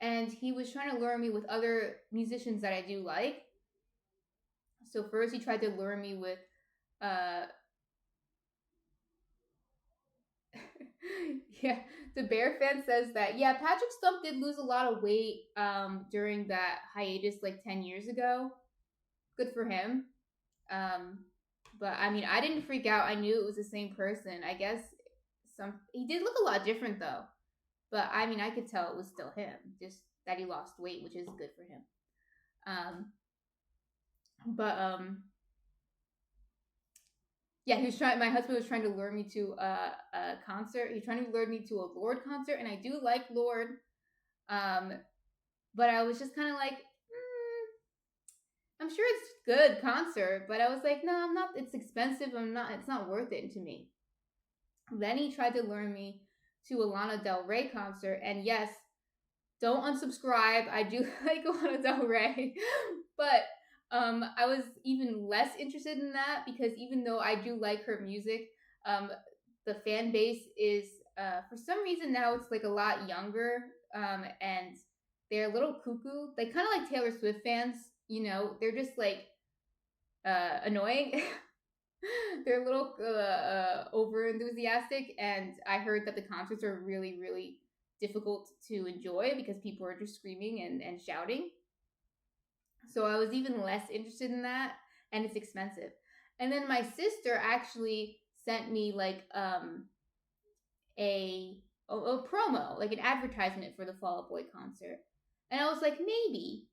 And he was trying to lure me with other musicians that I do like. So first he tried to lure me with yeah, the Bear fan says that, yeah, Patrick Stump did lose a lot of weight during that hiatus like 10 years ago. Good for him. But I didn't freak out. I knew it was the same person. I guess he did look a lot different though. But I could tell it was still him, just that he lost weight, which is good for him. Yeah, my husband was trying to lure me to a concert. He's trying to lure me to a Lorde concert, and I do like Lorde. But I was just kind of like, I'm sure it's good concert, but I was like, no, I'm not. It's expensive. It's not worth it to me. Then he tried to lure me to a Lana Del Rey concert, and yes, don't unsubscribe. I do like Lana Del Rey, but I was even less interested in that because even though I do like her music, the fan base is for some reason now it's like a lot younger, and they're a little cuckoo. They kind of like Taylor Swift fans, they're just like annoying. They're a little over enthusiastic, and I heard that the concerts are really, really difficult to enjoy because people are just screaming and shouting. So I was even less interested in that, and it's expensive. And then my sister actually sent me like a promo, like an advertisement for the Fall Out Boy concert. And I was like, maybe.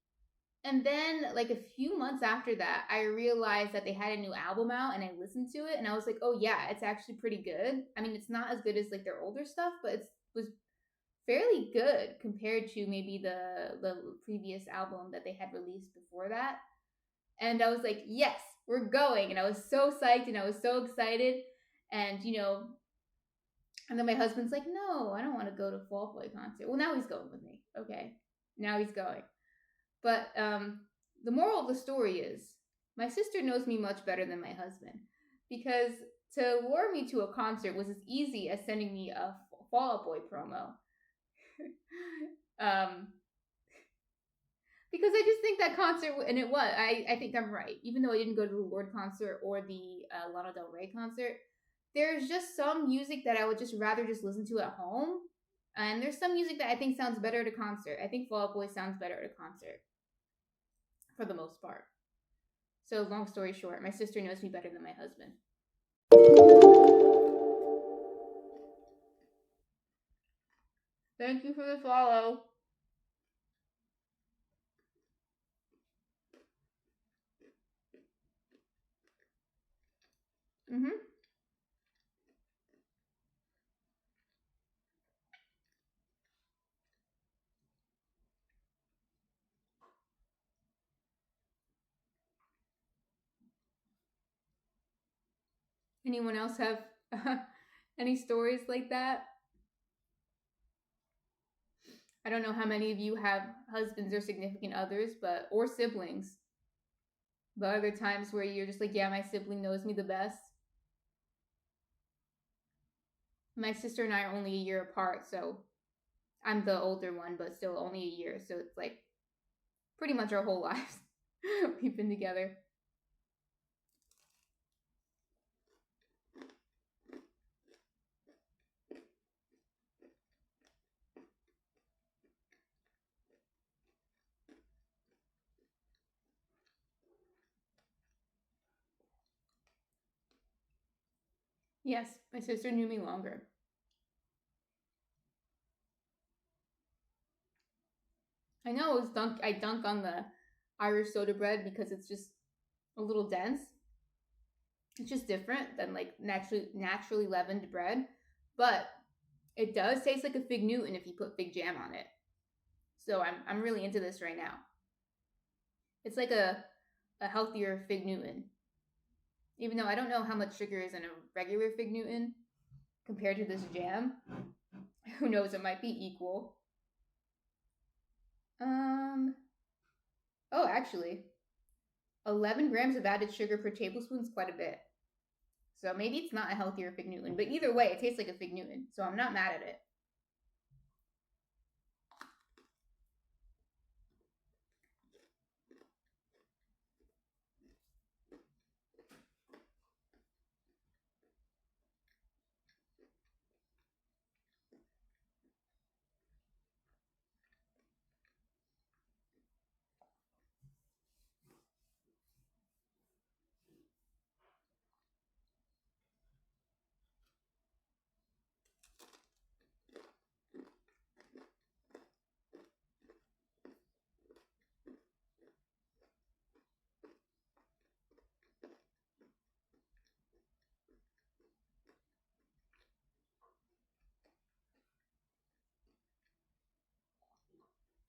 And then like a few months after that, I realized that they had a new album out, and I listened to it, and I was like, oh yeah, it's actually pretty good. It's not as good as like their older stuff, but it was fairly good compared to maybe the previous album that they had released before that. And I was like, yes, we're going. And I was so psyched and I was so excited. And, And then my husband's like, no, I don't want to go to Fall Out Boy concert. Well, now he's going with me. Okay. Now he's going. But the moral of the story is my sister knows me much better than my husband, because to lure me to a concert was as easy as sending me a Fall Out Boy promo. Because I just think that concert, and it was, I think I'm right. Even though I didn't go to the Lorde concert or the Lana Del Rey concert, there's just some music that I would just rather just listen to at home. And there's some music that I think sounds better at a concert. I think Fall Out Boy sounds better at a concert, for the most part. So long story short, my sister knows me better than my husband. Thank you for the follow. Mm-hmm. Anyone else have any stories like that? I don't know how many of you have husbands or significant others, or siblings. But are there times where you're just like, yeah, my sibling knows me the best? My sister and I are only a year apart, so I'm the older one, but still only a year. So it's like pretty much our whole lives we've been together. Yes, my sister knew me longer. I know I dunk on the Irish soda bread because it's just a little dense. It's just different than like naturally leavened bread, but it does taste like a fig Newton if you put fig jam on it. So I'm really into this right now. It's like a healthier fig Newton. Even though I don't know how much sugar is in a regular fig Newton compared to this jam. Who knows, it might be equal. Oh, actually, 11 grams of added sugar per tablespoon is quite a bit. So maybe it's not a healthier fig Newton, but either way, it tastes like a fig Newton, so I'm not mad at it.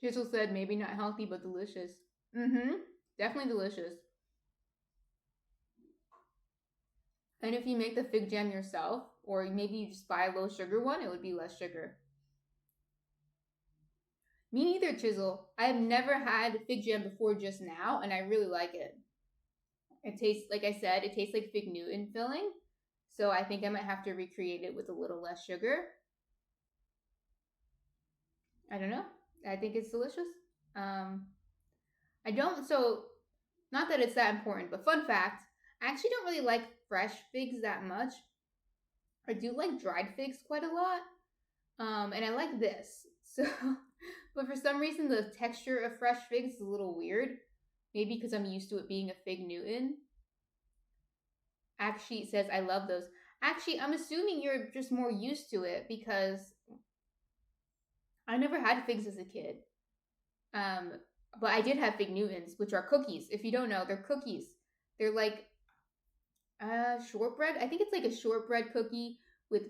Chisel said maybe not healthy, but delicious. Mm-hmm. Definitely delicious. And if you make the fig jam yourself, or maybe you just buy a low sugar one, it would be less sugar. Me neither, Chisel. I have never had fig jam before just now, and I really like it. It tastes, like I said, it tastes like fig Newton filling. So I think I might have to recreate it with a little less sugar. I don't know. I think it's delicious. I don't, so not that it's that important, but fun fact, I actually don't really like fresh figs that much. I do like dried figs quite a lot. And I like this. So, but for some reason, the texture of fresh figs is a little weird. Maybe because I'm used to it being a fig Newton. Actually, it says, I love those. Actually, I'm assuming you're just more used to it because I never had figs as a kid. But I did have fig Newtons, which are cookies. If you don't know, they're cookies. They're like shortbread. I think it's like a shortbread cookie with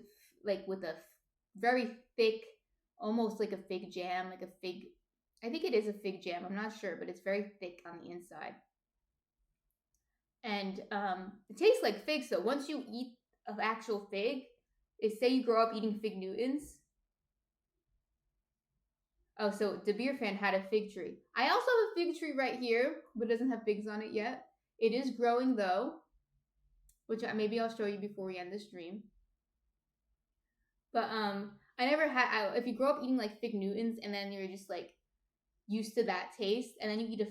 a very thick, almost like a fig jam, like a fig. I think it is a fig jam. I'm not sure, but it's very thick on the inside. And it tastes like fig. So once you eat an actual fig, is say you grow up eating fig Newtons. Oh, so the beer fan had a fig tree. I also have a fig tree right here, but it doesn't have figs on it yet. It is growing though, which maybe I'll show you before we end the stream. But I never had. If you grow up eating like fig Newtons and then you're just like used to that taste, and then you eat a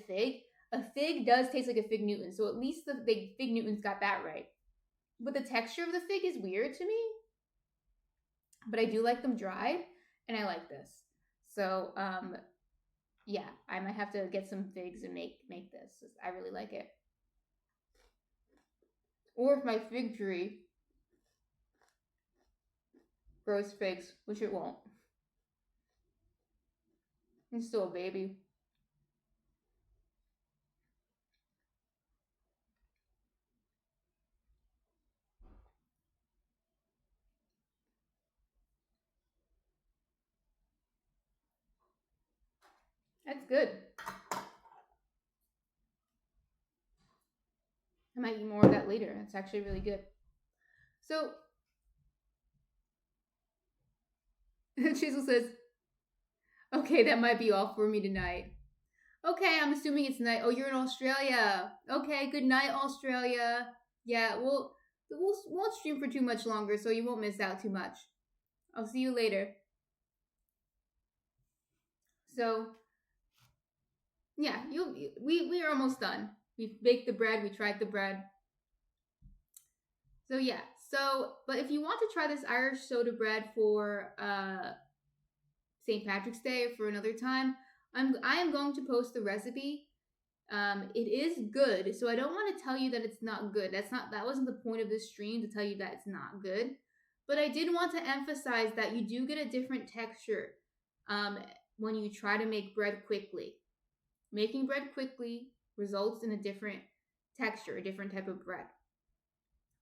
fig does taste like a fig Newton. So at least the fig Newtons got that right. But the texture of the fig is weird to me. But I do like them dried, and I like this. So yeah, I might have to get some figs and make this. I really like it. Or if my fig tree grows figs, which it won't. It's still a baby. That's good. I might eat more of that later. It's actually really good. So, Chisel says, okay, that might be all for me tonight. Okay, I'm assuming it's night. Oh, you're in Australia. Okay, good night, Australia. Yeah, we won't stream for too much longer, so you won't miss out too much. I'll see you later. So, yeah, we are almost done. We've baked the bread. We tried the bread. So yeah. So, but if you want to try this Irish soda bread for St. Patrick's Day or for another time, I am going to post the recipe. It is good, so I don't want to tell you that it's not good. That wasn't the point of this stream, to tell you that it's not good. But I did want to emphasize that you do get a different texture when you try to make bread quickly. Making bread quickly results in a different texture, a different type of bread.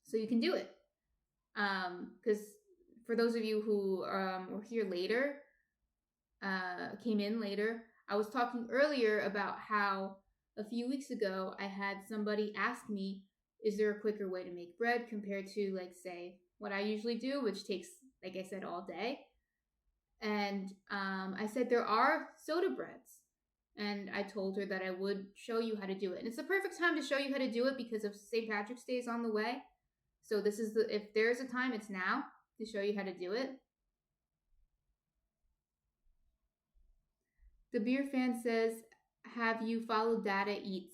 So you can do it. Because for those of you who were here later, came in later, I was talking earlier about how a few weeks ago I had somebody ask me, is there a quicker way to make bread compared to, like, say, what I usually do, which takes, like I said, all day. And I said there are soda breads. And I told her that I would show you how to do it. And it's the perfect time to show you how to do it because of St. Patrick's Day is on the way. So this is if there's a time, it's now to show you how to do it. The beer fan says, have you followed Data Eats?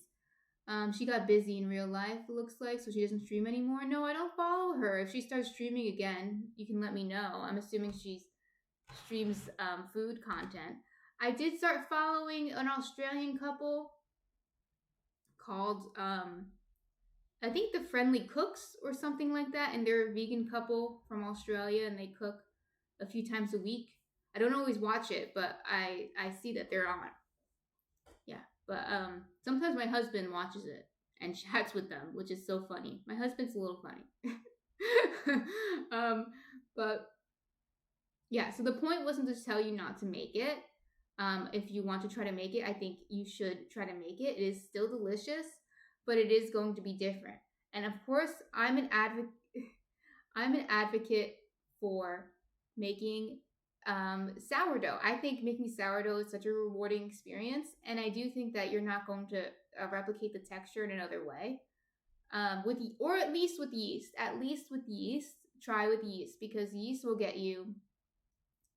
She got busy in real life, it looks like, so she doesn't stream anymore. No, I don't follow her. If she starts streaming again, you can let me know. I'm assuming she streams food content. I did start following an Australian couple called, I think the Friendly Cooks or something like that, and they're a vegan couple from Australia, and they cook a few times a week. I don't always watch it, but I see that they're on. Yeah, but sometimes my husband watches it and chats with them, which is so funny. My husband's a little funny. But yeah, so the point wasn't to tell you not to make it. If you want to try to make it, I think you should try to make it. It is still delicious, but it is going to be different. And of course, I'm an advocate for making sourdough. I think making sourdough is such a rewarding experience, and I do think that you're not going to replicate the texture in another way. Or at least with yeast. At least with yeast, try with yeast, because yeast will get you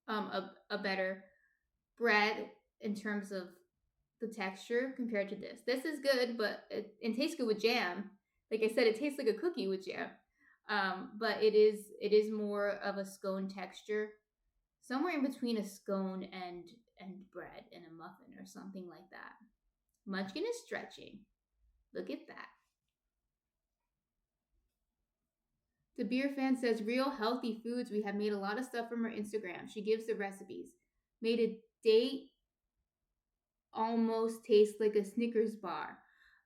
a better bread in terms of the texture compared to this. This is good, but it tastes good with jam. Like I said, it tastes like a cookie with jam. But it is more of a scone texture, somewhere in between a scone and bread and a muffin or something like that. Munchkin is stretching. Look at that. The beer fan says, real healthy foods. We have made a lot of stuff from her Instagram. She gives the recipes. Made a date almost tastes like a Snickers bar.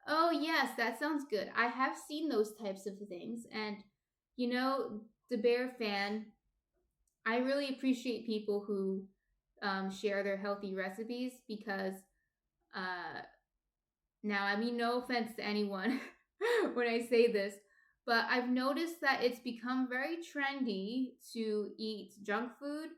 Oh yes, that sounds good. I have seen those types of things, and you know, the bear fan, I really appreciate people who share their healthy recipes, because now, I mean, no offense to anyone when I say this, But I've noticed that it's become very trendy to eat junk food,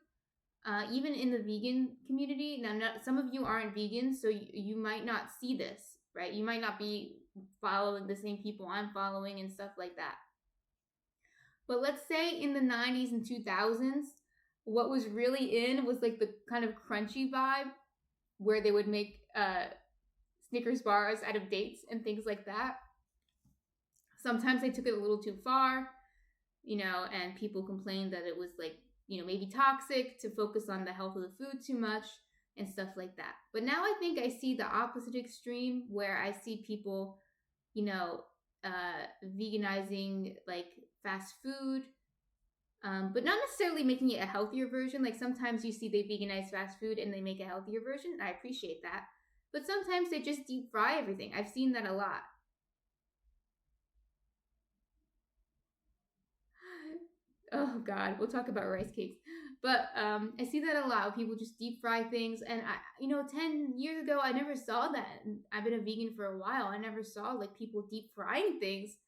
even in the vegan community. Now, some of you aren't vegan, so you might not see this, right? You might not be following the same people I'm following and stuff like that. But let's say in the 90s and 2000s, what was really in was like the kind of crunchy vibe where they would make Snickers bars out of dates and things like that. Sometimes they took it a little too far, and people complained that it was like, maybe toxic to focus on the health of the food too much and stuff like that. But now I think I see the opposite extreme where I see people, veganizing like fast food, but not necessarily making it a healthier version. Like sometimes you see they veganize fast food and they make a healthier version, and I appreciate that. But sometimes they just deep fry everything. I've seen that a lot. Oh God, we'll talk about rice cakes. But I see that a lot. People just deep fry things, and 10 years ago, I never saw that. I've been a vegan for a while. I never saw like people deep frying things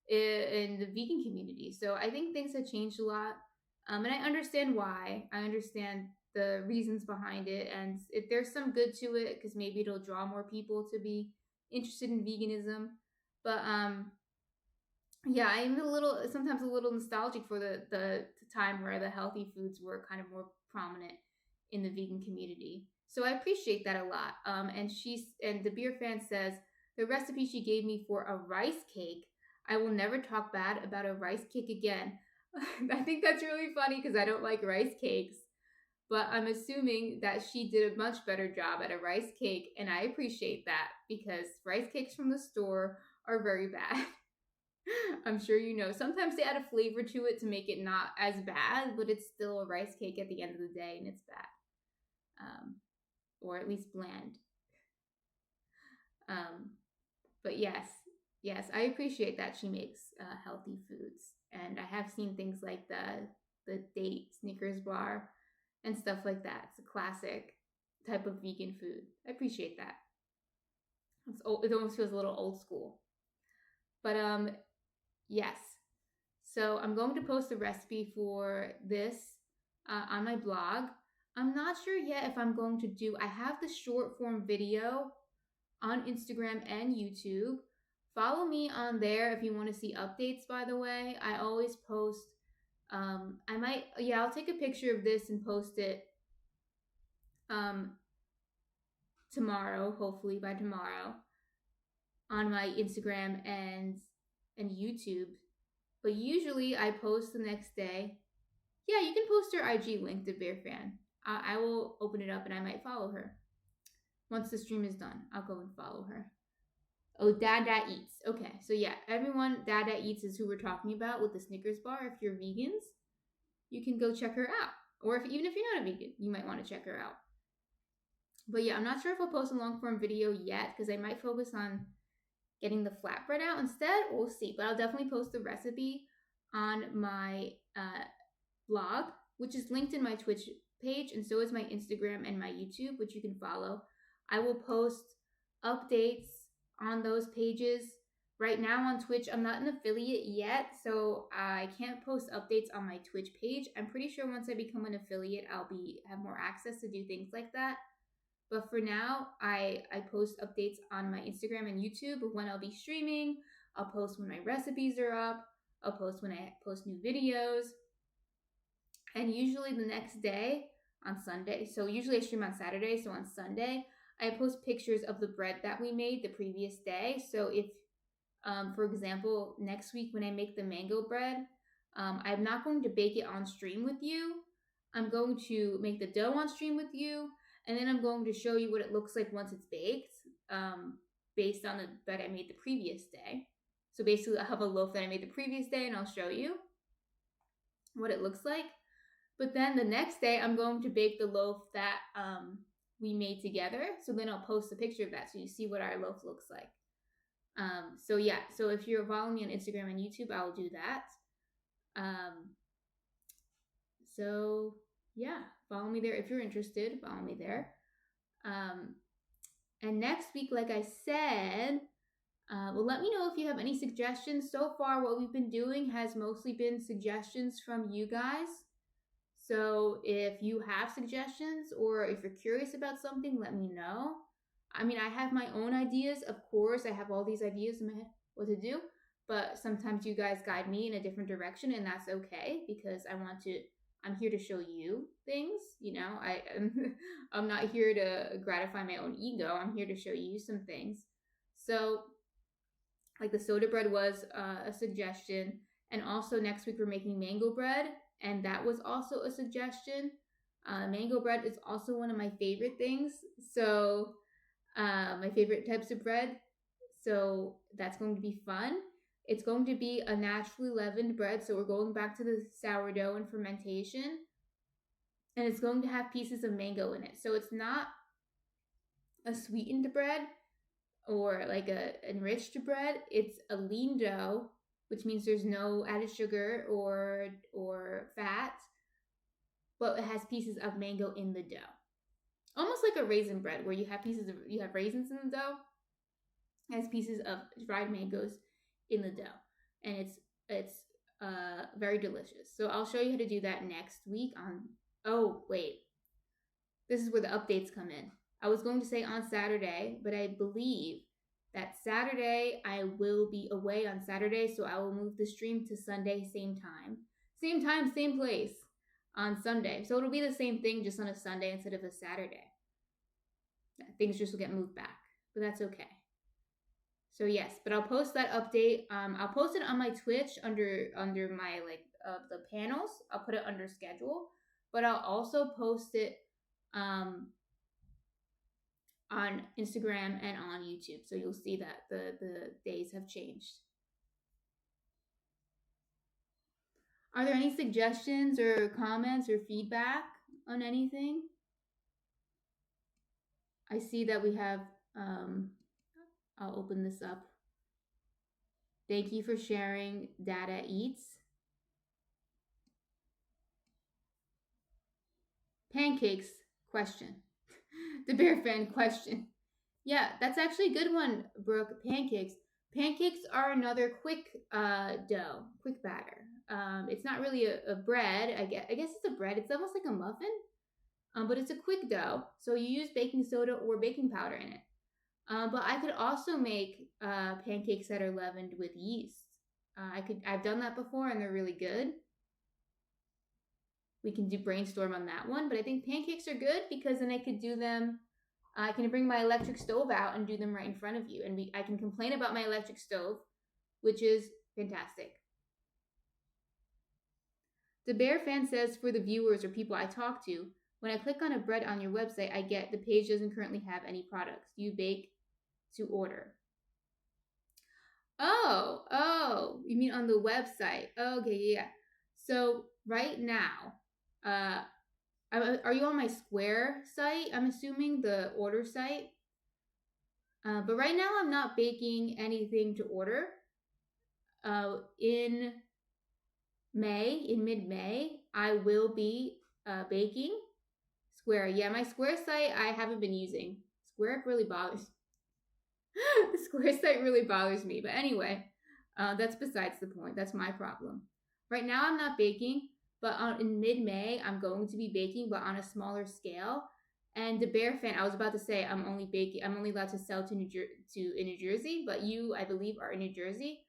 in the vegan community. So I think things have changed a lot, and I understand why. I understand the reasons behind it, and if there's some good to it, because maybe it'll draw more people to be interested in veganism. But yeah, I'm sometimes a little nostalgic for the time where the healthy foods were kind of more prominent in the vegan community. So I appreciate that a lot. And the beer fan says the recipe she gave me for a rice cake, I will never talk bad about a rice cake again. I think that's really funny because I don't like rice cakes, but I'm assuming that she did a much better job at a rice cake, and I appreciate that because rice cakes from the store are very bad. I'm sure you know. Sometimes they add a flavor to it to make it not as bad, but it's still a rice cake at the end of the day, and it's bad, or at least bland. But yes, I appreciate that she makes healthy foods, and I have seen things like the date Snickers bar and stuff like that. It's a classic type of vegan food. I appreciate that. It almost feels a little old school, but yes. So I'm going to post a recipe for this on my blog. I'm not sure yet if I'm going to I have the short form video on Instagram and YouTube. Follow me on there if you want to see updates, by the way. I always post, I'll take a picture of this and post it tomorrow, hopefully by tomorrow, on my Instagram and YouTube. But usually I post the next day. Yeah, you can post her IG link to Bear Fan. I will open it up and I might follow her. Once the stream is done, I'll go and follow her. Oh, Dada Eats. Okay, so yeah, everyone, Dada Eats is who we're talking about with the Snickers bar. If you're vegans, you can go check her out. Or even if you're not a vegan, you might want to check her out. But yeah, I'm not sure if I'll post a long form video yet because I might focus on getting the flatbread out instead. We'll see. But I'll definitely post the recipe on my blog, which is linked in my Twitch page, and so is my Instagram and my YouTube, which you can follow. I will post updates on those pages. Right now on Twitch, I'm not an affiliate yet, so I can't post updates on my Twitch page. I'm pretty sure once I become an affiliate, I'll have more access to do things like that. But for now, I post updates on my Instagram and YouTube of when I'll be streaming. I'll post when my recipes are up. I'll post when I post new videos. And usually the next day on Sunday, so usually I stream on Saturday, so on Sunday, I post pictures of the bread that we made the previous day. So if, for example, next week when I make the mango bread, I'm not going to bake it on stream with you. I'm going to make the dough on stream with you, and then I'm going to show you what it looks like once it's baked, based on the bread I made the previous day. So basically, I'll have a loaf that I made the previous day, and I'll show you what it looks like. But then the next day, I'm going to bake the loaf that we made together. So then I'll post a picture of that so you see what our loaf looks like. So yeah, so if you're following me on Instagram and YouTube, I'll do that. So yeah, follow me there. If you're interested, follow me there. And next week, like I said, Well, let me know if you have any suggestions. So far, what we've been doing has mostly been suggestions from you guys. So if you have suggestions or if you're curious about something, let me know. I mean, I have my own ideas. Of course, I have all these ideas in my head what to do, but sometimes you guys guide me in a different direction, and that's okay because I'm here to show you things. I'm not here to gratify my own ego. I'm here to show you some things. So, like the soda bread was a suggestion, and also next week we're making mango bread, and that was also a suggestion. Mango bread is also one of my favorite things. So, my favorite types of bread. So that's going to be fun. It's going to be a naturally leavened bread. So we're going back to the sourdough and fermentation. And it's going to have pieces of mango in it. So it's not a sweetened bread or like a enriched bread. It's a lean dough, which means there's no added sugar or fat, but it has pieces of mango in the dough. Almost like a raisin bread where you have raisins in the dough. It has pieces of dried mangoes in the dough, and it's very delicious. So I'll show you how to do that next week on. Oh wait, this is where the updates come in. I was going to say on Saturday, but I believe that Saturday I will be away on Saturday, so I will move the stream to Sunday, same time, same place on Sunday. So it'll be the same thing, just on a Sunday instead of a Saturday. Things just will get moved back, but that's okay. So yes, but I'll post that update. I'll post it on my Twitch under my the panels. I'll put it under schedule, but I'll also post it on Instagram and on YouTube. So you'll see that the days have changed. Are there any suggestions or comments or feedback on anything? I see that we have. I'll open this up. Thank you for sharing. Data Eats. Pancakes question. The bear fan question. Yeah, that's actually a good one, Brooke. Pancakes. Pancakes are another quick dough, quick batter. It's not really a bread. I guess it's a bread. It's almost like a muffin, but it's a quick dough. So you use baking soda or baking powder in it. But I could also make pancakes that are leavened with yeast. I've done that before, and they're really good. We can brainstorm on that one, but I think pancakes are good because then I could do them. I can bring my electric stove out and do them right in front of you, and I can complain about my electric stove, which is fantastic. The Bear fan says, for the viewers or people I talk to, when I click on a bread on your website, I get the page doesn't currently have any products. Do you bake to order? Oh, you mean on the website? Okay, yeah. So right now, are you on my Square site? I'm assuming the order site. But right now, I'm not baking anything to order. In mid-May, I will be baking. Square, yeah, my Square site I haven't been using. Square really bothers. The Square site really bothers me. But anyway, that's besides the point. That's my problem. Right now, I'm not baking. But in mid-May, I'm going to be baking, but on a smaller scale. And the Bear fan, I was about to say I'm only allowed to sell in New Jersey, but you, I believe, are in New Jersey.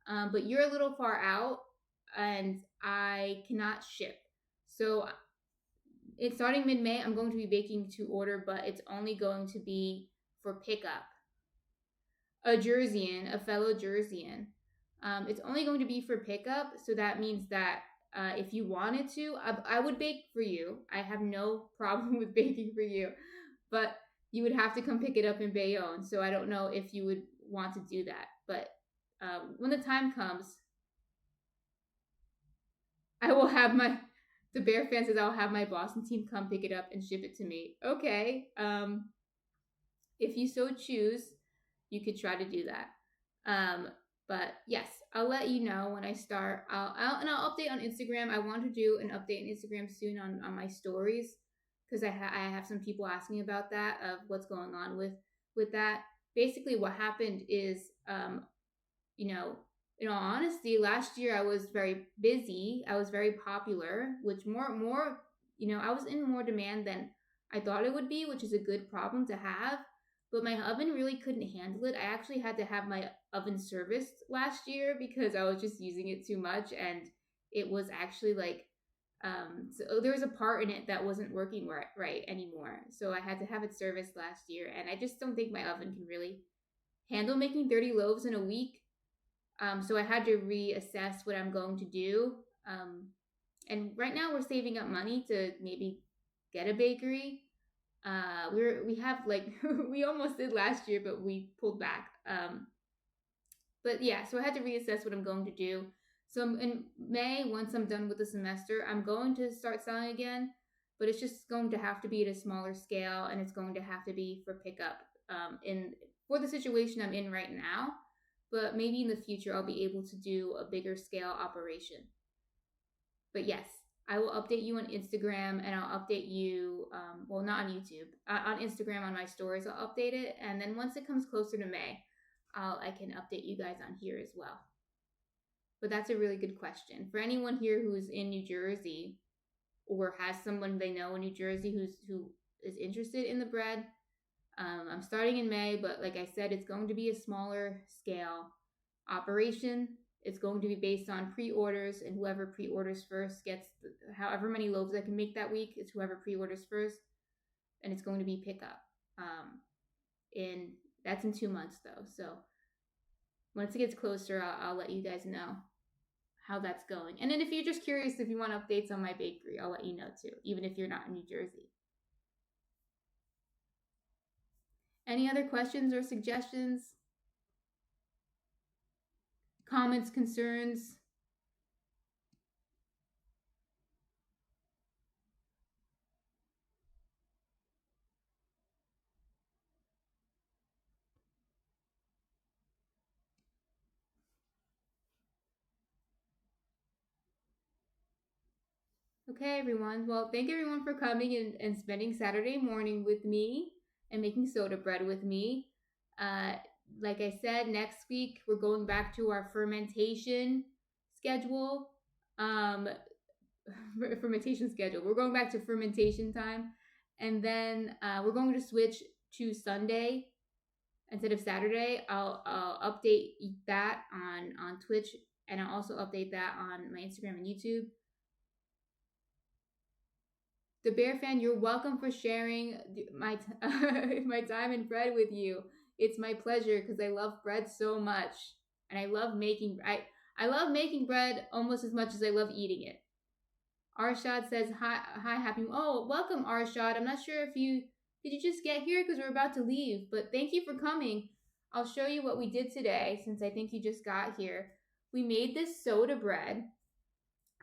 But you're a little far out, and I cannot ship. So it's starting mid-May. I'm going to be baking to order, but it's only going to be for pickup. A Jerseyan, a fellow Jerseyan. It's only going to be for pickup, so that means that if you wanted to, I would bake for you. I have no problem with baking for you, but you would have to come pick it up in Bayonne. So I don't know if you would want to do that. But when the time comes, I will have the Bear fan says I'll have my Boston team come pick it up and ship it to me. Okay. If you so choose, you could try to do that. But yes, I'll let you know when I start. I'll update on Instagram. I want to do an update on Instagram soon on my stories because I have some people asking about that of what's going on with that. basically what happened is, you know, in all honesty, last year I was very busy. I was very popular, which more, I was in more demand than I thought it would be, which is a good problem to have. But my oven really couldn't handle it. I actually had to have my oven serviced last year because I was just using it too much, and it was actually like, so there was a part in it that wasn't working right anymore. So I had to have it serviced last year, and I just don't think my oven can really handle making 30 loaves in a week. So I had to reassess what I'm going to do. And right now we're saving up money to maybe get a bakery. We have like we almost did last year, but we pulled back. But yeah, so I had to reassess what I'm going to do. So in May, once I'm done with the semester, I'm going to start selling again, but it's just going to have to be at a smaller scale, and it's going to have to be for pickup. In For the situation I'm in right now, but maybe in the future I'll be able to do a bigger scale operation. But yes, I will update you on Instagram, and I'll update you, well, not on YouTube, on Instagram on my stories. I'll update it, and then once it comes closer to May, I can update you guys on here as well. But that's a really good question. For anyone here who's in New Jersey or has someone they know in New Jersey who is interested in the bread, I'm starting in May, but like I said, it's going to be a smaller scale operation. It's going to be based on pre-orders, and whoever pre-orders first gets however many loaves I can make that week. It's whoever pre-orders first, and it's going to be pickup. That's in 2 months though, so once it gets closer, I'll let you guys know how that's going. And then if you're just curious, if you want updates on my bakery, I'll let you know too, even if you're not in New Jersey. Any other questions or suggestions? Comments, concerns? Okay, everyone. Well, thank everyone for coming and spending Saturday morning with me and making soda bread with me. Like I said, next week we're going back to our fermentation schedule. Fermentation schedule. We're going back to fermentation time, and then we're going to switch to Sunday instead of Saturday. I'll update that on Twitch, and I'll also update that on my Instagram and YouTube. The Bear Fan, you're welcome for sharing my my time and bread with you. It's my pleasure because I love bread so much, and I love making I love making bread almost as much as I love eating it. Arshad says hi happy. Oh, welcome Arshad. I'm not sure if you did you just get here because we're about to leave, but thank you for coming. I'll show you what we did today since I think you just got here. We made this soda bread.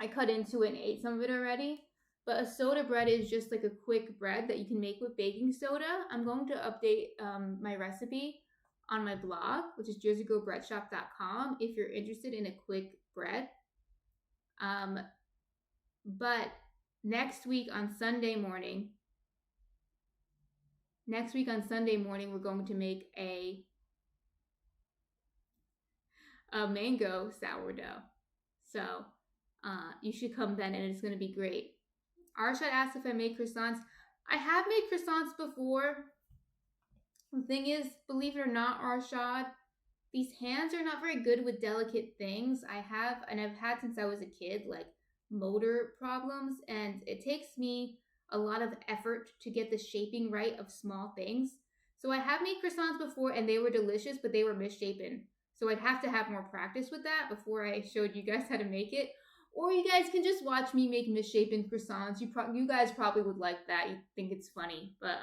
I cut into it and ate some of it already. But a soda bread is just like a quick bread that you can make with baking soda. I'm going to update my recipe on my blog, which is jerseygirlbreadshop.com, if you're interested in a quick bread. But next week on Sunday morning, we're going to make a mango sourdough. So you should come then, and it's going to be great. Arshad asked if I make croissants. I have made croissants before. The thing is, believe it or not, Arshad, these hands are not very good with delicate things. I've had since I was a kid, like motor problems, and it takes me a lot of effort to get the shaping right of small things. So I have made croissants before, and they were delicious, but they were misshapen. So I'd have to have more practice with that before I showed you guys how to make it. Or you guys can just watch me make misshapen croissants. You guys probably would like that. You'd think it's funny. But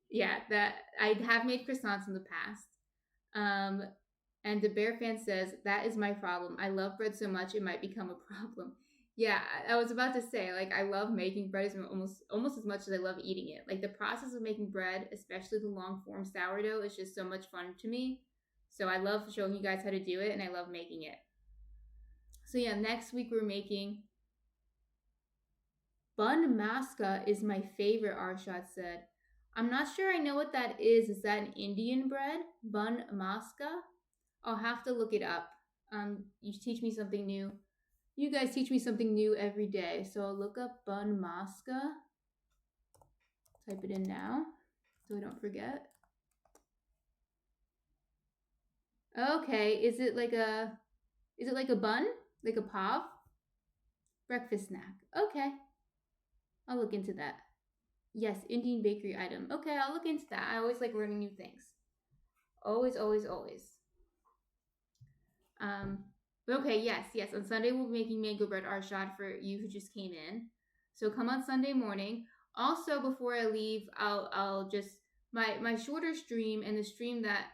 yeah, that I have made croissants in the past. And the Bear Fan says, that is my problem. I love bread so much it might become a problem. Yeah, I was about to say, like, I love making bread almost as much as I love eating it. Like, the process of making bread, especially the long form sourdough, is just so much fun to me. So I love showing you guys how to do it, and I love making it. So yeah, next week we're making bun masca is my favorite, Arshad said. I'm not sure I know what that is. Is that an Indian bread? Bun maska? I'll have to look it up. You teach me something new. You guys teach me something new every day. So I'll look up bun maska. Type it in now so I don't forget. Okay, is it like a bun? Like a pav? Breakfast snack. Okay. I'll look into that. Yes, Indian bakery item. Okay, I'll look into that. I always like learning new things. Always, always, always. But okay, yes. On Sunday we'll be making mango bread arshad for you who just came in. So come on Sunday morning. Also, before I leave, I'll just my shorter stream and the stream that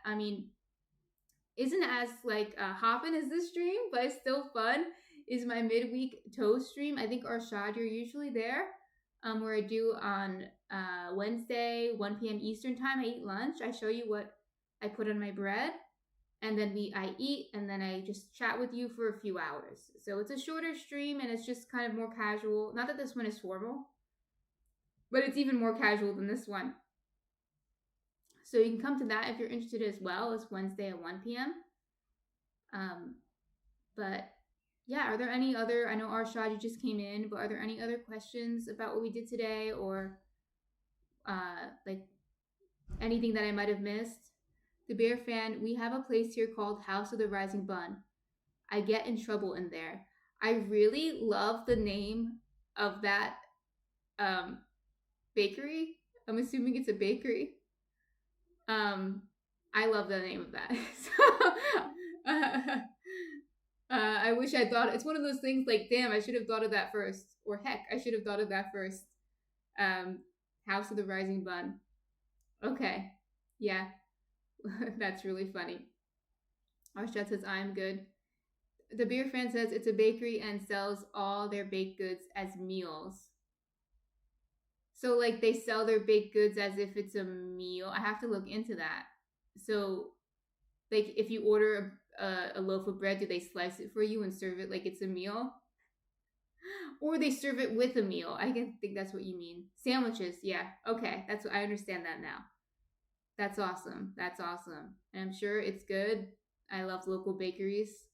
isn't as like hopping as this stream, but it's still fun. Is my midweek toast stream. I think Arshad, you're usually there. Where I do on Wednesday, 1 p.m. Eastern time. I eat lunch. I show you what I put on my bread, and then I eat, and then I just chat with you for a few hours. So it's a shorter stream, and it's just kind of more casual. Not that this one is formal, but it's even more casual than this one. So you can come to that if you're interested as well. It's Wednesday at 1 p.m. But yeah, are there any other, I know Arshad, you just came in, but are there any other questions about what we did today, or like anything that I might have missed? The Bear Fan, we have a place here called House of the Rising Bun. I get in trouble in there. I really love the name of that bakery. I'm assuming it's a bakery. I love the name of that. So, I wish I thought, it's one of those things like, damn, I should have thought of that first. Or heck, I should have thought of that first. House of the Rising Bun. Okay. Yeah. That's really funny. Arshad says, I'm good. The Beer Fan says it's a bakery and sells all their baked goods as meals. So, like, they sell their baked goods as if it's a meal. I have to look into that. So, like, if you order a loaf of bread, do they slice it for you and serve it like it's a meal? Or they serve it with a meal. I think that's what you mean. Sandwiches, yeah. Okay, that's what I understand that now. That's awesome. That's awesome. And I'm sure it's good. I love local bakeries.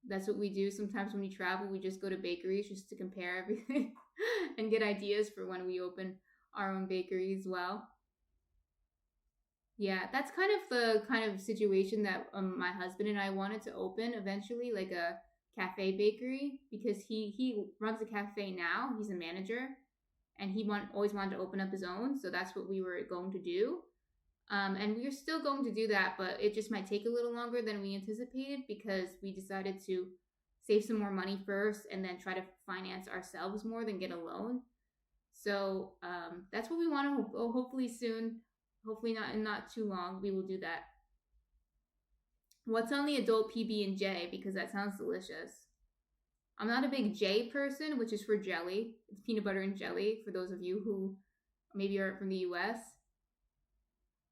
That's what we do sometimes when we travel. We just go to bakeries just to compare everything and get ideas for when we open our own bakery as well. Yeah, that's kind of the situation that my husband and I wanted to open eventually, like a cafe bakery, because he runs a cafe now. He's a manager, and he always wanted to open up his own. So that's what we were going to do. And we are still going to do that, but it just might take a little longer than we anticipated because we decided to save some more money first and then try to finance ourselves more than get a loan. So that's what we want to hopefully soon. Hopefully not too long. We will do that. What's on the adult PB&J? Because that sounds delicious. I'm not a big J person, which is for jelly. It's peanut butter and jelly for those of you who maybe aren't from the US.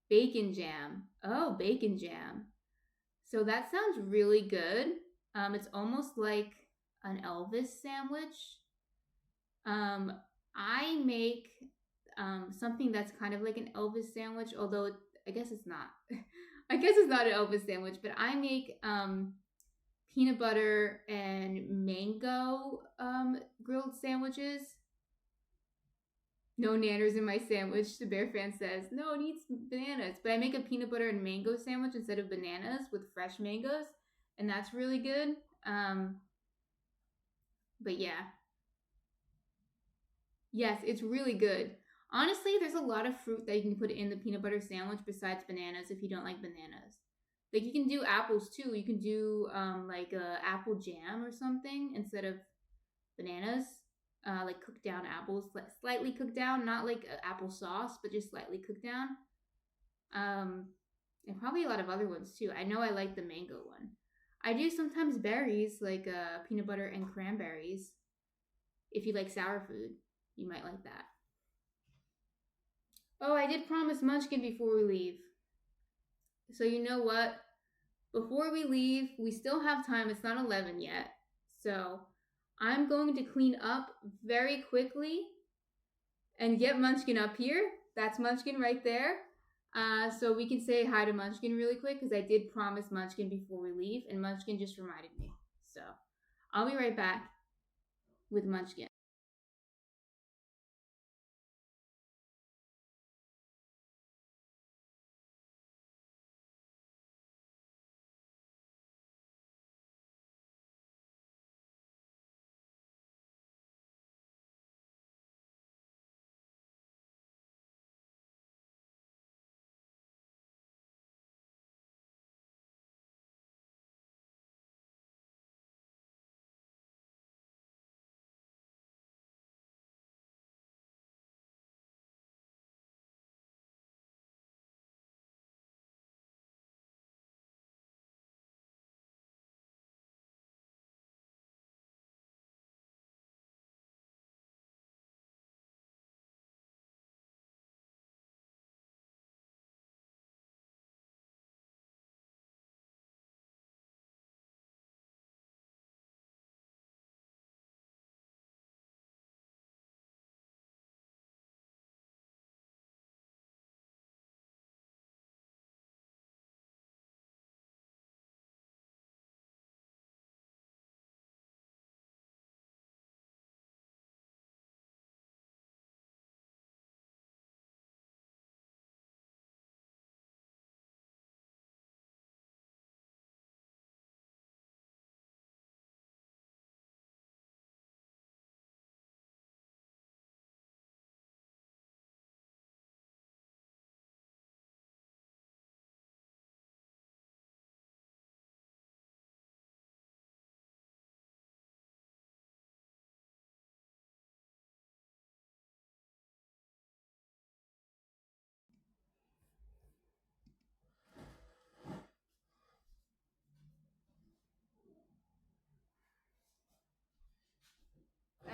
Bacon jam. Oh, bacon jam. So that sounds really good. It's almost like an Elvis sandwich. I make something that's kind of like an Elvis sandwich, although I guess it's not. I guess it's not an Elvis sandwich, but I make peanut butter and mango grilled sandwiches. No nanners in my sandwich, the Bear Fan says. No, it needs bananas. But I make a peanut butter and mango sandwich instead of bananas with fresh mangoes, and that's really good. But yeah. Yes, it's really good. Honestly, there's a lot of fruit that you can put in the peanut butter sandwich besides bananas if you don't like bananas. Like, you can do apples too. You can do like a apple jam or something instead of bananas. Like cooked down apples, slightly cooked down, not like apple sauce, but just slightly cooked down. And probably a lot of other ones too. I know I like the mango one. I do sometimes berries, like peanut butter and cranberries. If you like sour food, you might like that. Oh, I did promise Munchkin before we leave. So you know what? Before we leave, we still have time. It's not 11 yet. So I'm going to clean up very quickly and get Munchkin up here. That's Munchkin right there. So we can say hi to Munchkin really quick because I did promise Munchkin before we leave, and Munchkin just reminded me. So I'll be right back with Munchkin.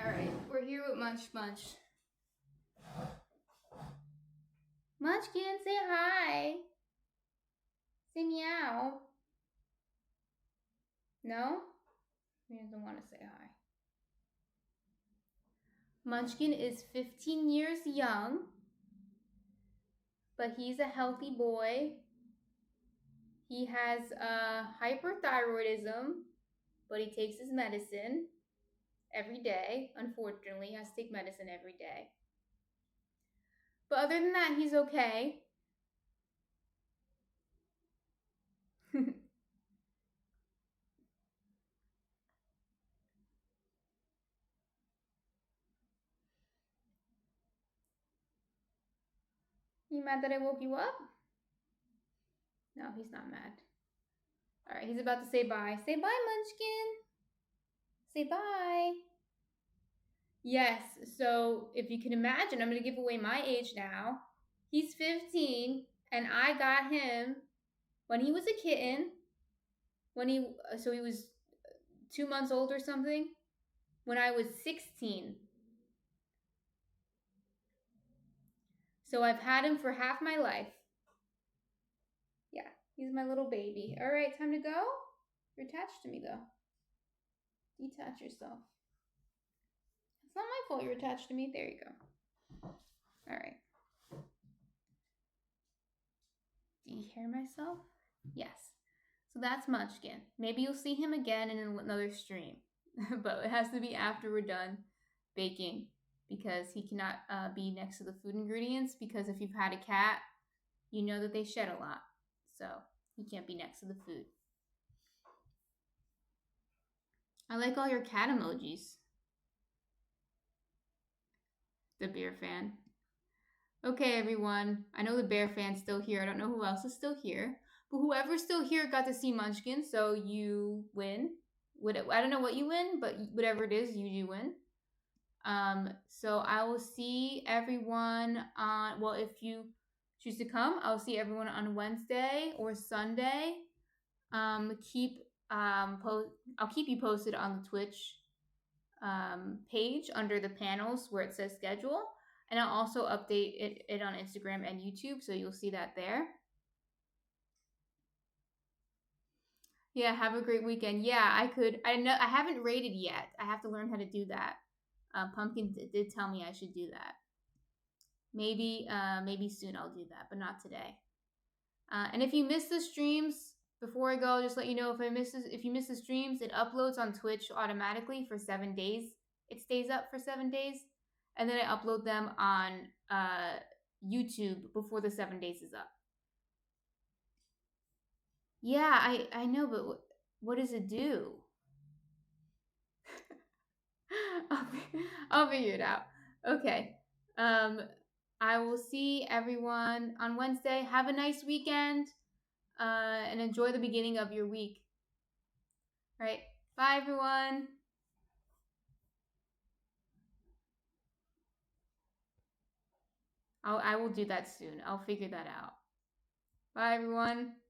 All right, we're here with Munch Munch. Munchkin, say hi. Say meow. No? He doesn't want to say hi. Munchkin is 15 years young, but he's a healthy boy. He has hyperthyroidism, but he takes his medicine every day. Unfortunately, he has to take medicine every day. But other than that, he's okay. You mad that I woke you up? No, he's not mad. All right, he's about to say bye. Say bye, Munchkin. Say bye. Yes, so if you can imagine, I'm going to give away my age now. He's 15, and I got him when he was a kitten. So he was 2 months old or something. When I was 16. So I've had him for half my life. Yeah, he's my little baby. All right, time to go? You're attached to me, though. Detach yourself. It's not my fault you're attached to me. There you go. All right. Do you hear myself? Yes. So that's Munchkin. Maybe you'll see him again in another stream. But it has to be after we're done baking because he cannot be next to the food ingredients because if you've had a cat, you know that they shed a lot. So he can't be next to the food. I like all your cat emojis. The bear fan. Okay, everyone. I know the bear fan's still here. I don't know who else is still here. But whoever's still here got to see Munchkin, so you win. I don't know what you win, but whatever it is, you do win. So I will see everyone on, well, if you choose to come, I'll see everyone on Wednesday or Sunday. I'll keep you posted on the Twitch page under the panels where it says schedule. And I'll also update it on Instagram and YouTube, so you'll see that there. Yeah, have a great weekend. Yeah, I haven't rated yet. I have to learn how to do that. Pumpkin did tell me I should do that. maybe soon I'll do that, but not today. And if you miss the streams, before I go, I'll just let you know if you miss the streams, it uploads on Twitch automatically for 7 days. It stays up for 7 days, and then I upload them on YouTube before the 7 days is up. Yeah, I know, but what does it do? I'll figure it out. Okay. I will see everyone on Wednesday. Have a nice weekend. And enjoy the beginning of your week. All right. Bye, everyone. I will do that soon. I'll figure that out. Bye, everyone.